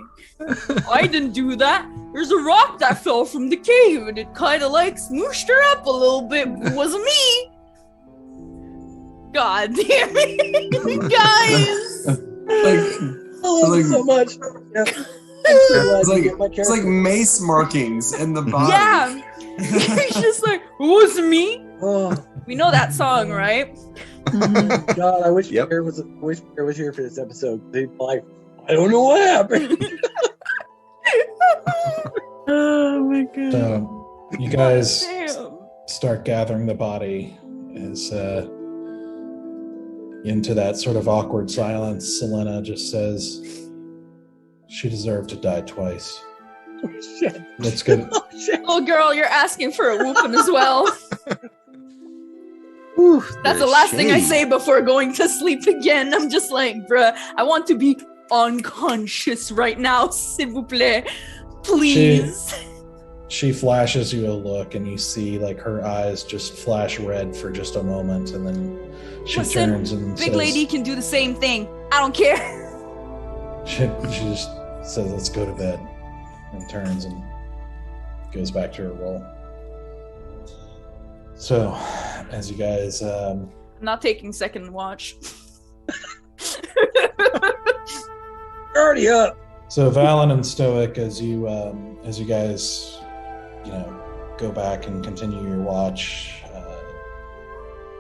I didn't do that. There's a rock that fell from the cave and it kind of like smooshed her up a little bit. It wasn't me. God damn it, guys. I love it so much. Yeah. It's like mace markings in the body. Yeah. He's just like, who's me? Oh We know that song, right? God, I wish Yep. Pierre was here for this episode. They'd be like, I don't know what happened. Oh my god. So you guys Damn. start gathering the body as into that sort of awkward silence. Sylenna just says, she deserved to die twice. Oh, shit. Let's go. Oh, shit. Oh, girl, you're asking for a whooping as well. Whew, That's the last thing I say before going to sleep again. I'm just like, bruh, I want to be unconscious right now, s'il vous plaît. Please. She flashes you a look, and you see like her eyes just flash red for just a moment, and then she Listen, turns and Big says, lady can do the same thing. I don't care. She just says, "Let's go to bed," and turns and goes back to her role. So, as you guys, I'm not taking second watch. You're already up. so Valen and Stoic, as you guys, go back and continue your watch.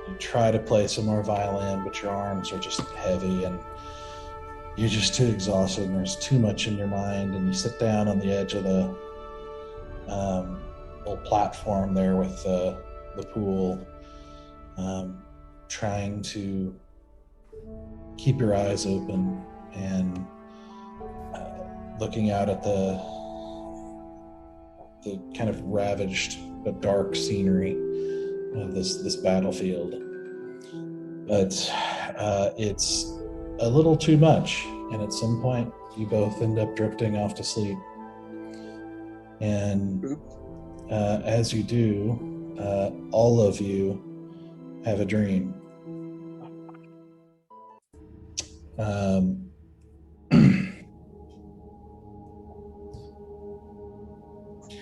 You try to play some more violin, but your arms are just heavy and you're just too exhausted and there's too much in your mind, and you sit down on the edge of the little platform there with the pool, trying to keep your eyes open and looking out at the kind of ravaged but dark scenery of this battlefield. But it's a little too much, and at some point you both end up drifting off to sleep. And as you do, all of you have a dream.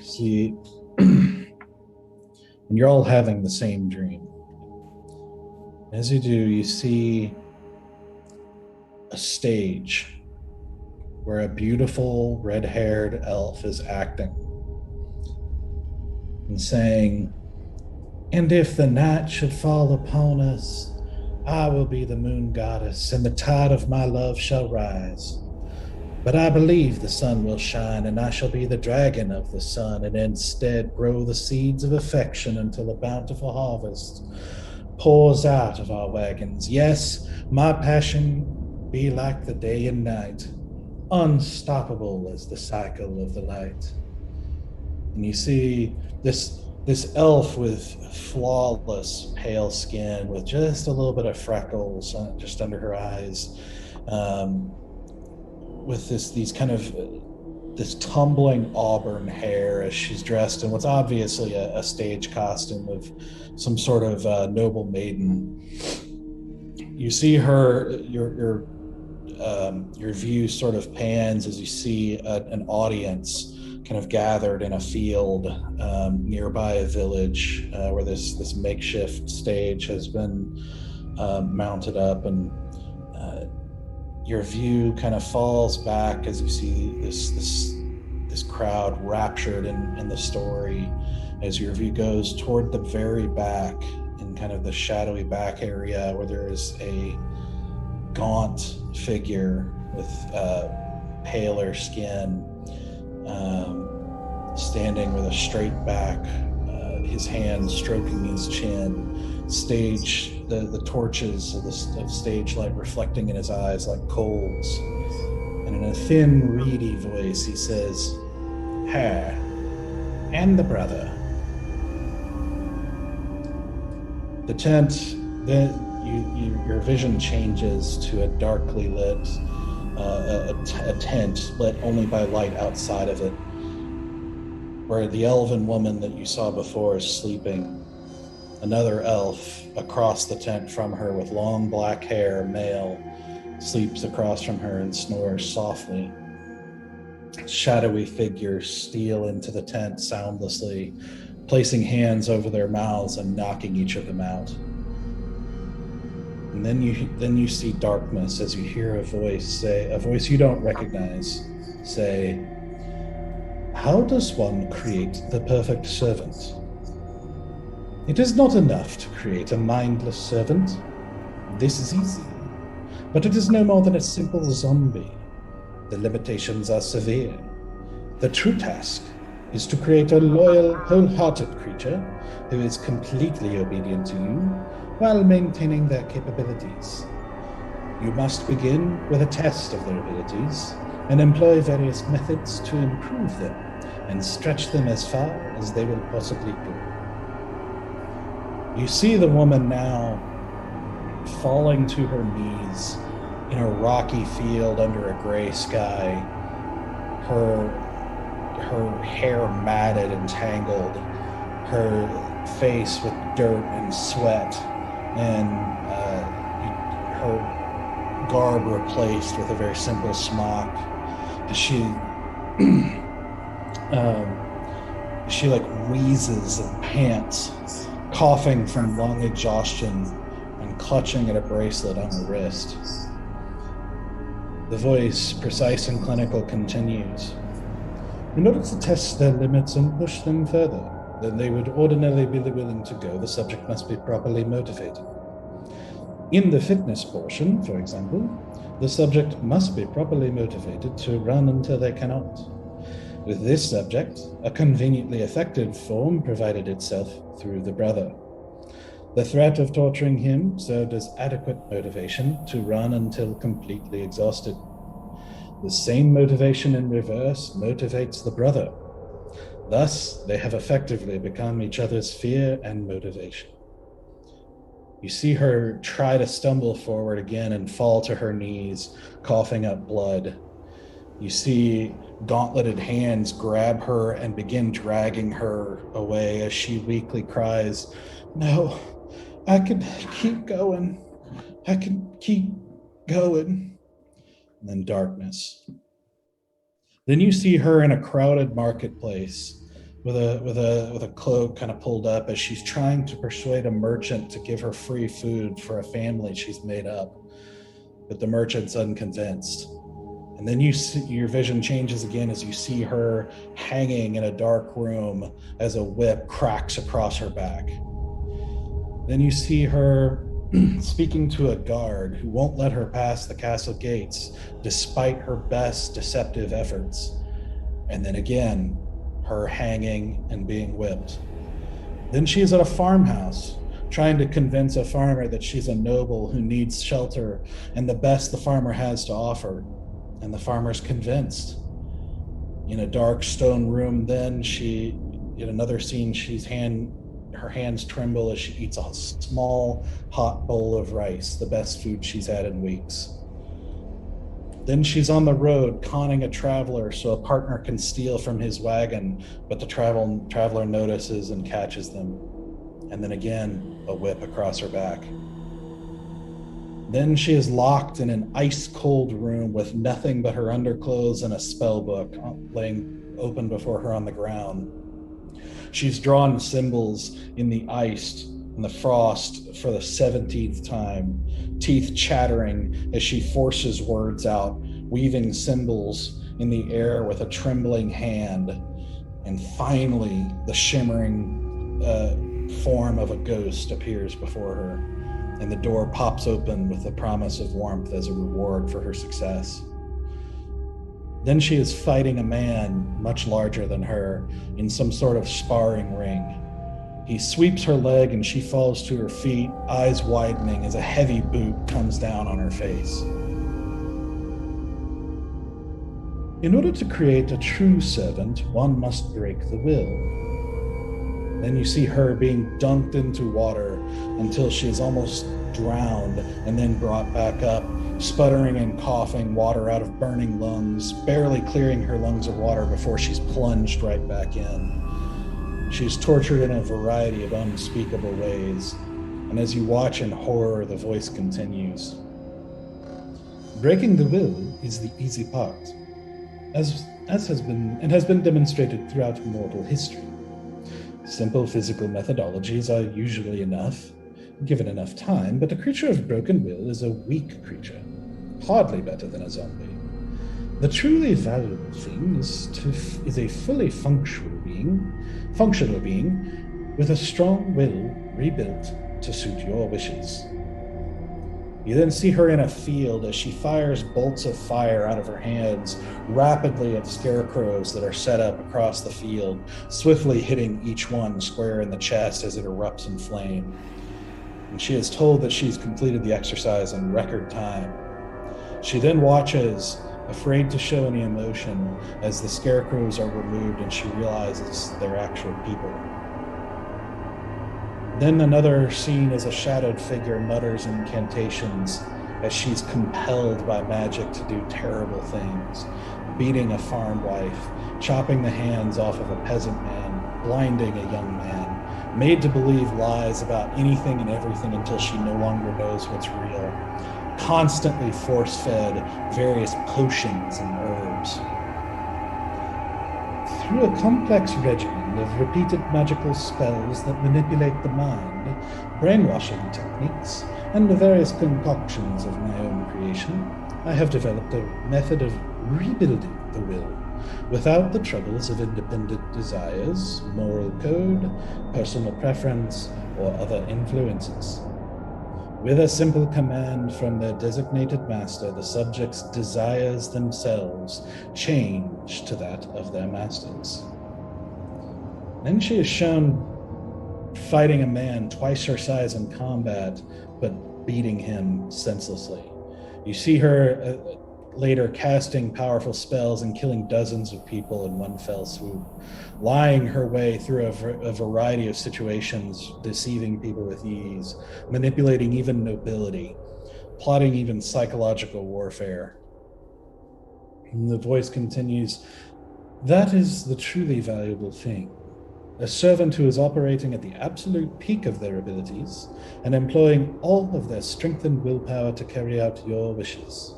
See, and you're all having the same dream. As you do, you see a stage where a beautiful red-haired elf is acting and saying, "And if the night should fall upon us, I will be the moon goddess, and the tide of my love shall rise. But I believe the sun will shine, and I shall be the dragon of the sun, and instead grow the seeds of affection until a bountiful harvest pours out of our wagons. Yes, my passion be like the day and night, unstoppable as the cycle of the light." And you see this elf with flawless pale skin, with just a little bit of freckles just under her eyes, with this tumbling auburn hair as she's dressed in what's obviously a stage costume of some sort of noble maiden. You see her, your view sort of pans as you see an audience kind of gathered in a field nearby a village where this makeshift stage has been mounted up, and your view kind of falls back as you see this crowd raptured in the story, as your view goes toward the very back in kind of the shadowy back area where there is a gaunt figure with paler skin, standing with a straight back, his hand stroking his chin, the torches of stage light reflecting in his eyes like coals. And in a thin, reedy voice, he says, "Her and the brother." The tent, your vision changes to a darkly lit, a tent lit only by light outside of it, where the elven woman that you saw before is sleeping. Another elf across the tent from her with long black hair, male, sleeps across from her and snores softly. Shadowy figures steal into the tent soundlessly, placing hands over their mouths and knocking each of them out. And then you see darkness as you hear a voice you don't recognize, say, How does one create the perfect servant? It is not enough to create a mindless servant. This is easy, but it is no more than a simple zombie. The limitations are severe. The true task is to create a loyal, wholehearted creature who is completely obedient to you while maintaining their capabilities. You must begin with a test of their abilities and employ various methods to improve them and stretch them as far as they will possibly go. You see the woman now falling to her knees in a rocky field under a gray sky, her hair matted and tangled, her face with dirt and sweat, and her garb replaced with a very simple smock. She like wheezes and pants, coughing from lung exhaustion and clutching at a bracelet on her wrist. The voice, precise and clinical, continues. In order to test their limits and push them further than they would ordinarily be willing to go, the subject must be properly motivated. In the fitness portion, for example, the subject must be properly motivated to run until they cannot. With this subject, a conveniently effective form provided itself through the brother. The threat of torturing him served as adequate motivation to run until completely exhausted. The same motivation in reverse motivates the brother. Thus, they have effectively become each other's fear and motivation. You see her try to stumble forward again and fall to her knees, coughing up blood. You see gauntleted hands grab her and begin dragging her away as she weakly cries, "No, I can keep going. I can keep going." And then darkness. Then you see her in a crowded marketplace with a cloak kind of pulled up as she's trying to persuade a merchant to give her free food for a family she's made up. But the merchant's unconvinced. And then you see, your vision changes again as you see her hanging in a dark room as a whip cracks across her back. Then you see her speaking to a guard who won't let her pass the castle gates despite her best deceptive efforts. And then again, her hanging and being whipped. Then she is at a farmhouse trying to convince a farmer that she's a noble who needs shelter and the best the farmer has to offer. And the farmer's convinced. In a dark stone room, then in another scene, her hands tremble as she eats a small hot bowl of rice, the best food she's had in weeks. Then she's on the road conning a traveler so a partner can steal from his wagon, but the traveler notices and catches them. And then again, a whip across her back. Then she is locked in an ice-cold room with nothing but her underclothes and a spell book laying open before her on the ground. She's drawn symbols in the ice and the frost for the 17th time, teeth chattering as she forces words out, weaving symbols in the air with a trembling hand. And finally, the shimmering form of a ghost appears before her, and the door pops open with the promise of warmth as a reward for her success. Then she is fighting a man much larger than her in some sort of sparring ring. He sweeps her leg and she falls to her feet, eyes widening as a heavy boot comes down on her face. In order to create a true servant, one must break the will. Then you see her being dunked into water until she is almost drowned and then brought back up, sputtering and coughing water out of burning lungs, barely clearing her lungs of water before she's plunged right back in. She's tortured in a variety of unspeakable ways, and as you watch in horror, the voice continues. Breaking the will is the easy part, as has been demonstrated throughout mortal history. Simple physical methodologies are usually enough, given enough time, but a creature of broken will is a weak creature, hardly better than a zombie. The truly valuable thing is a fully functional being with a strong will rebuilt to suit your wishes. You then see her in a field as she fires bolts of fire out of her hands rapidly at scarecrows that are set up across the field, swiftly hitting each one square in the chest as it erupts in flame. And she is told that she's completed the exercise in record time. She then watches, afraid to show any emotion, as the scarecrows are removed and she realizes they're actual people. Then another scene as a shadowed figure mutters incantations as she's compelled by magic to do terrible things, beating a farm wife, chopping the hands off of a peasant man, blinding a young man, made to believe lies about anything and everything until she no longer knows what's real, constantly force-fed various potions and herbs. Through a complex regimen of repeated magical spells that manipulate the mind, brainwashing techniques, and the various concoctions of my own creation, I have developed a method of rebuilding the will without the troubles of independent desires, moral code, personal preference, or other influences. With a simple command from their designated master, the subject's desires themselves change to that of their masters. Then she is shown fighting a man twice her size in combat, but beating him senselessly. You see her later casting powerful spells and killing dozens of people in one fell swoop, lying her way through a variety of situations, deceiving people with ease, manipulating even nobility, plotting even psychological warfare. And the voice continues, "That is the truly valuable thing. A servant who is operating at the absolute peak of their abilities and employing all of their strength and willpower to carry out your wishes.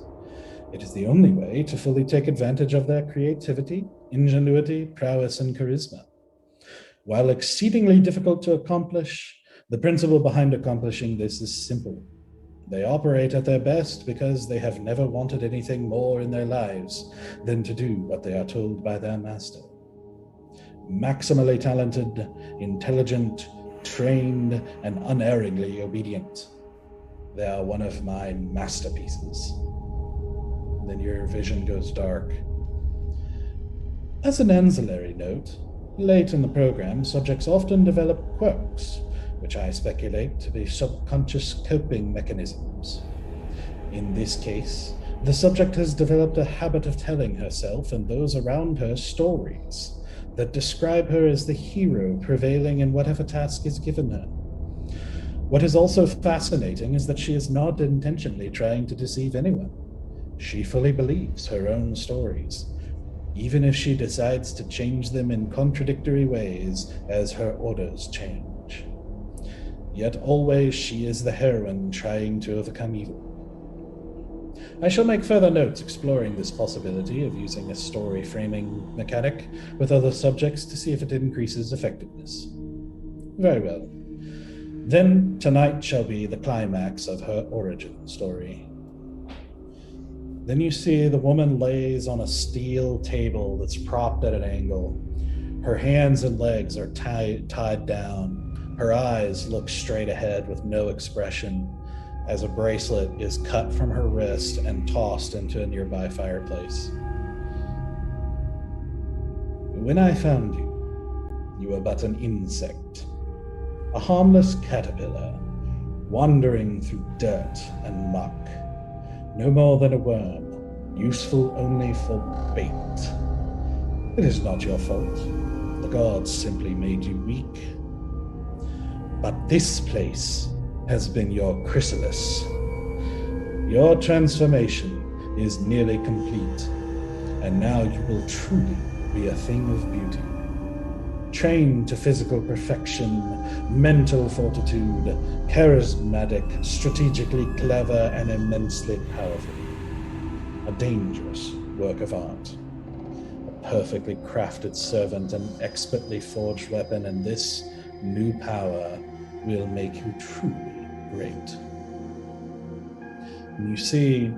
It is the only way to fully take advantage of their creativity, ingenuity, prowess, and charisma. While exceedingly difficult to accomplish, the principle behind accomplishing this is simple. They operate at their best because they have never wanted anything more in their lives than to do what they are told by their master. Maximally talented, intelligent, trained, and unerringly obedient. They are one of my masterpieces." Then your vision goes dark. As an ancillary note, late in the program, subjects often develop quirks, which I speculate to be subconscious coping mechanisms. In this case, the subject has developed a habit of telling herself and those around her stories that describe her as the hero prevailing in whatever task is given her. What is also fascinating is that she is not intentionally trying to deceive anyone. She fully believes her own stories, even if she decides to change them in contradictory ways as her orders change. Yet always she is the heroine trying to overcome evil. I shall make further notes exploring this possibility of using a story framing mechanic with other subjects to see if it increases effectiveness. Very well. Then tonight shall be the climax of her origin story. Then you see the woman lays on a steel table that's propped at an angle. Her hands and legs are tied down. Her eyes look straight ahead with no expression as a bracelet is cut from her wrist and tossed into a nearby fireplace. When I found you, you were but an insect, a harmless caterpillar, wandering through dirt and muck. No more than a worm, useful only for bait. It is not your fault. The gods simply made you weak. But this place has been your chrysalis. Your transformation is nearly complete, and now you will truly be a thing of beauty. Trained to physical perfection, mental fortitude, charismatic, strategically clever, and immensely powerful. A dangerous work of art. A perfectly crafted servant, an expertly forged weapon, and this new power will make you truly great. And you see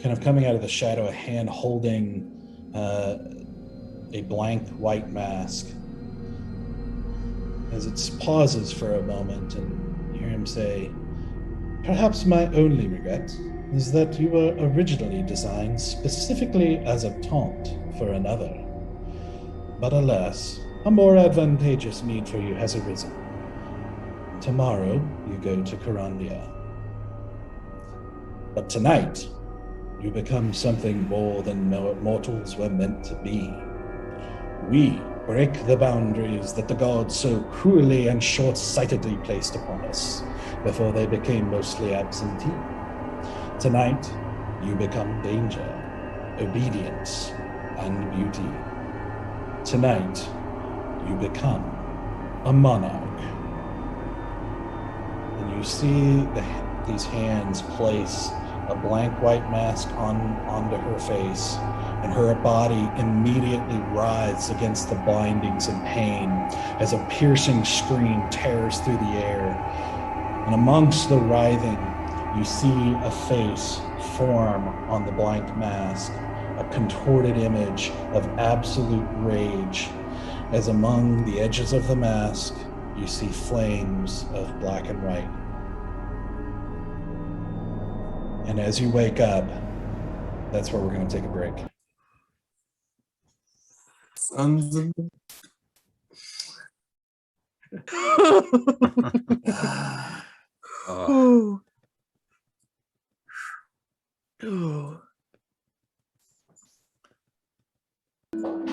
kind of coming out of the shadow, a hand holding a blank white mask. As it pauses for a moment, and you hear him say, "Perhaps my only regret is that you were originally designed specifically as a taunt for another. But alas, a more advantageous need for you has arisen. Tomorrow, you go to Corandia. But tonight, you become something more than mortals were meant to be. We break the boundaries that the gods so cruelly and short-sightedly placed upon us before they became mostly absentee. Tonight, you become danger, obedience, and beauty. Tonight, you become a monarch." And you see these hands place a blank white mask onto her face, and her body immediately writhes against the bindings in pain as a piercing scream tears through the air. And amongst the writhing, you see a face form on the blank mask, a contorted image of absolute rage, as among the edges of the mask, you see flames of black and white. And as you wake up, that's where we're going to take a break. Sons of... Ooh. Ooh.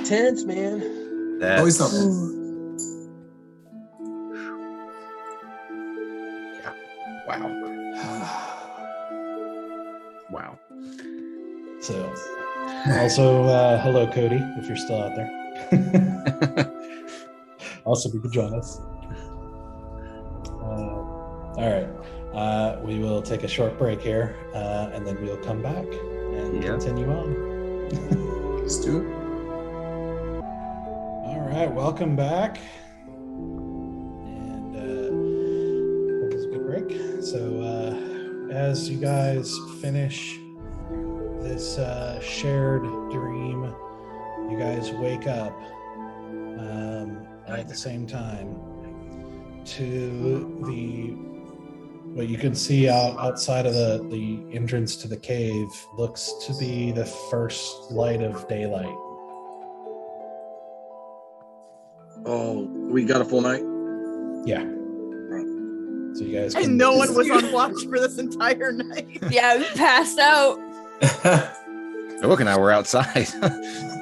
Tense, man. Always That's, something. wow. Wow. So, also, hello, Cody, if you're still out there. Also, you can join us. All right. We will take a short break here, and then we'll come back and continue on. Let's do it. All right, welcome back. And that was a good break. So, as you guys finish this shared dream, you guys wake up at the same time to what you can see outside of the entrance to the cave looks to be the first light of daylight. Oh, we got a full night? Yeah. So you guys And no one was on watch for this entire night. Yeah, we passed out. Look, and I were outside.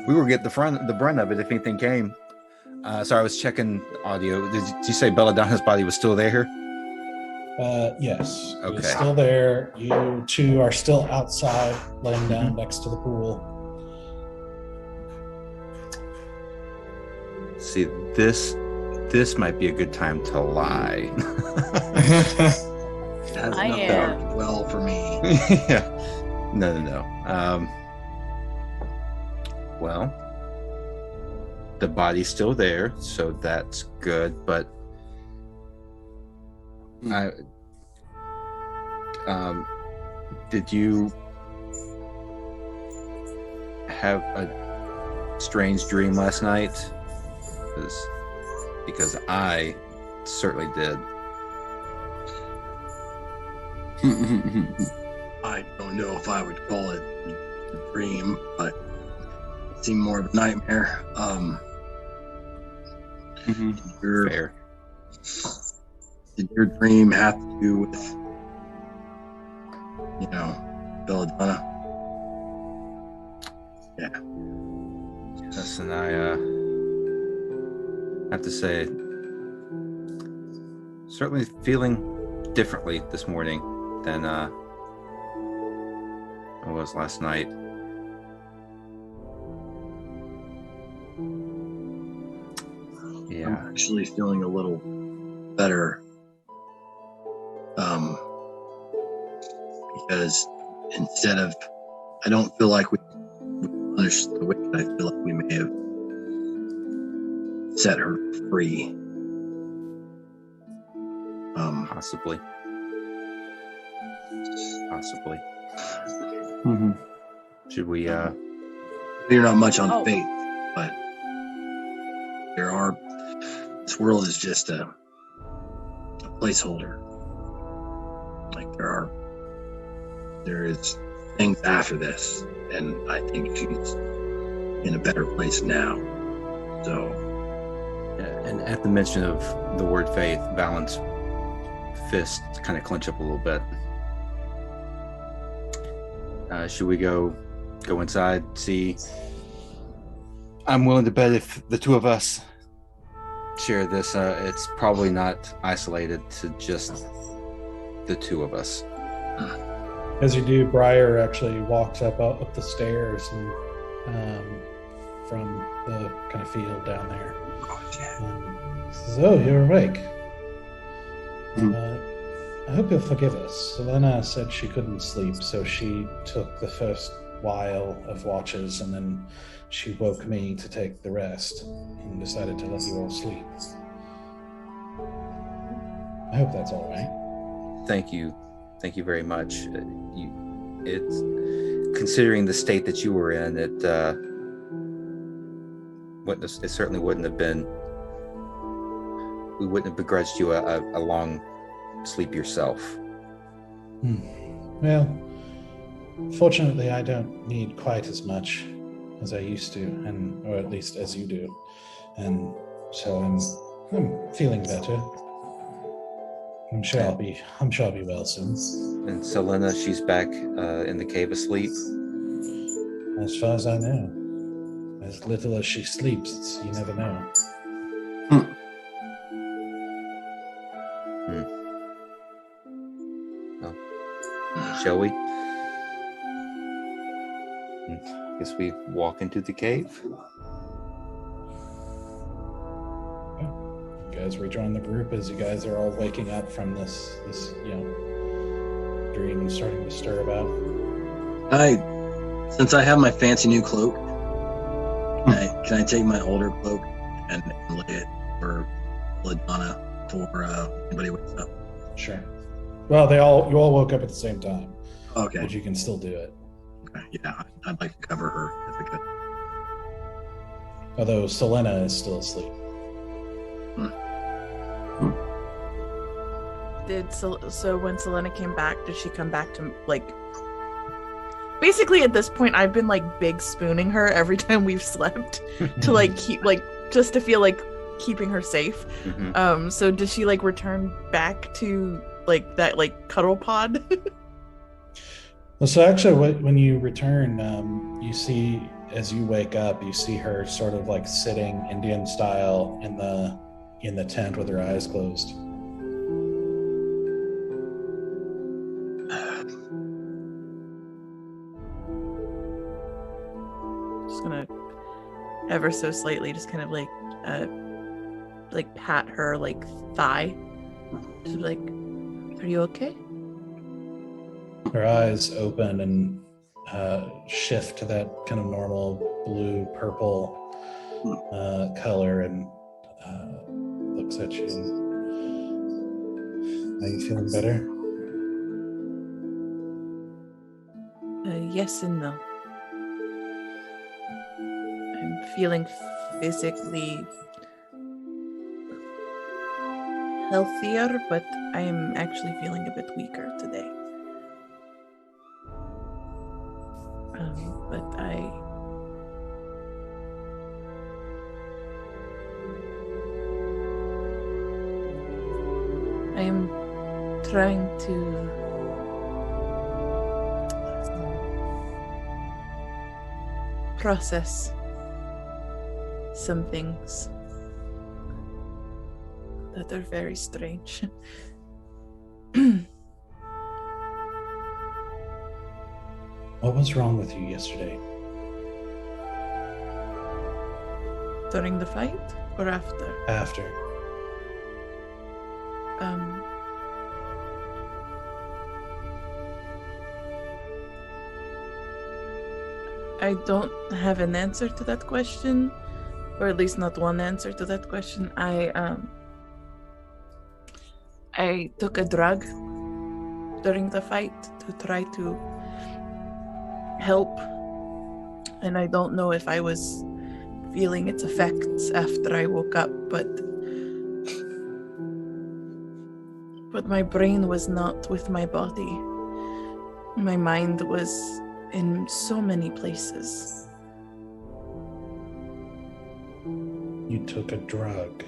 We were getting the brunt of it if anything came. Sorry, I was checking audio. Did you say Belladonna's body was still there? Yes. Okay. It's still there. You two are still outside, laying down next to the pool. See, this might be a good time to lie. Has I enough am. power well for me. Yeah. No. Well, the body's still there, so that's good. But did you have a strange dream last night? Because I certainly did. I don't know if I would call it a dream, but it seemed more of a nightmare. Fair. Did your dream have to do with, Belladonna? Yeah. Yes, and I have to say, certainly feeling differently this morning than I was last night. Yeah. I'm actually feeling a little better. Because instead of, I don't feel like we punished the wicked. I feel like we may have set her free. Possibly. Should we? You're not much on Oh. faith, but there are. This world is just a placeholder. Like there is things after this, and I think she's in a better place now. So, And at the mention of the word faith, Valen's fists kind of clench up a little bit. Should we go inside? See, I'm willing to bet if the two of us share this, it's probably not isolated to just the two of us. As you do, Briar actually walks up the stairs and from the kind of field down there. Says, "Oh, you're awake. I hope you'll forgive us. Sylenna said she couldn't sleep, so she took the first while of watches, and then she woke me to take the rest, and decided to let you all sleep. I hope that's all right." Thank you very much. It's considering the state that you were in, it certainly wouldn't have been. We wouldn't have begrudged you a long sleep yourself. Well, fortunately, I don't need quite as much as I used to, or at least as you do, and so I'm feeling better. I'm sure I'll be well soon. And Sylenna, she's back in the cave asleep. As far as I know, as little as she sleeps, you never know. Well, shall we? Guess we walk into the cave. You guys rejoin the group as you guys are all waking up from this dream starting to stir about. Since I have my fancy new cloak, can I take my older cloak and lay it for Belladonna before anybody wakes up? Sure. Well, you all woke up at the same time. Okay. But you can still do it. Okay. Yeah, I'd like to cover her if I could. Although Sylenna is still asleep. So when Sylenna came back, did she come back to basically at this point I've been big spooning her every time we've slept to keep just to feel like keeping her safe. Mm-hmm. So did she return back to that cuddle pod? Well, so actually when you return, you see, as you wake up, you see her sort of sitting Indian style in the tent with her eyes closed. Just gonna ever so slightly just kind of pat her thigh. Just are you okay? Her eyes open and shift to that kind of normal blue purple color, and looks at you. Are you feeling better? Yes and no. I'm feeling physically healthier, but I am actually feeling a bit weaker today. But I am trying to process some things that are very strange. What was wrong with you yesterday? During the fight or after? After. I don't have an answer to that question, or at least not one answer to that question. I took a drug during the fight to try to help And I don't know if I was feeling its effects after I woke up, but my brain was not with my body. My mind was in so many places. You took a drug.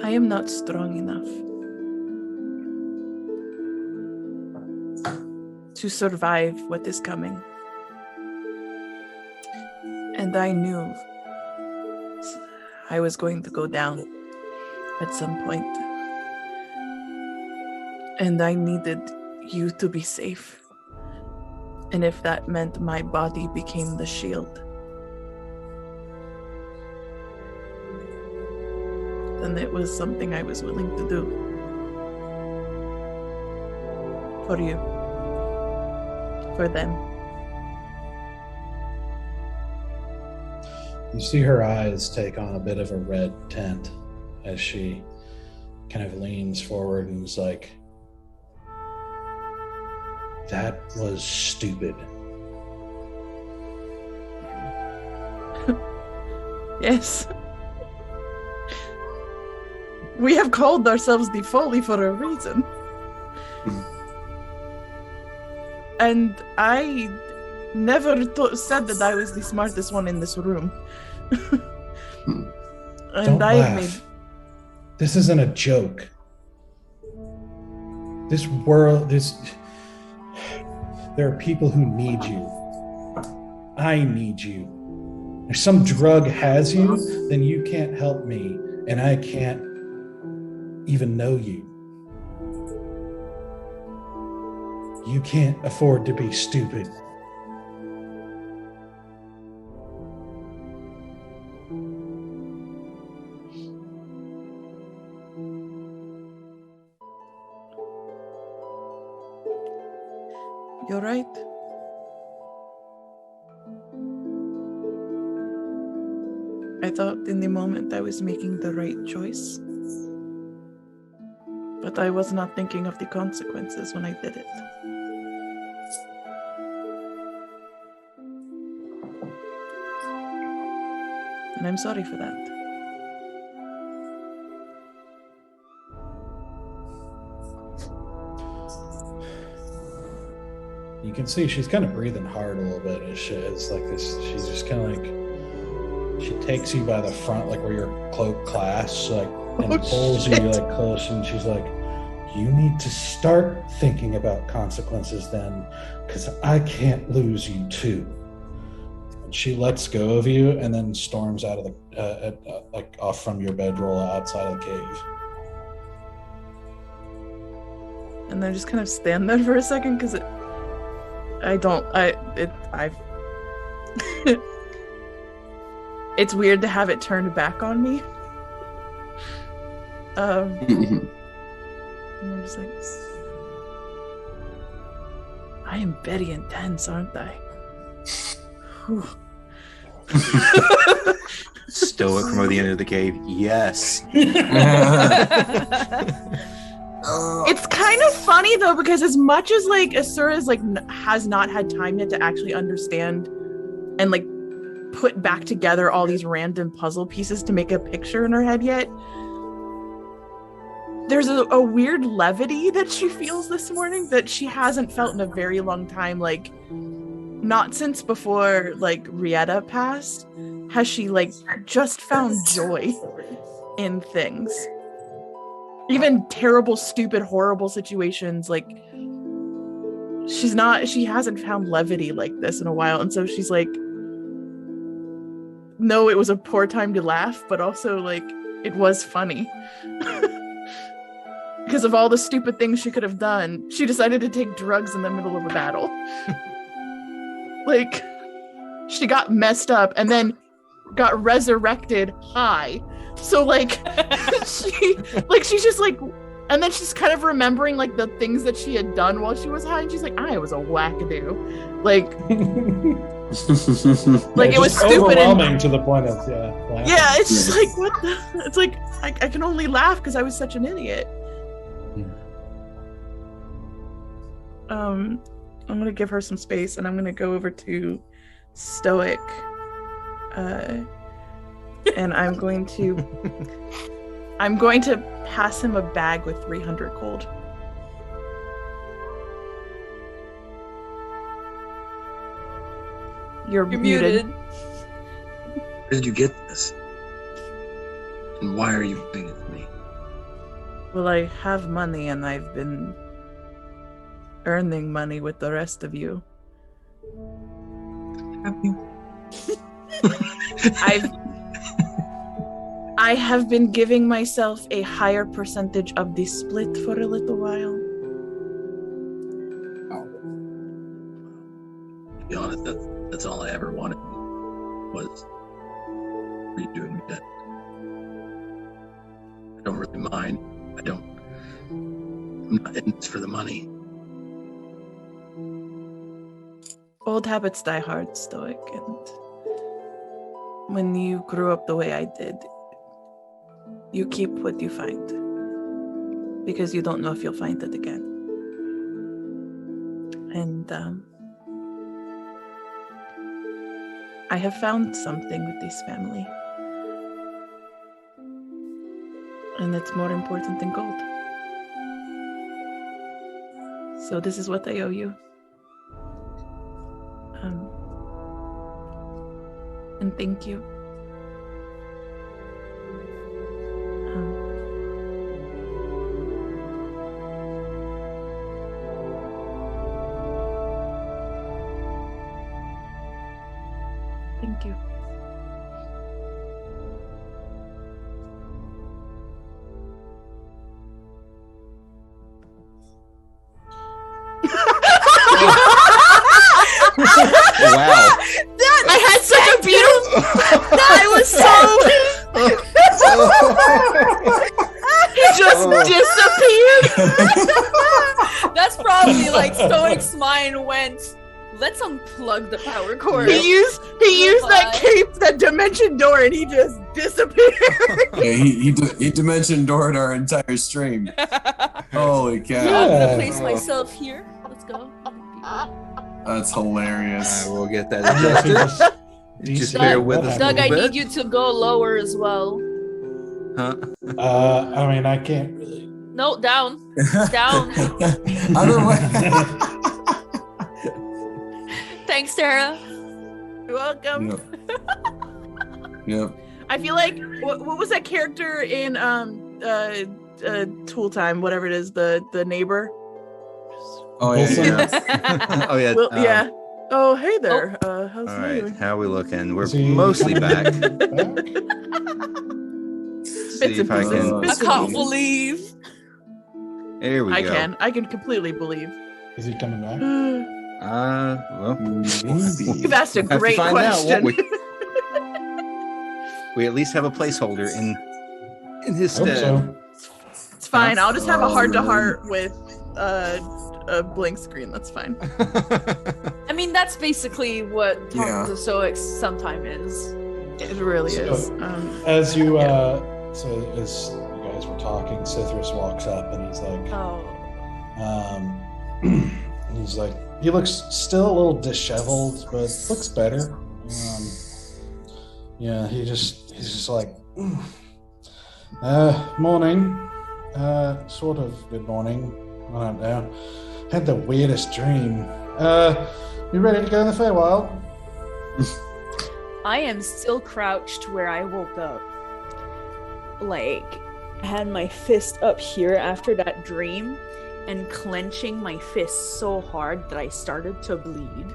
I am not strong enough to survive what is coming. And I knew I was going to go down at some point. And I needed you to be safe. And if that meant my body became the shield, then it was something I was willing to do. For you. For them. You see her eyes take on a bit of a red tint as she kind of leans forward and is like, that was stupid. Yes. We have called ourselves the Folly for a reason. And I never said that I was the smartest one in this room. And Don't laugh. This isn't a joke. This world, there are people who need you. I need you. If some drug has you, then you can't help me, and I can't even know you. You can't afford to be stupid. You're right. I thought in the moment I was making the right choice. But I was not thinking of the consequences when I did it. And I'm sorry for that. You can see she's kind of breathing hard a little bit as it's like this. She's just kind of like, she takes you by the front, like where your cloak clasps, like, and pulls you like close, and she's like, you need to start thinking about consequences then, because I can't lose you too. And she lets go of you and then storms out of the like off from your bedroll outside of the cave. And I just kind of stand there for a second because it's weird to have it turned back on me. And I'm just like, I am very intense, aren't I? Stoic from the end of the cave. Yes. It's kind of funny though, because as much as like Asura's like has not had time yet to actually understand and like put back together all these random puzzle pieces to make a picture in her head yet, there's a weird levity that she feels this morning that she hasn't felt in a very long time. Like, not since before like Rieta passed has she like just found joy in things. Even terrible, stupid, horrible situations, like she hasn't found levity like this in a while. And so she's like, no, it was a poor time to laugh, but also like it was funny. Because of all the stupid things she could have done, she decided to take drugs in the middle of a battle. Like, she got messed up and then got resurrected high. So like she's just like, and then she's kind of remembering like the things that she had done while she was high, and she's like, I was a wackadoo. Like Like, it was just stupid and overwhelming to the point of laughing. yeah, it's just like, what the? It's like I can only laugh because I was such an idiot. I'm gonna give her some space, and I'm gonna go over to Stoic, and I'm going to pass him a bag with 300 gold. You're muted. Where did you get this? And why are you giving it to me? Well, I have money, and I've been earning money with the rest of you. Have you? I have been giving myself a higher percentage of the split for a little while. To be honest, that's all I ever wanted was redoing me dead. I don't really mind. I'm not in this for the money. Old habits die hard, Stoic, and when you grew up the way I did, you keep what you find, because you don't know if you'll find it again. And I have found something with this family, and it's more important than gold. So this is what I owe you. And thank you. Thank you. Wow. I had such a beautiful. I was so. He just disappeared. That's probably like Stoic's mind went, let's unplug the power cord. He used that cape, that dimension door, and he just disappeared. Yeah, he dimension doored our entire stream. Holy cow. I'm Yeah. gonna place myself here. Let's go. That's hilarious. We'll get that adjusted. Just bear with us a Doug, little I bit. need you to go lower as well. Huh? I mean, I can't really. No, down. Down. Other way. Thanks, Tara. You're welcome. Yep. I feel like what was that character in Tool Time, whatever it is, the neighbor? Oh yeah. Oh yeah. Well, yeah. Oh, hey there. How's All it right. going? How are we looking? We're Is he mostly coming back. back? See if I can. I can't believe. There we go. I can completely believe. Is he coming back? Well, You've asked a have to great find out, question. won't we? We at least have a placeholder in his Hope stead. so. It's fine. I'll just have a heart-to-heart with a blank screen. That's fine. I mean, that's basically what talking Yeah. to Stoics sometime is. It really So, is. As you as you guys were talking, Cithras walks up and he's like, he's like, he looks still a little disheveled, but looks better. Yeah, he's just like, morning, sort of good morning. I don't know. Had the weirdest dream. You ready to go in the Feywild? I am still crouched where I woke up. Like, I had my fist up here after that dream and clenching my fist so hard that I started to bleed.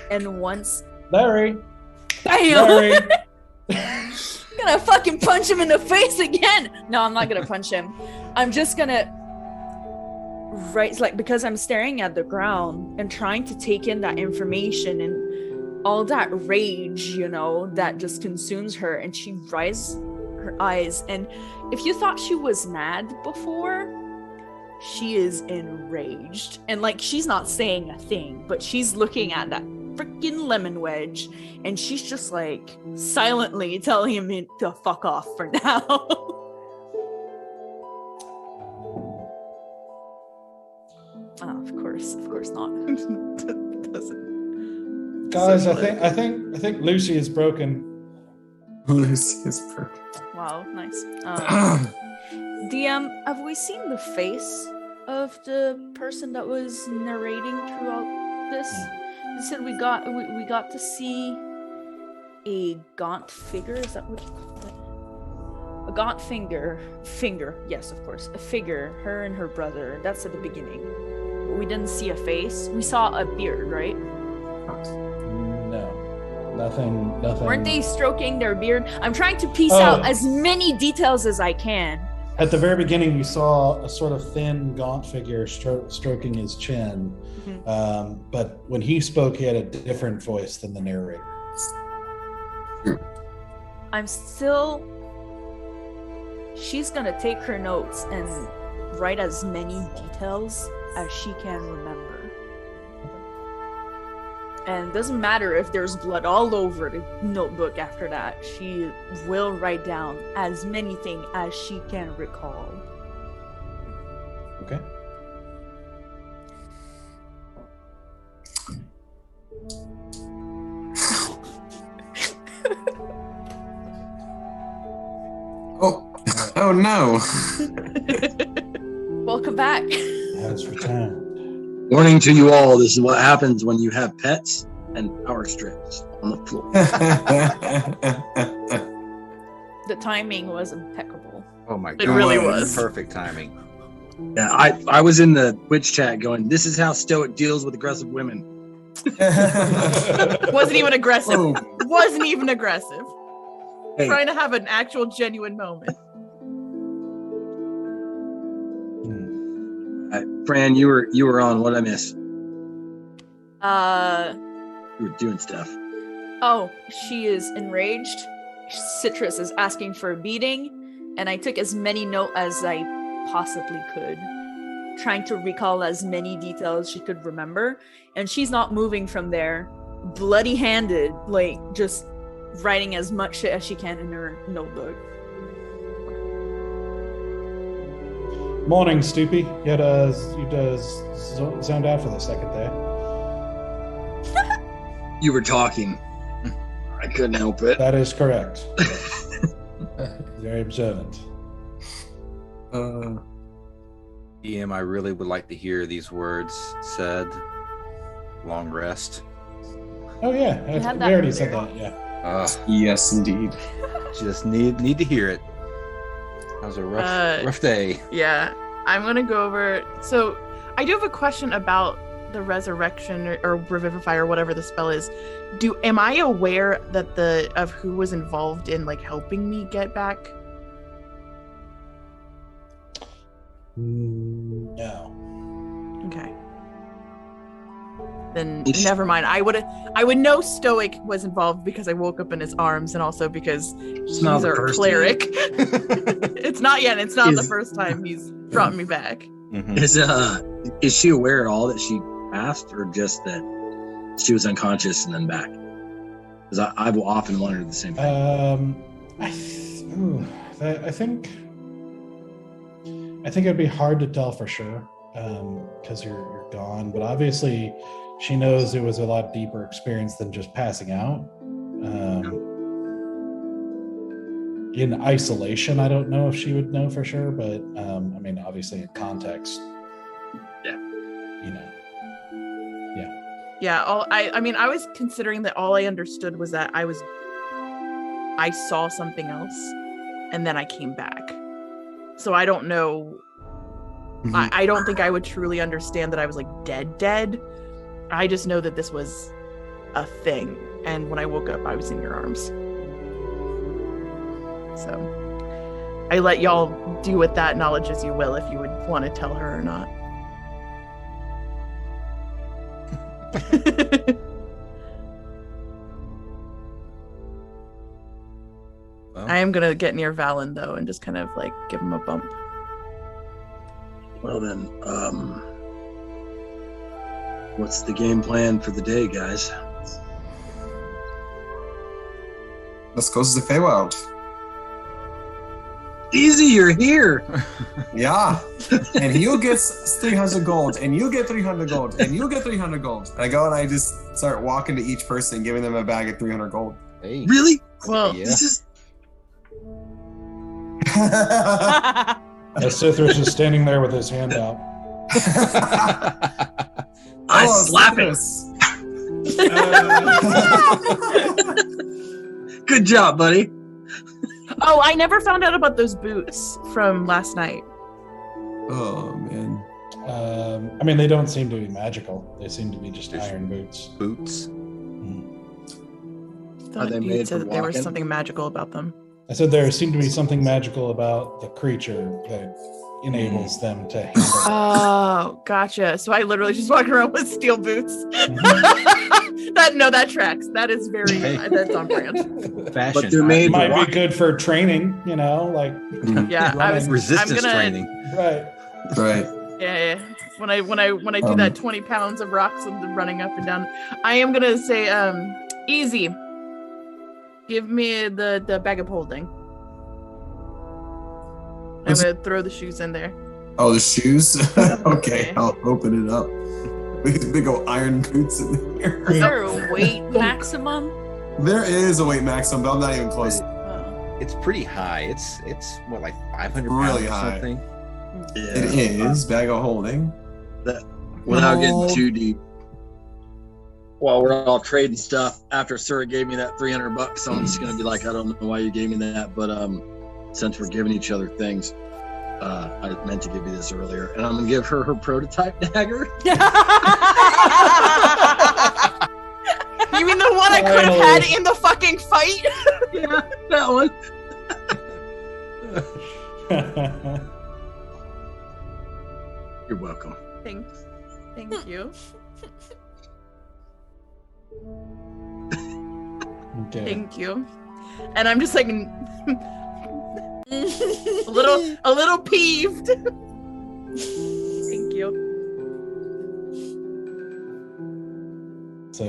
And once... Larry! Bam! Larry! I'm gonna fucking punch him in the face again! No, I'm not gonna punch him. I'm just gonna... because I'm staring at the ground and trying to take in that information and all that rage, that just consumes her, and she raises her eyes, and if you thought she was mad before, she is enraged, and she's not saying a thing, but she's looking at that freaking lemon wedge, and she's just like silently telling him to fuck off for now. Oh, of course not. Doesn't. Guys, I think Lucy is broken. Lucy is perfect. Wow, nice. DM, have we seen the face of the person that was narrating throughout this? You said we got to see a gaunt figure. Is that what you call it? A gaunt finger. Yes, of course, a figure. Her and her brother. That's at the beginning. But we didn't see a face. We saw a beard, right? No, nothing. Weren't they stroking their beard? I'm trying to piece out as many details as I can. At the very beginning, we saw a sort of thin, gaunt figure stroking his chin. Mm-hmm. But when he spoke, he had a different voice than the narrator. I'm still... She's gonna take her notes and write as many details as she can remember. And it doesn't matter if there's blood all over the notebook after that. She will write down as many things as she can recall. Okay. Oh no. Welcome back. Has returned. Warning to you all, this is what happens when you have pets and power strips on the floor. The timing was impeccable. Oh my god. It really was. Perfect timing. Yeah, I was in the Twitch chat going, this is how Stoic deals with aggressive women. Wasn't even aggressive. Oh. Wasn't even aggressive. Hey, Trying to have an actual genuine moment. Fran, you were on. What did I miss? You were doing stuff. Oh, she is enraged. Citrus is asking for a beating, and I took as many notes as I possibly could, trying to recall as many details she could remember, and she's not moving from there, bloody-handed, like just writing as much shit as she can in her notebook. Morning, Stoopy. You zoned out for the second there. You were talking. I couldn't help it. That is correct. Very observant. DM, I really would like to hear these words said. Long rest. Oh yeah, You had we that already said earlier. that. Yeah. Yes, indeed. Just need to hear it. That was a rough day. Yeah, I'm gonna go over. So I do have a question about the resurrection or revivify or whatever the spell is. Am I aware that of who was involved in like helping me get back? No. Okay. Then never mind. I would know Stoic was involved because I woke up in his arms, and also because he's not the our first cleric. It's not yet. It's not the first time he's brought me back. Mm-hmm. Is she aware at all that she passed, or just that she was unconscious and then back? Because I've often wondered the same thing. I think it'd be hard to tell for sure because you're gone. But obviously, she knows it was a lot deeper experience than just passing out. In isolation, I don't know if she would know for sure, but I mean, obviously in context, Yeah. I mean, I was considering that all I understood was that I saw something else, and then I came back. So I don't know. Mhm. I don't think I would truly understand that I was like dead. I just know that this was a thing, and when I woke up, I was in your arms. So I let y'all do with that knowledge as you will, if you would want to tell her or not. Well, I am gonna get near Valen though and just kind of like give him a bump. Well then, what's the game plan for the day, guys? Let's go to the Feywild. Easy, you're here. Yeah. And you get 300 gold, and you get 300 gold, and you get 300 gold. And I go and I just start walking to each person, giving them a bag of 300 gold. Hey. Really? Well, Yeah. This is As Sithris is standing there with his hand out. I Oh, slap it. Citrus. Good job, buddy. oh, I never found out about those boots from last night. Oh, man. I mean, they don't seem to be magical. They seem to be just iron boots. Boots. I Are thought they you made said for that there was walking? something magical about them. I said there seemed to be something magical about the creature that enables them to handle. Oh, gotcha. So I literally just walk around with steel boots. that tracks. That is very that's on brand. Fashion. But they're made Might for be walking. good for training, you know, like Yeah, I was resistance I'm gonna, training. right. Right. Yeah. When I do that 20 pounds of rocks and running up and down, I am gonna say, easy. Give me the bag of holding. I'm gonna throw the shoes in there. Oh, the shoes? Okay, I'll open it up. These big old iron boots in there. Is there a weight maximum? There is a weight maximum, but I'm not even close. It's pretty high. It's what, like 500 pounds Really or high. something? It is bag of holding. Without No. getting too deep. While we're all trading stuff, after Sura gave me that $300, I'm just gonna be like, I don't know why you gave me that, but since we're giving each other things, I meant to give you this earlier, and I'm gonna give her her prototype dagger. You mean the one I could have had in the fucking fight? Yeah, that one. You're welcome. Thanks. Thank you. Okay. Thank you. And I'm just like a little peeved. Thank you. So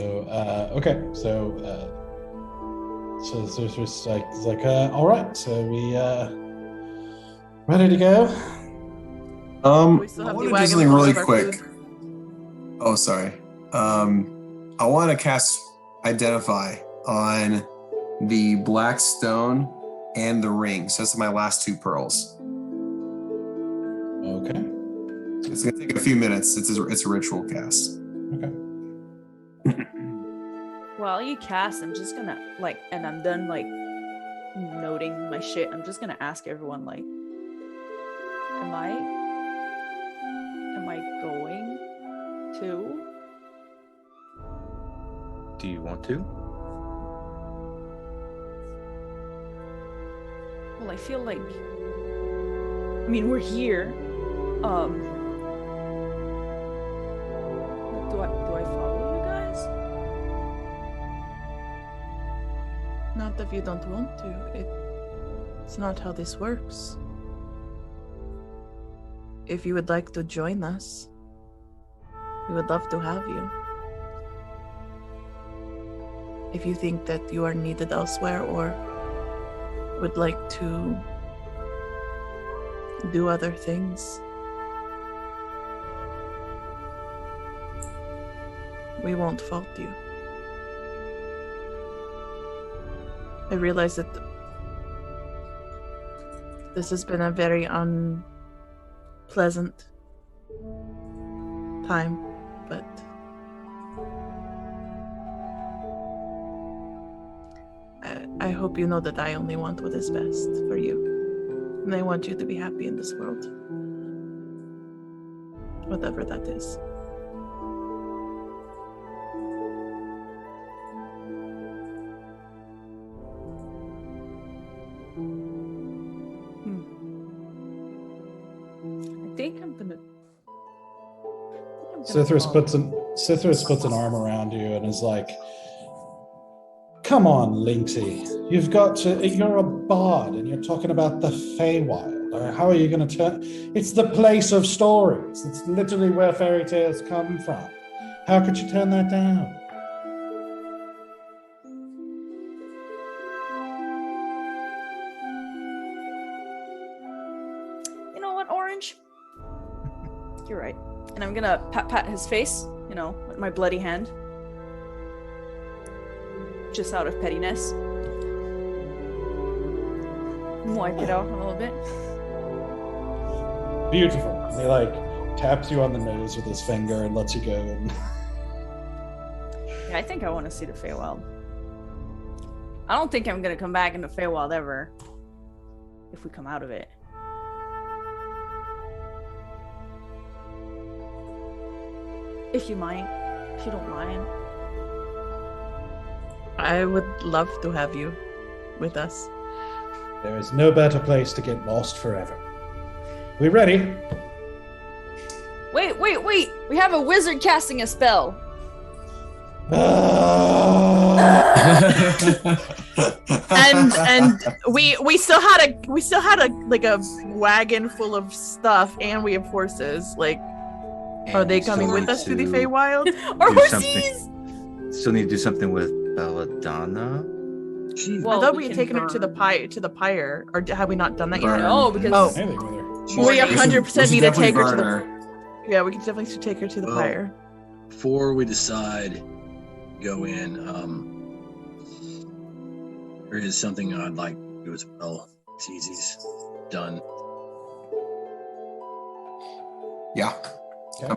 okay, so it's just like it's like all right, so we ready to go. We still I have want the to do wagon something full really of our quick. food. Oh, sorry. I want to cast Identify on the black stone and the ring. So that's my last 2 pearls. Okay. It's gonna take a few minutes. It's a ritual cast. Okay. While you cast, I'm just gonna and I'm done noting my shit. I'm just gonna ask everyone am I going to? Do you want to? Well, I feel like. I mean, we're here. Do I follow you guys? Not if you don't want to. It's not how this works. If you would like to join us, we would love to have you. If you think that you are needed elsewhere or would like to do other things, we won't fault you. I realize that this has been a very unpleasant time, but I hope you know that I only want what is best for you. And I want you to be happy in this world. Whatever that is. I think I'm gonna. Sithris puts an arm around you and is like, "Come on, Linksy. You're a bard and you're talking about the Feywild. How are you going to turn? It's the place of stories. It's literally where fairy tales come from. How could you turn that down?" orange? You're right. And I'm gonna pat his face, with my bloody hand. Just out of pettiness. Wipe it out a little bit. Beautiful. He taps you on the nose with his finger and lets you go. Yeah, I think I want to see the Feywild. I don't think I'm gonna come back into Feywild ever. If we come out of it. If you don't mind. I would love to have you with us. There is no better place to get lost forever. We ready? Wait. We have a wizard casting a spell. and we still had a wagon full of stuff, and we have horses. Are they coming with us to the Feywild? Or do horses? Still need to do something with Belladonna. I thought we had taken her to the pyre, or have we not done that yet? No, because Anything with her. We 100% need to take her to the. her. Yeah, we can definitely take her to the pyre. Before we decide to go in, there is something I'd like to do as well. It's easy's done. Yeah. Okay.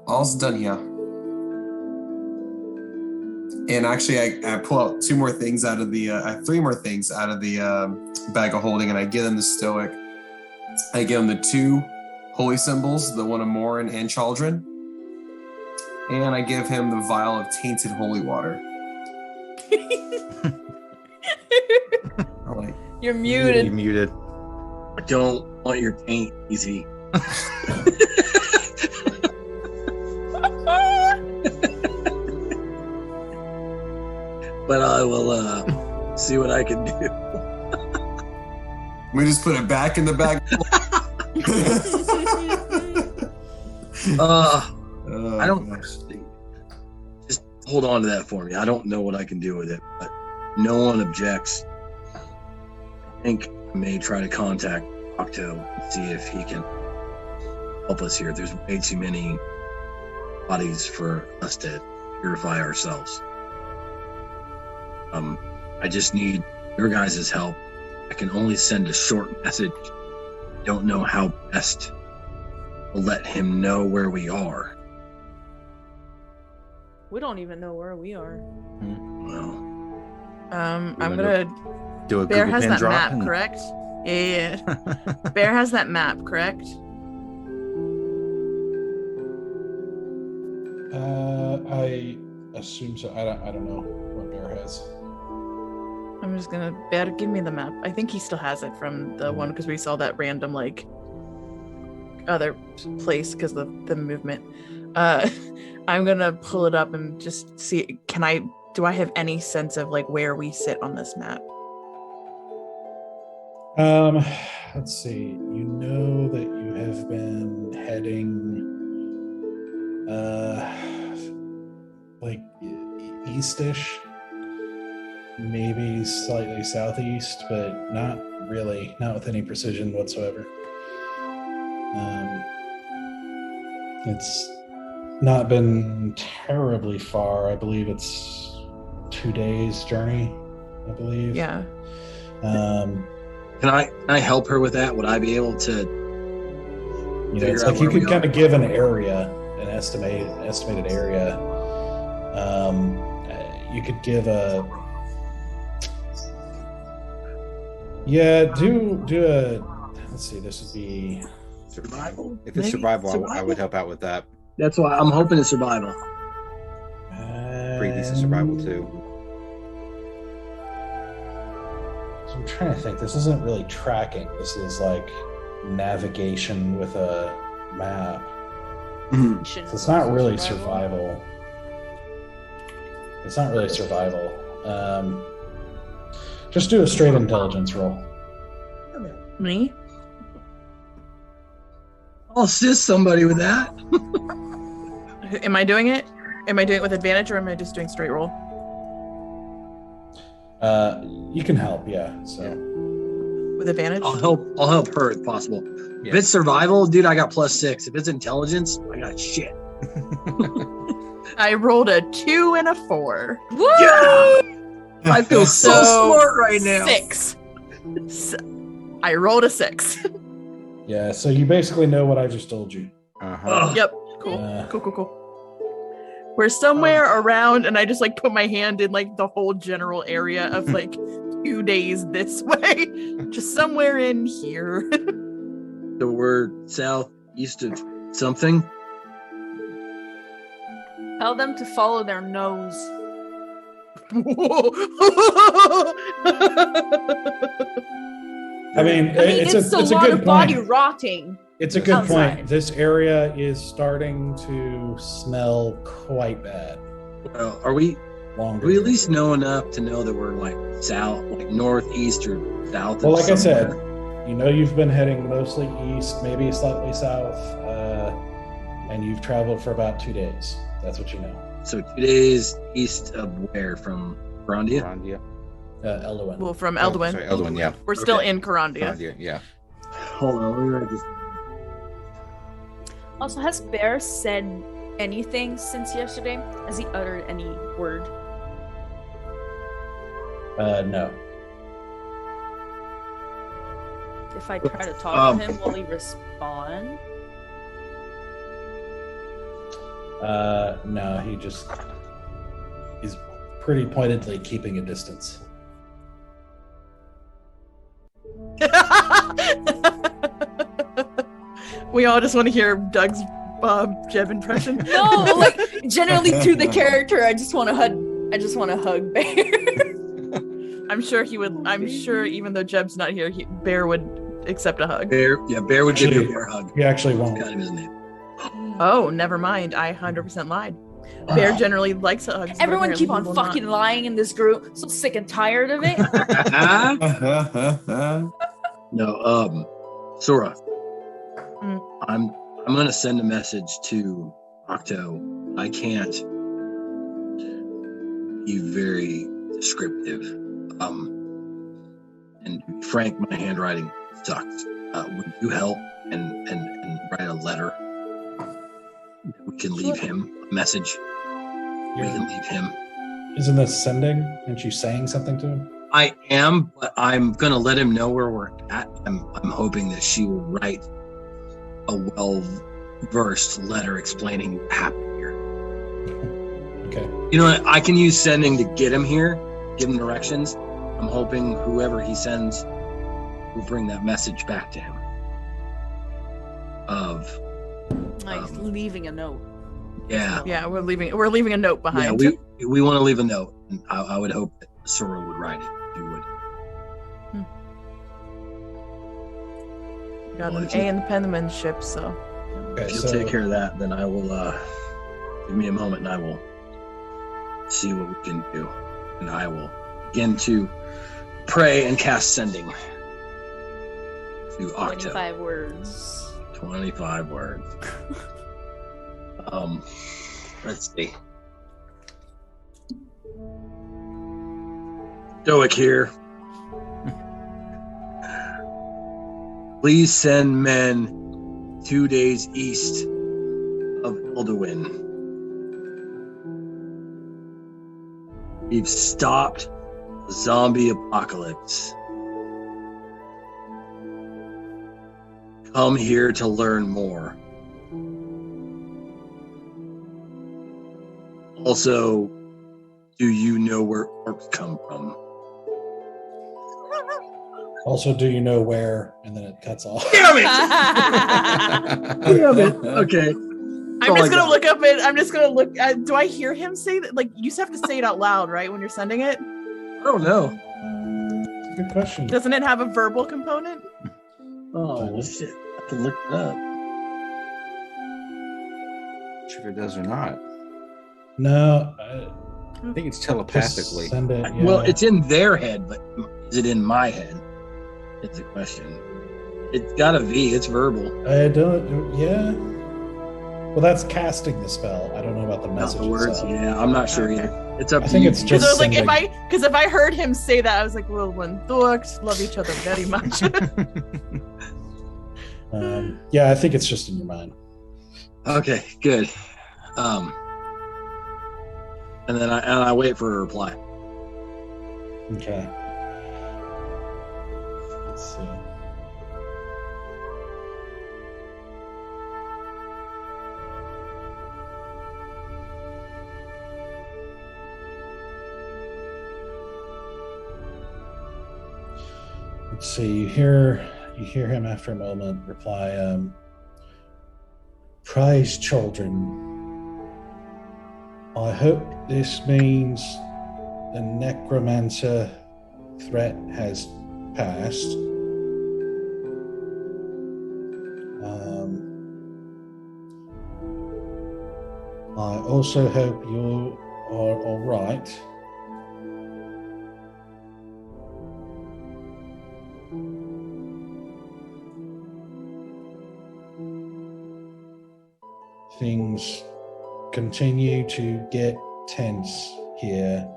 All's done here. And actually, I pull out two more things out of the, I have three more things out of the bag of holding, and I give them the Stoic. I give him the two holy symbols, the one of Morin and Chaldron. And I give him the vial of tainted holy water. Like, you're muted. You muted. I don't want your taint, easy. But I will see what I can do. we just put it back in the bag. I don't. Just hold on to that for me. I don't know what I can do with it, but no one objects. I think I may try to contact Octo and see if he can help us here. There's way too many bodies for us to purify ourselves. I just need your guys' help. I can only send a short message. I don't know how best to let him know where we are. We don't even know where we are. Well, I'm gonna. Do a Bear Google has Pen that drop map, and- correct? Yeah. Bear has that map, correct? I assume so. I don't know what Bear has. I'm just gonna. Bear, give me the map. I think he still has it from the one because we saw that random other place because of the movement. I'm gonna pull it up and just see. Do I have any sense of where we sit on this map? Let's see. You know that you have been heading eastish, maybe slightly southeast, but not really, not with any precision whatsoever. It's not been terribly far. I believe it's 2 days journey, I believe. Yeah. can I help her with that? Would I be able to? It's out like you where we could kind are? of give an area, an estimated area. You could give a. Yeah, do a. Let's see. This would be. Survival. If it's Maybe survival, I would help out with that. That's why I'm hoping it's survival. Pretty decent survival too. So I'm trying to think. This isn't really tracking. This is navigation with a map. So it's not really survival. It's not really survival. Just do a straight intelligence roll. Me? I'll assist somebody with that. Am I doing it? Am I doing it with advantage, or am I just doing straight roll? You can help, yeah. So With advantage? I'll help her if possible. Yeah. If it's survival, dude, I got +6. If it's intelligence, I got shit. I rolled a 2 and a 4. Woo! Yeah! I feel so smart right now. 6. I rolled a 6. Yeah, so you basically know what I just told you. Uh-huh. Yep. Cool. Cool. We're somewhere around, and I just like put my hand in like the whole general area of like 2 days this way. Just somewhere in here. So we're southeast of something. Tell them to follow their nose. I mean, it's a a lot good of body point. rotting. It's a good outside. point. This area is starting to smell quite bad. Well, do we at least know enough to know that we're like south, like northeast or south? Well, of like I said, somewhere? you know you've been heading mostly east, maybe slightly south, and you've traveled for about 2 days. That's what you know. So 2 days east of where? From Grandia? Grandia. Elwyn. Well, from Oh, Eldwin. sorry, Eldwin, yeah. We're still Okay. in Carandia. Grandia, yeah. Hold on, let me write this. Also, has Bear said anything since yesterday? Has he uttered any word? No. If I try to talk to him, will he respond? No, he's pretty pointedly keeping a distance. We all just want to hear Doug's Jeb impression. No, like generally through the character, I just want to hug Bear. I'm sure he would. I'm sure even though Jeb's not here, Bear would accept a hug. Bear would give you a Actually- bear hug. He actually won't. Kind of his name. Oh, never mind. I 100% lied. Bear generally likes hugs. but Everyone keep on apparently he will fucking not. lying in this group. So sick and tired of it. No, Sora. Mm. I'm gonna send a message to Octo. I can't be very descriptive. And to be frank, my handwriting sucks. Would you help and write a letter? We can leave him a message. We can leave him. Isn't this sending? Aren't you saying something to him? I am, but I'm gonna let him know where we're at. I'm hoping that she will write a well-versed letter explaining what happened here. Okay. You know what? I can use sending to get him here, give him directions. I'm hoping whoever he sends will bring that message back to him. Like leaving a note. Yeah. Yeah, we're leaving a note behind. Yeah, we want to leave a note, and I would hope that Sora would write it. If he would. Got an A in the penmanship, so. Okay, If you'll so take care of that, then I will give me a moment and I will see what we can do. And I will begin to pray and cast sending to Octo. 25 words. 25 words. Let's see. Stoic here. Please send men 2 days east of Elderwin. We've stopped the zombie apocalypse. Come here to learn more. Also, do you know where orcs come from? also, do you know where? And then it cuts off. Damn it! Damn it! Okay. I'm just gonna look up it. I'm just gonna look. Do I hear him say that? Like, you just have to say it out loud, right? When you're sending it, I don't know. Good question. doesn't it have a verbal component? Oh shit! I can look it up. Sure if it does or not. No, I think it's just telepathically. send it. Yeah. Well, it's in their head, but is it in my head? It's a question. It's got a V. It's verbal. I don't. Yeah. Well, that's casting the spell. I don't know about the Not message the words. itself. Yeah, I'm not sure either. It's up I to think you. it's Because just I was like, sending- if I heard him say that, I was like, well, when dorks love each other very much. Yeah, I think it's just in your mind. Okay, good. And then I wait for a reply. Okay. Let's see. Let's see. You hear him after a moment reply. Praise children. I hope this means the necromancer threat has passed. I also hope you are all right. Things continue to get tense here.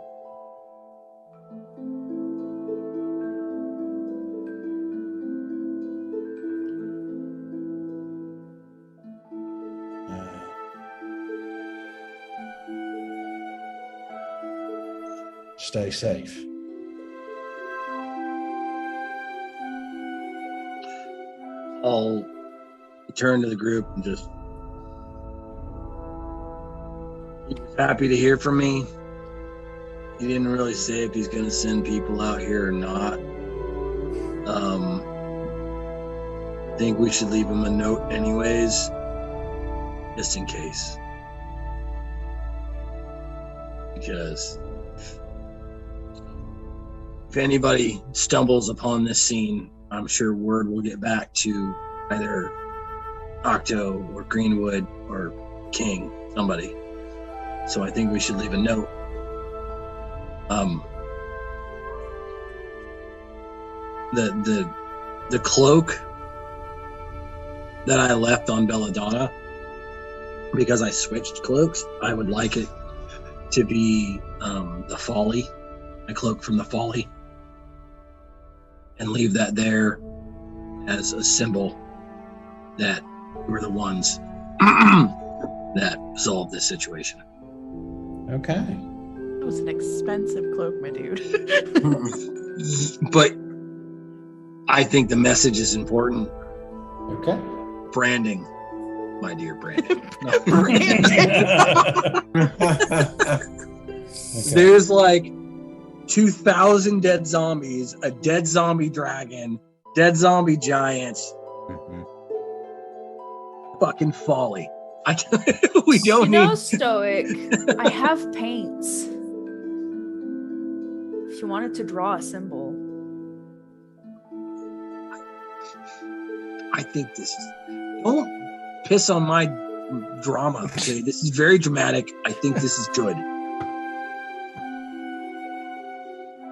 Stay safe. I'll turn to the group and just. He was happy to hear from me. He didn't really say if he's going to send people out here or not. I think we should leave him a note anyways, just in case. Because if anybody stumbles upon this scene, I'm sure word will get back to either Octo or Greenwood or King, somebody. So I think we should leave a note. The cloak that I left on Belladonna, because I switched cloaks, I would like it to be the Folly, my cloak from the Folly, and leave that there as a symbol that we're the ones that solved this situation. Okay. It was an expensive cloak, my dude. But I think the message is important. Okay. Branding, my dear Brandon. There's like 2,000 dead zombies, a dead zombie dragon, dead zombie giants. Fucking Folly. We don't need. Stoic. I have paints. If you wanted to draw a symbol. I think this is. Don't piss on my drama. Okay, this is very dramatic. I think this is good.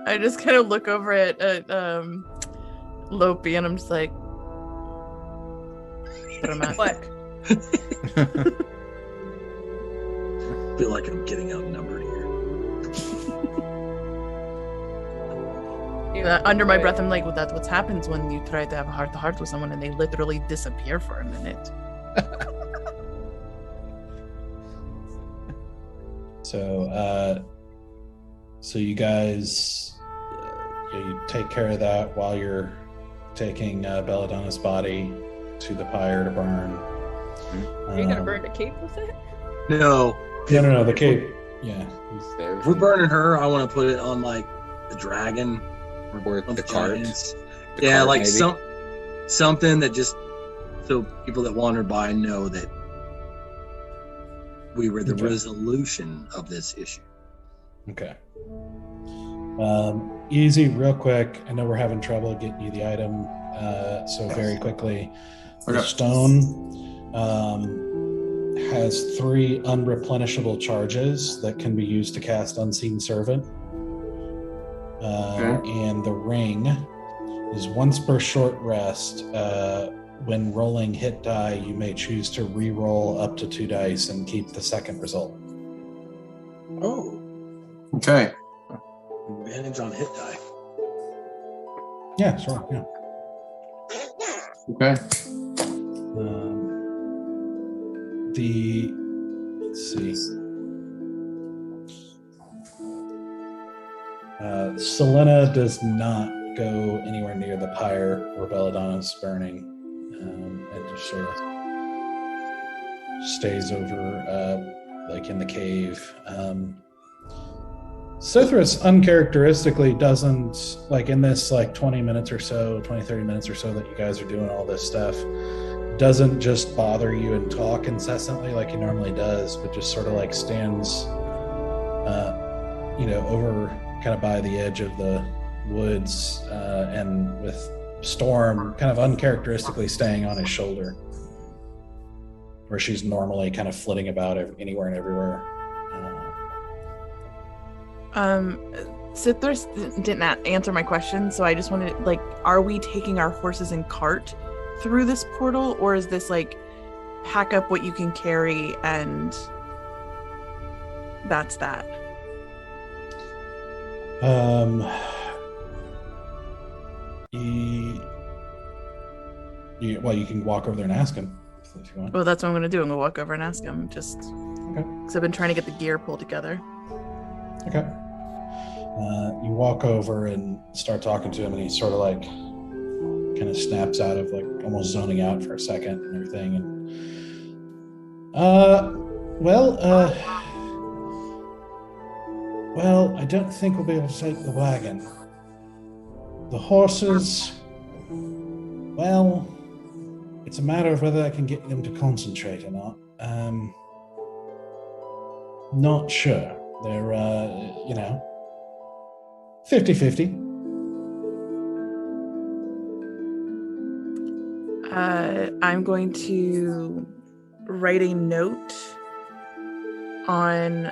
I just kind of look over at Lopi and I'm just like, What? I feel like I'm getting outnumbered here. Under my breath, I'm like, well, that's what happens when you try to have a heart-to-heart with someone and they literally disappear for a minute. So you guys, you take care of that while you're taking Belladonna's body to the pyre to burn. Are you gonna burn the cape with it? No. No, the cape. Yeah. If we're burning her, I want to put it on like the dragon Or on the cart. giants. The Yeah, cart, like maybe. something that just so people that wander by know that we were the Okay. resolution of this issue. Okay. Easy, real quick. I know we're having trouble getting you the item, so very quickly. The Okay. stone has 3 unreplenishable charges that can be used to cast Unseen Servant. Okay. And the ring is once per short rest. when rolling hit die, you may choose to re-roll up to 2 dice and keep the second result. Oh, Okay. advantage on hit die. Yeah, sure. Yeah. Okay. Let's see. Sylenna does not go anywhere near the pyre where Belladonna's burning. It just sort of stays over, like in the cave. Sithris uncharacteristically doesn't, like in this like 20 minutes or so, 20, 30 minutes or so that you guys are doing all this stuff, doesn't just bother you and talk incessantly like he normally does, but just sort of like stands, over kind of by the edge of the woods, and with Storm kind of uncharacteristically staying on his shoulder, where she's normally kind of flitting about anywhere and everywhere. Sithris didn't answer my question, so I just wanted, like, are we taking our horses and cart through this portal, or is this like pack up what you can carry and that's that? You can walk over there and ask him if you want. Well, that's what I'm gonna do. I'm gonna walk over and ask him, just Okay. because I've been trying to get the gear pulled together. Okay. You walk over and start talking to him, and he sort of like kind of snaps out of like almost zoning out for a second and everything. And I don't think we'll be able to take the wagon. The horses, well, it's a matter of whether I can get them to concentrate or not. Not sure. They're, 50-50. I'm going to write a note on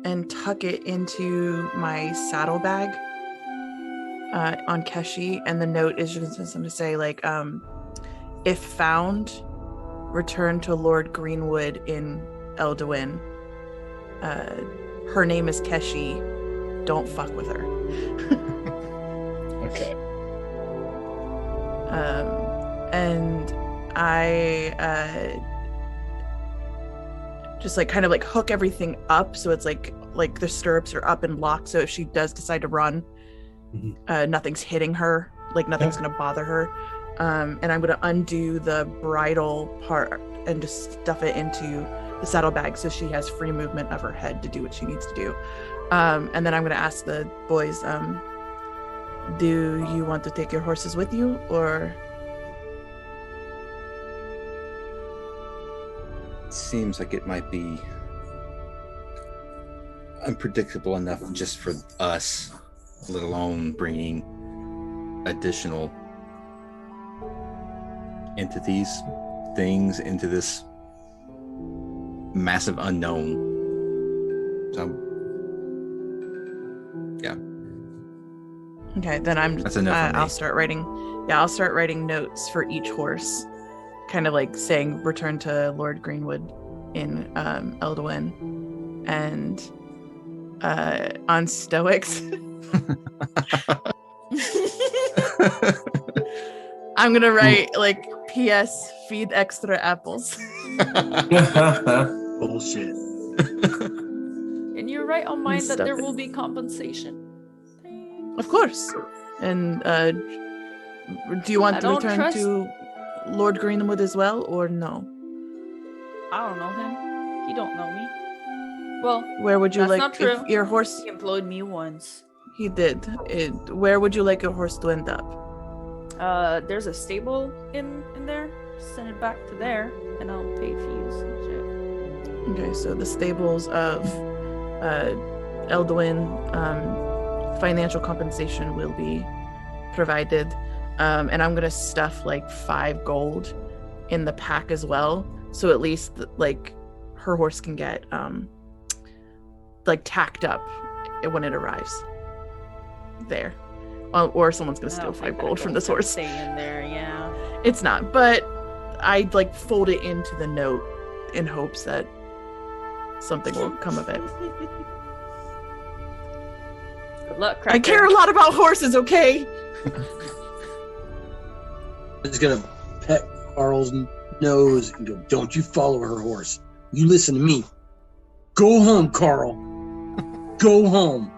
and tuck it into my saddlebag on Keshi, and the note is just something to say like, if found, return to Lord Greenwood in Elduin. Her name is Keshi. Don't fuck with her. Okay. And I just like kind of like hook everything up so it's like the stirrups are up and locked, so if she does decide to run, nothing's hitting her, like nothing's gonna bother her. And I'm gonna undo the bridle part and just stuff it into the saddlebag so she has free movement of her head to do what she needs to do. And then I'm gonna ask the boys, do you want to take your horses with you, or? Seems like it might be unpredictable enough just for us, let alone bringing additional entities, things into this massive unknown. So, yeah. Okay, then That's enough for me. I'll start writing notes for each horse, kind of like saying return to Lord Greenwood in Elduin, and on Stoics. I'm gonna write like P.S. feed extra apples. Bullshit. And you're right on mine that Stuff there it. will be compensation. Of course. And do you want I to don't return trust- to Lord Greenwood as well, or no? I don't know him. He don't know me. Well, Where would you that's like not true. if your horse? He employed me once. He did. Where would you like your horse to end up? There's a stable in there. Send it back to there, and I'll pay fees and shit. Okay, so the stables of Elduin, financial compensation will be provided, and I'm gonna stuff like 5 gold in the pack as well, so at least like her horse can get like tacked up when it arrives there. or someone's gonna steal 5 gold from this horse. Stay in there, yeah. It's not, but I like fold it into the note in hopes that something will come of it. Good luck, I care a lot about horses, okay? I'm just gonna pet Carl's nose and go, "Don't you follow her horse. You listen to me. Go home, Carl. Go home."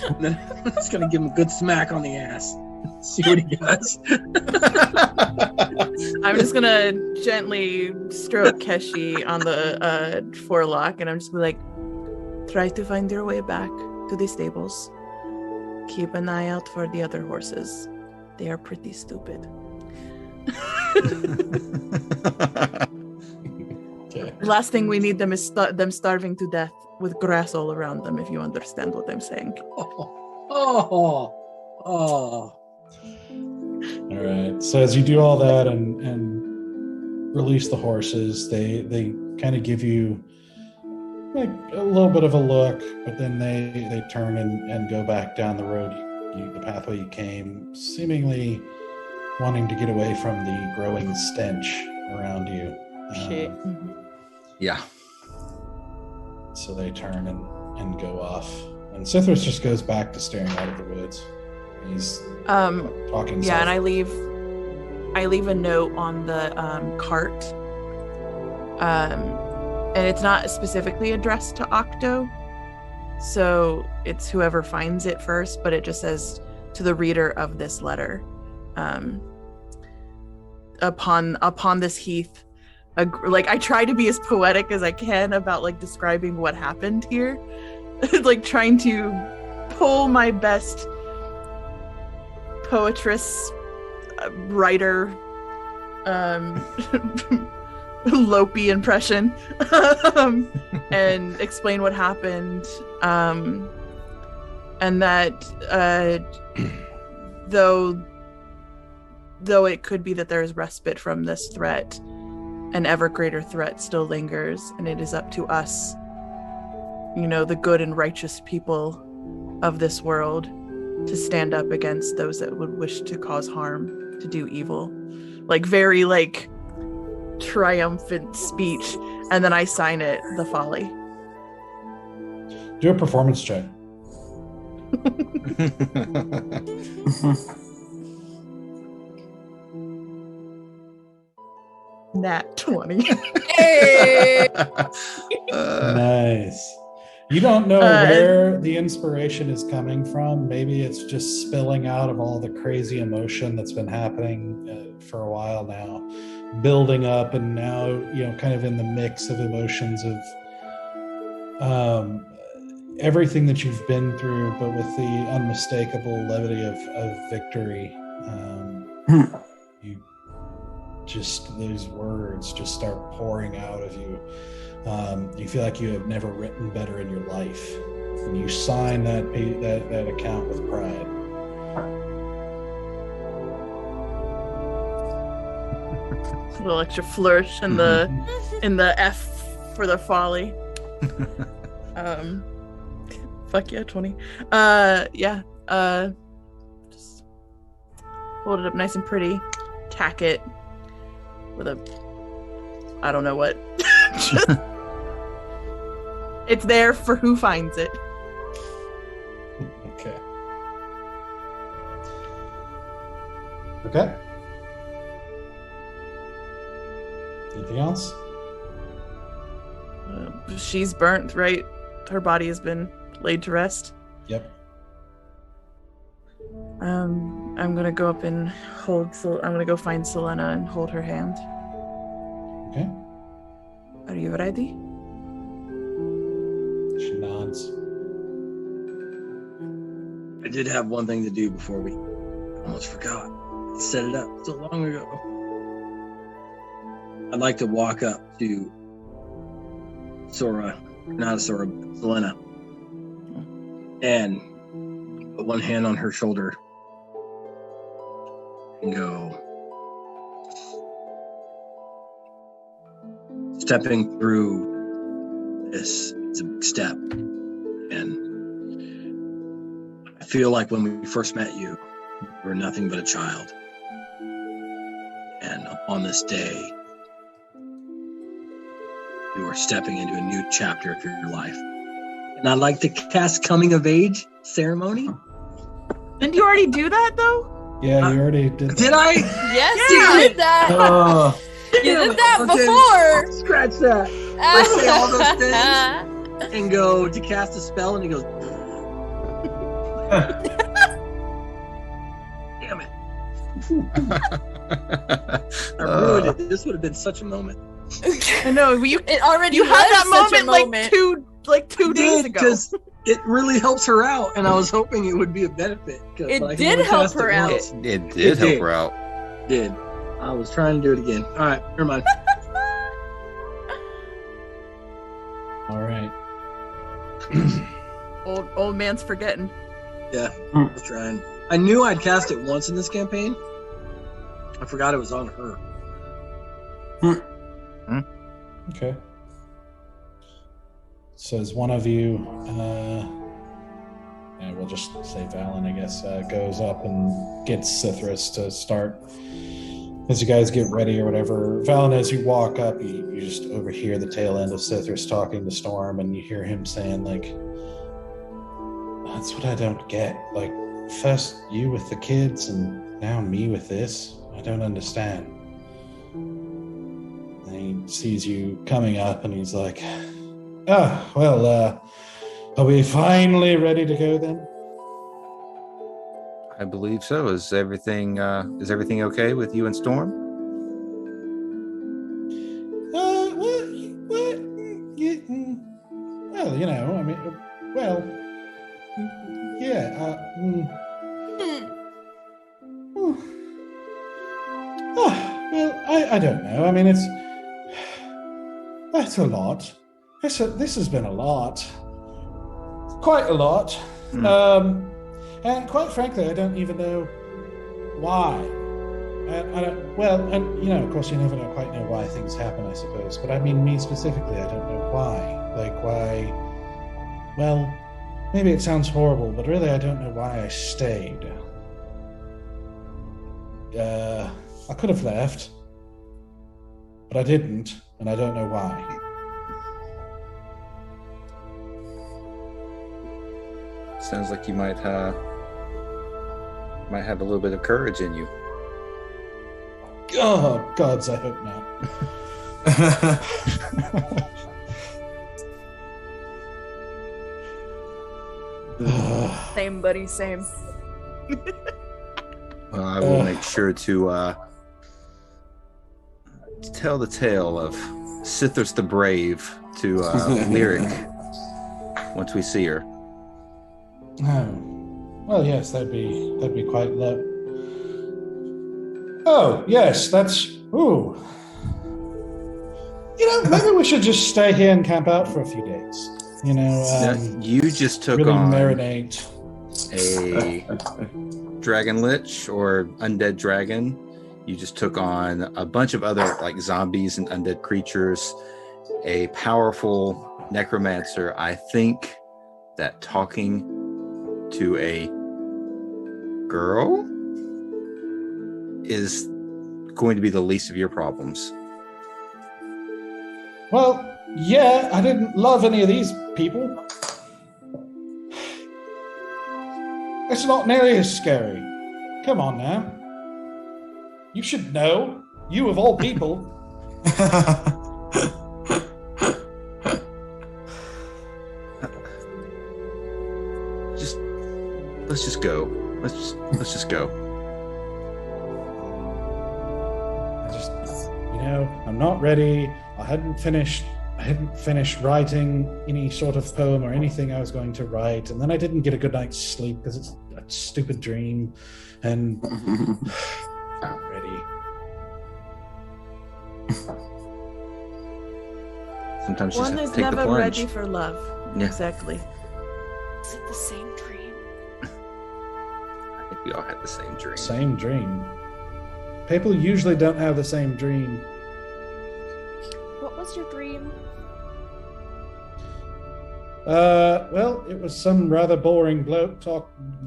And then I'm just gonna give him a good smack on the ass. See what he does. I'm just gonna gently stroke Keshi on the forelock, and I'm just gonna be like, try to find your way back to the stables. Keep an eye out for the other horses. They are pretty stupid. Okay. Last thing we need them is them starving to death with grass all around them, if you understand what I'm saying. Oh. All right. So as you do all that and release the horses, they kind of give you like a little bit of a look, but then they turn and go back down the road, the pathway you came, seemingly wanting to get away from the growing stench around you. Shit. Yeah. So they turn and go off. And Sithris just goes back to staring out of the woods. He's talking. Yeah, and I leave a note on the cart. And it's not specifically addressed to Octo. So it's whoever finds it first, but it just says to the reader of this letter. Upon this heath, like I try to be as poetic as I can about like describing what happened here, like trying to pull my best poetress writer Lopi impression and explain what happened, and that though it could be that there is respite from this threat, an ever greater threat still lingers, and it is up to us, the good and righteous people of this world, to stand up against those that would wish to cause harm, to do evil. Like very like triumphant speech, and then I sign it, the Folly. Do a performance check. Nat 20. Hey! Nice. You don't know where the inspiration is coming from. Maybe it's just spilling out of all the crazy emotion that's been happening for a while now, building up, and now kind of in the mix of emotions of everything that you've been through, but with the unmistakable levity of victory. You just, those words just start pouring out of you. You feel like you have never written better in your life, and you sign that account with pride. A little extra flourish in the F for the Folly. Fuck yeah, 20. Just hold it up nice and pretty, tack it with a, I don't know what. It's there for who finds it. Okay. Anything else? She's burnt, right? Her body has been laid to rest. Yep. I'm gonna go up and I'm gonna go find Sylenna and hold her hand. Okay. Are you ready? She nods. I did have one thing to do before we almost forgot. I set it up so long ago. I'd like to walk up to Sylenna, and put one hand on her shoulder and go, stepping through this is a big step, and I feel like when we first met you, you were nothing but a child. And on this day, you are stepping into a new chapter of your life. And I'd like to cast Coming of Age ceremony. Didn't you already do that though? Yeah, you already did. Did I? Yes, Yeah. you did that. You did that before. Scratch that. I say all those things and go to cast a spell, and he goes, damn it. I ruined it. This would have been such a moment. I know. You It already you was had that such a moment like two It days did, ago. because it really helps her out, and I was hoping it would be a benefit. It but I can did only help cast it her out. once. It did help did. her out. It did. I was trying to do it again. All right, never mind. All right. Old man's forgetting. Yeah, I was trying. I knew I'd cast it once in this campaign. I forgot it was on her. Okay. So as one of you, yeah, we'll just say Valen, I guess, goes up and gets Cithras to start. As you guys get ready or whatever, Valen, as you walk up, you just overhear the tail end of Cithras talking to Storm, and you hear him saying, like, that's what I don't get. Like, first you with the kids, and now me with this. I don't understand. And he sees you coming up, and he's like, ah, well, are we finally ready to go then? I believe so. Is everything okay with you and Storm? Well, you know, I mean, well, yeah. Well, I don't know. I mean, that's a lot. This has been a lot. Quite a lot. And quite frankly, I don't even know why. I don't, well, and you know, of course, you never quite know why things happen, I suppose. But I mean, me specifically, I don't know why. Like, why? Well, maybe it sounds horrible, but really, I don't know why I stayed. I could have left, but I didn't, and I don't know why. Sounds like you might have a little bit of courage in you. Oh, gods, I hope not. Same, buddy, same. Well, I will make sure to tell the tale of Cithras the Brave to Lyric once we see her. Oh, well, yes, that'd be quite low. Oh, yes, that's. Ooh. You know, maybe we should just stay here and camp out for a few days. You know, you just took really on marinate. a dragon lich or undead dragon. You just took on a bunch of other like zombies and undead creatures. A powerful necromancer. I think that talking to a girl is going to be the least of your problems. Well, yeah, I didn't love any of these people. It's not nearly as scary. Come on now. You should know. You of all people. Let's just go. Let's just go. You know, I'm not ready. I hadn't finished writing any sort of poem or anything I was going to write, and then I didn't get a good night's sleep because it's a stupid dream, and not ready. Sometimes you just One have is to take the never plunge. ready for love. Yeah. Exactly. Is it the same dream? I think we all had the same dream. Same dream. People usually don't have the same dream. What was your dream? Well, it was some rather boring bloke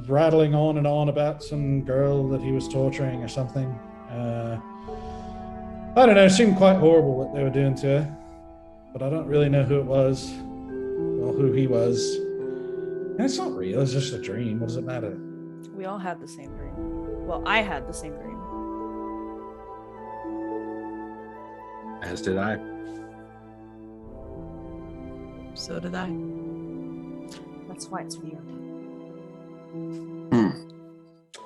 rattling on and on about some girl that he was torturing or something. I don't know, it seemed quite horrible what they were doing to her, but I don't really know who it was or who he was. And it's not real, it's just a dream. What does it matter? We all had the same dream. Well, I had the same dream. As did I. So did I. That's why it's weird.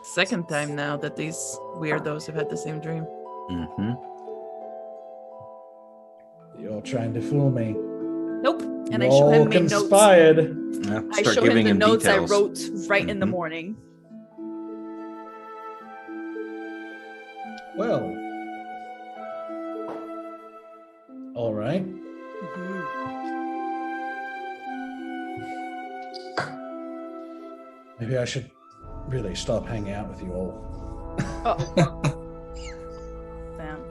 Second time now that these weirdos have had the same dream. Mm-hmm. You're trying to fool me. Nope. And You I show him all my notes. conspired. Yeah, I start show him giving the notes details. I wrote right in the Mhm. morning. Well. All right. Maybe I should really stop hanging out with you all. Oh. Damn.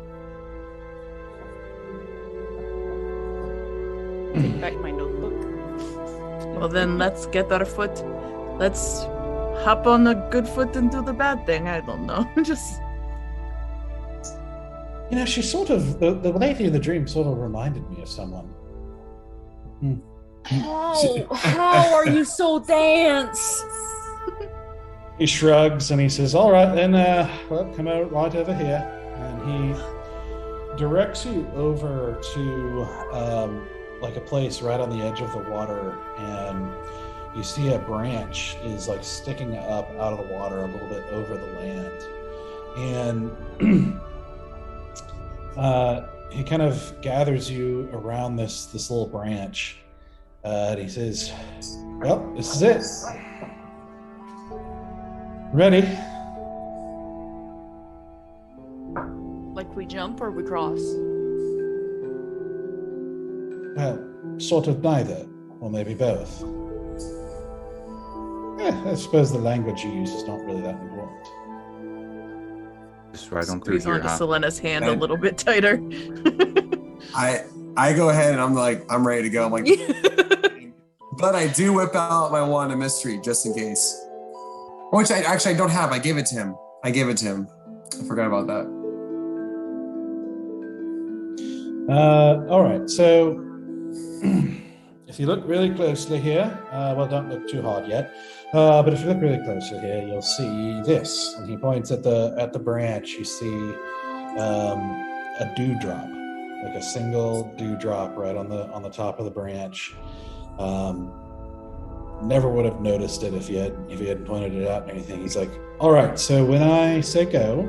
Take back my notebook. Well, then let's get our foot. Let's hop on the good foot and do the bad thing. I don't know. Just. You know, she sort of, the lady in the dream sort of reminded me of someone. How are you so dense? He shrugs and he says, all right, then, well, come out right over here. And he directs you over to like a place right on the edge of the water. And you see a branch is like sticking up out of the water a little bit over the land. And he kind of gathers you around this little branch. And he says, well, this is it. Ready? Like we jump or we cross? Well, sort of neither, or maybe both. I suppose the language you use is not really that important. Just right on through Squeeze here, onto huh? Sylenna's hand a little bit tighter. I go ahead and I'm ready to go. I'm like, but I do whip out my wand of mystery just in case. Which I don't have. I gave it to him. I forgot about that. All right, so if you look really closely here, well, don't look too hard yet, but if you look really closely here, you'll see this. And he points at the branch. You see a dewdrop, like a single dewdrop right on the top of the branch. Never would have noticed it if you hadn't pointed it out or anything. He's like, all right, so when I say go,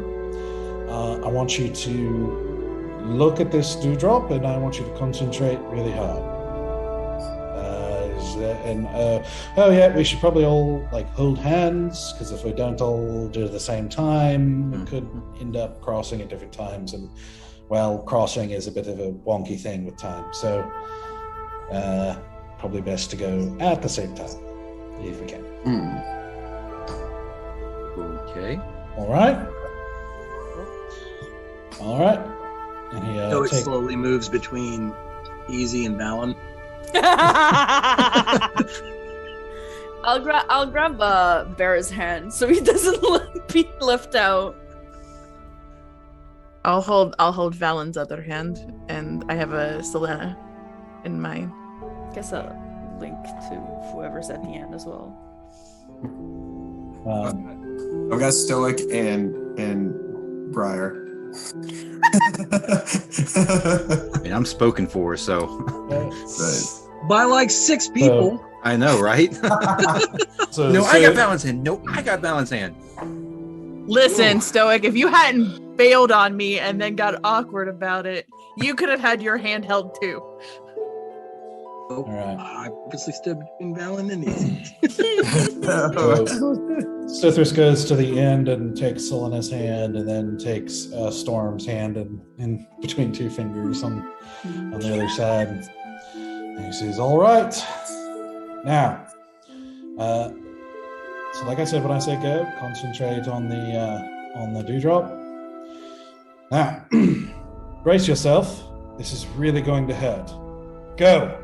I want you to look at this dewdrop and I want you to concentrate really hard. Oh yeah, we should probably all like hold hands, because if we don't all do it at the same time, we could end up crossing at different times, and well, crossing is a bit of a wonky thing with time. So probably best to go at the same time, if we can. Okay. All right. And he So it slowly moves between Easy and Valen. I'll grab Bear's hand so he doesn't be left out. I'll hold Valen's other hand, and I have a Sylenna in mine. Guess a link to whoever's at the end as well. I've got Stoic and Briar. I mean, I'm spoken for, so By like 6 people. I know, right? I got Valen's hand. No, I got Valen's hand. Listen, Stoic, if you hadn't bailed on me and then got awkward about it, you could have had your hand held too. All right. I purposely stood between Valen and Easy. Stithris goes to the end and takes Sylena's hand, and then takes Storm's hand in between two fingers on the other side. And he says, all right. Now, so like I said, when I say go, concentrate on the dewdrop. Now, brace yourself. This is really going to hurt. Go.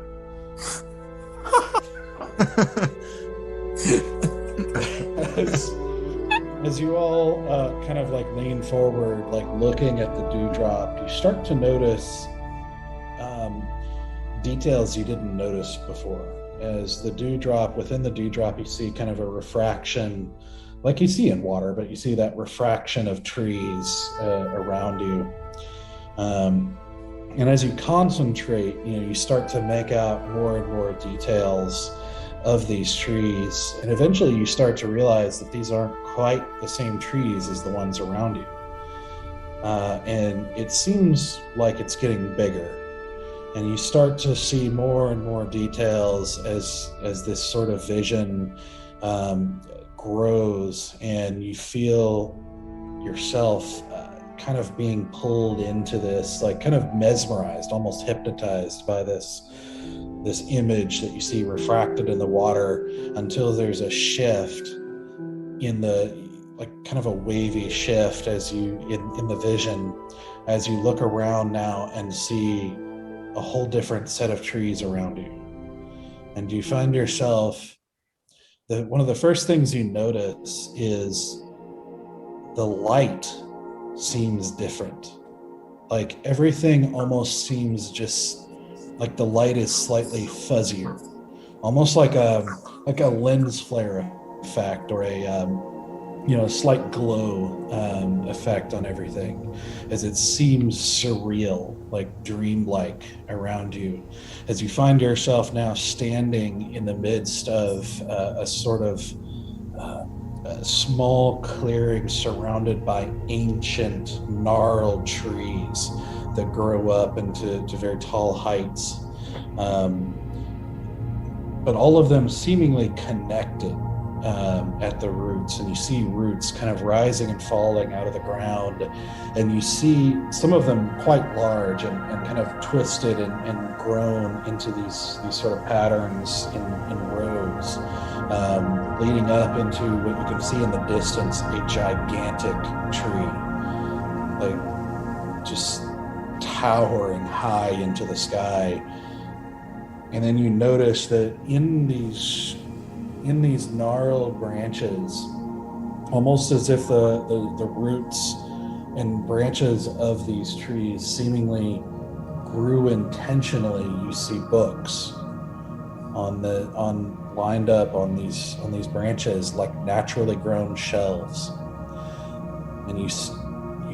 As you all kind of like lean forward, like looking at the dewdrop, you start to notice details you didn't notice before. As the dewdrop, within the dewdrop, you see kind of a refraction, like you see in water, but you see that refraction of trees around you. And as you concentrate, you start to make out more and more details of these trees. And eventually you start to realize that these aren't quite the same trees as the ones around you. And it seems like it's getting bigger. And you start to see more and more details as this sort of vision grows, and you feel yourself kind of being pulled into this, like kind of mesmerized, almost hypnotized by this image that you see refracted in the water, until there's a shift in the, like kind of a wavy shift as you in the vision, as you look around now and see a whole different set of trees around you. And you find yourself, one of the first things you notice is the light seems different. Like everything almost seems just like the light is slightly fuzzier, almost like a lens flare effect, or a slight glow effect on everything, as it seems surreal, like dreamlike around you, as you find yourself now standing in the midst of a sort of a small clearing surrounded by ancient gnarled trees that grow up into very tall heights, but all of them seemingly connected at the roots. And you see roots kind of rising and falling out of the ground, and you see some of them quite large and kind of twisted and grown into these sort of patterns in rows, leading up into what you can see in the distance, a gigantic tree, like just towering high into the sky. And then you notice that in these gnarled branches, almost as if the roots and branches of these trees seemingly grew intentionally, you see books lined up on these branches like naturally grown shelves. And you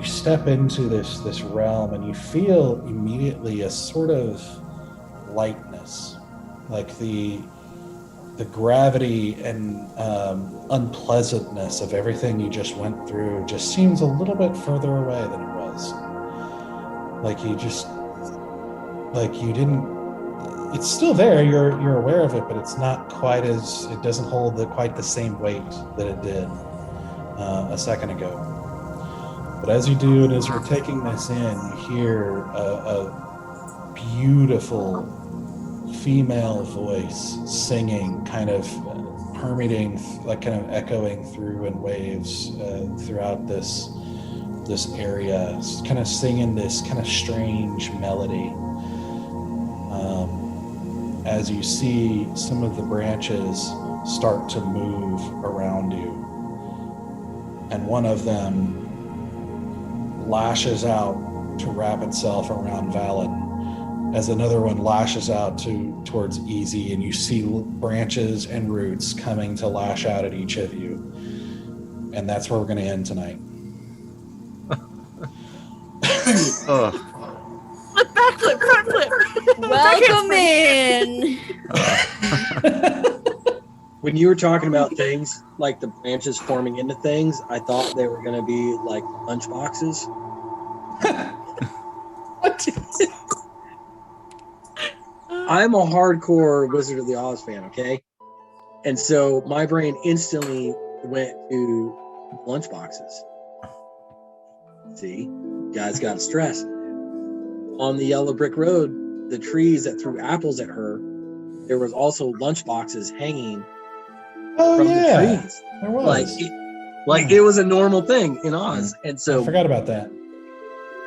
step into this realm, and you feel immediately a sort of lightness, like the gravity and unpleasantness of everything you just went through just seems a little bit further away than it was. It's still there, you're aware of it, but it's not quite it doesn't hold quite the same weight that it did a second ago. But as you do, and as you're taking this in, you hear a beautiful female voice singing, kind of permeating, like kind of echoing through in waves throughout this area, kind of singing this kind of strange melody. As you see some of the branches start to move around you, and one of them lashes out to wrap itself around Valen, as another one lashes out towards Easy, and you see branches and roots coming to lash out at each of you. And that's where we're going to end tonight. Flip, backflip, front flip. Welcome in. When you were talking about things like the branches forming into things, I thought they were going to be like lunch boxes. What? I'm a hardcore Wizard of the Oz fan, okay? And so my brain instantly went to lunch boxes. See, you guys got to stress. On the yellow brick road, the trees that threw apples at her, there was also lunch boxes hanging from the trees. There was. Like it was a normal thing in Oz. And so I forgot about that.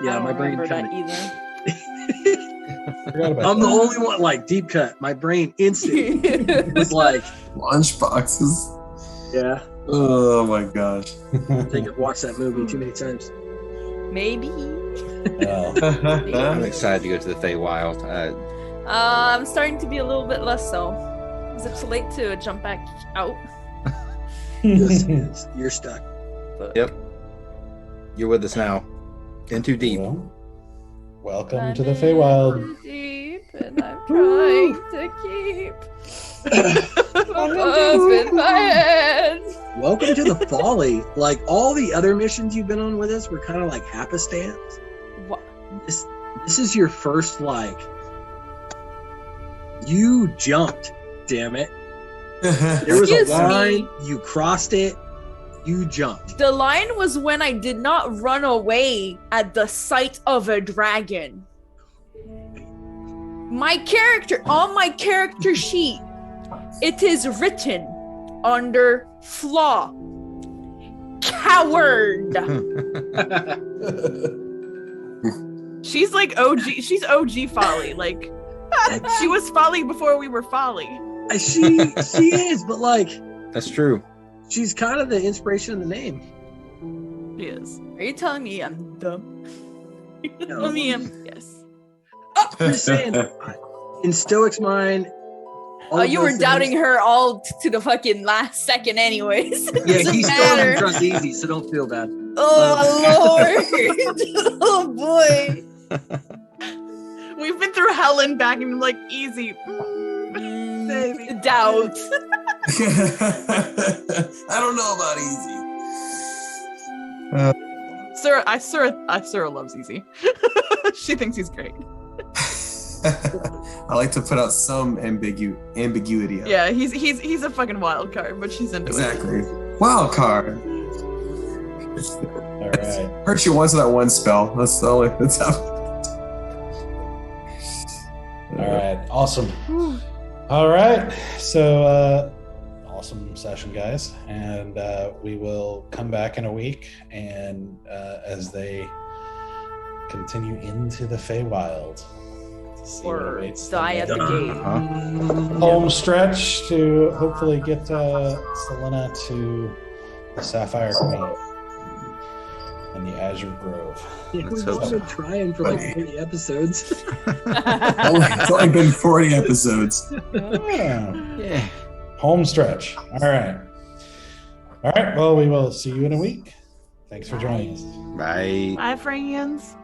yeah, I don't my brain remember kind that of either. Forgot about I'm the that. only one. Like deep cut. My brain instant was like, Lunch boxes. yeah. Oh my gosh. I think I've watched that movie too many times. Maybe. Well, I'm excited to go to the Feywild. I'm starting to be a little bit less so. Is it too late to jump back out? Yes, it is. You're stuck. Yep. You're with us now. In too deep. well, welcome I'm to the in Feywild. too deep, and I'm trying to keep up in my head. Welcome to the Folly. Like all the other missions you've been on with us were kind of like happenstance. What? This is your first like. You jumped, damn it. There was Excuse a line, me. you crossed it, you jumped. The line was when I did not run away at the sight of a dragon. My character, on my character sheet, it is written under flaw. Coward. She's like OG. She's OG Folly. Like she was Folly before we were Folly. She is, but like That's true. she's kind of the inspiration of the name. She is. Are you telling me I'm dumb? No. I mean, yes. I'm just saying, in Stoic's mind, all Oh, of you were those doubting things- her all to the fucking last second anyways. Yeah, Doesn't he still matter. doesn't trust easy, so don't feel bad. Oh, Lord. Oh, boy. We've been through hell and back, and like easy. Maybe. Doubt. I don't know about easy. Sarah loves Easy. She thinks he's great. I like to put out some ambiguity. Yeah, he's a fucking wild card, but she's into Exactly. Wild card. All right. Hurt you once with that one spell. That's the only. That's how. All right. Awesome. All right. So, awesome session, guys. And we will come back in a week, and as they continue into the Feywild. to see what Or awaits them die at the there. gate. Home stretch to hopefully get Sylenna to the Sapphire Queen and the Azure Grove. Yeah, Let's we've hope been trying for like 40 episodes. It's only been 40 episodes. Yeah. Home stretch. All right. All right. Well, we will see you in a week. Thanks for joining us. Bye. Bye, friends.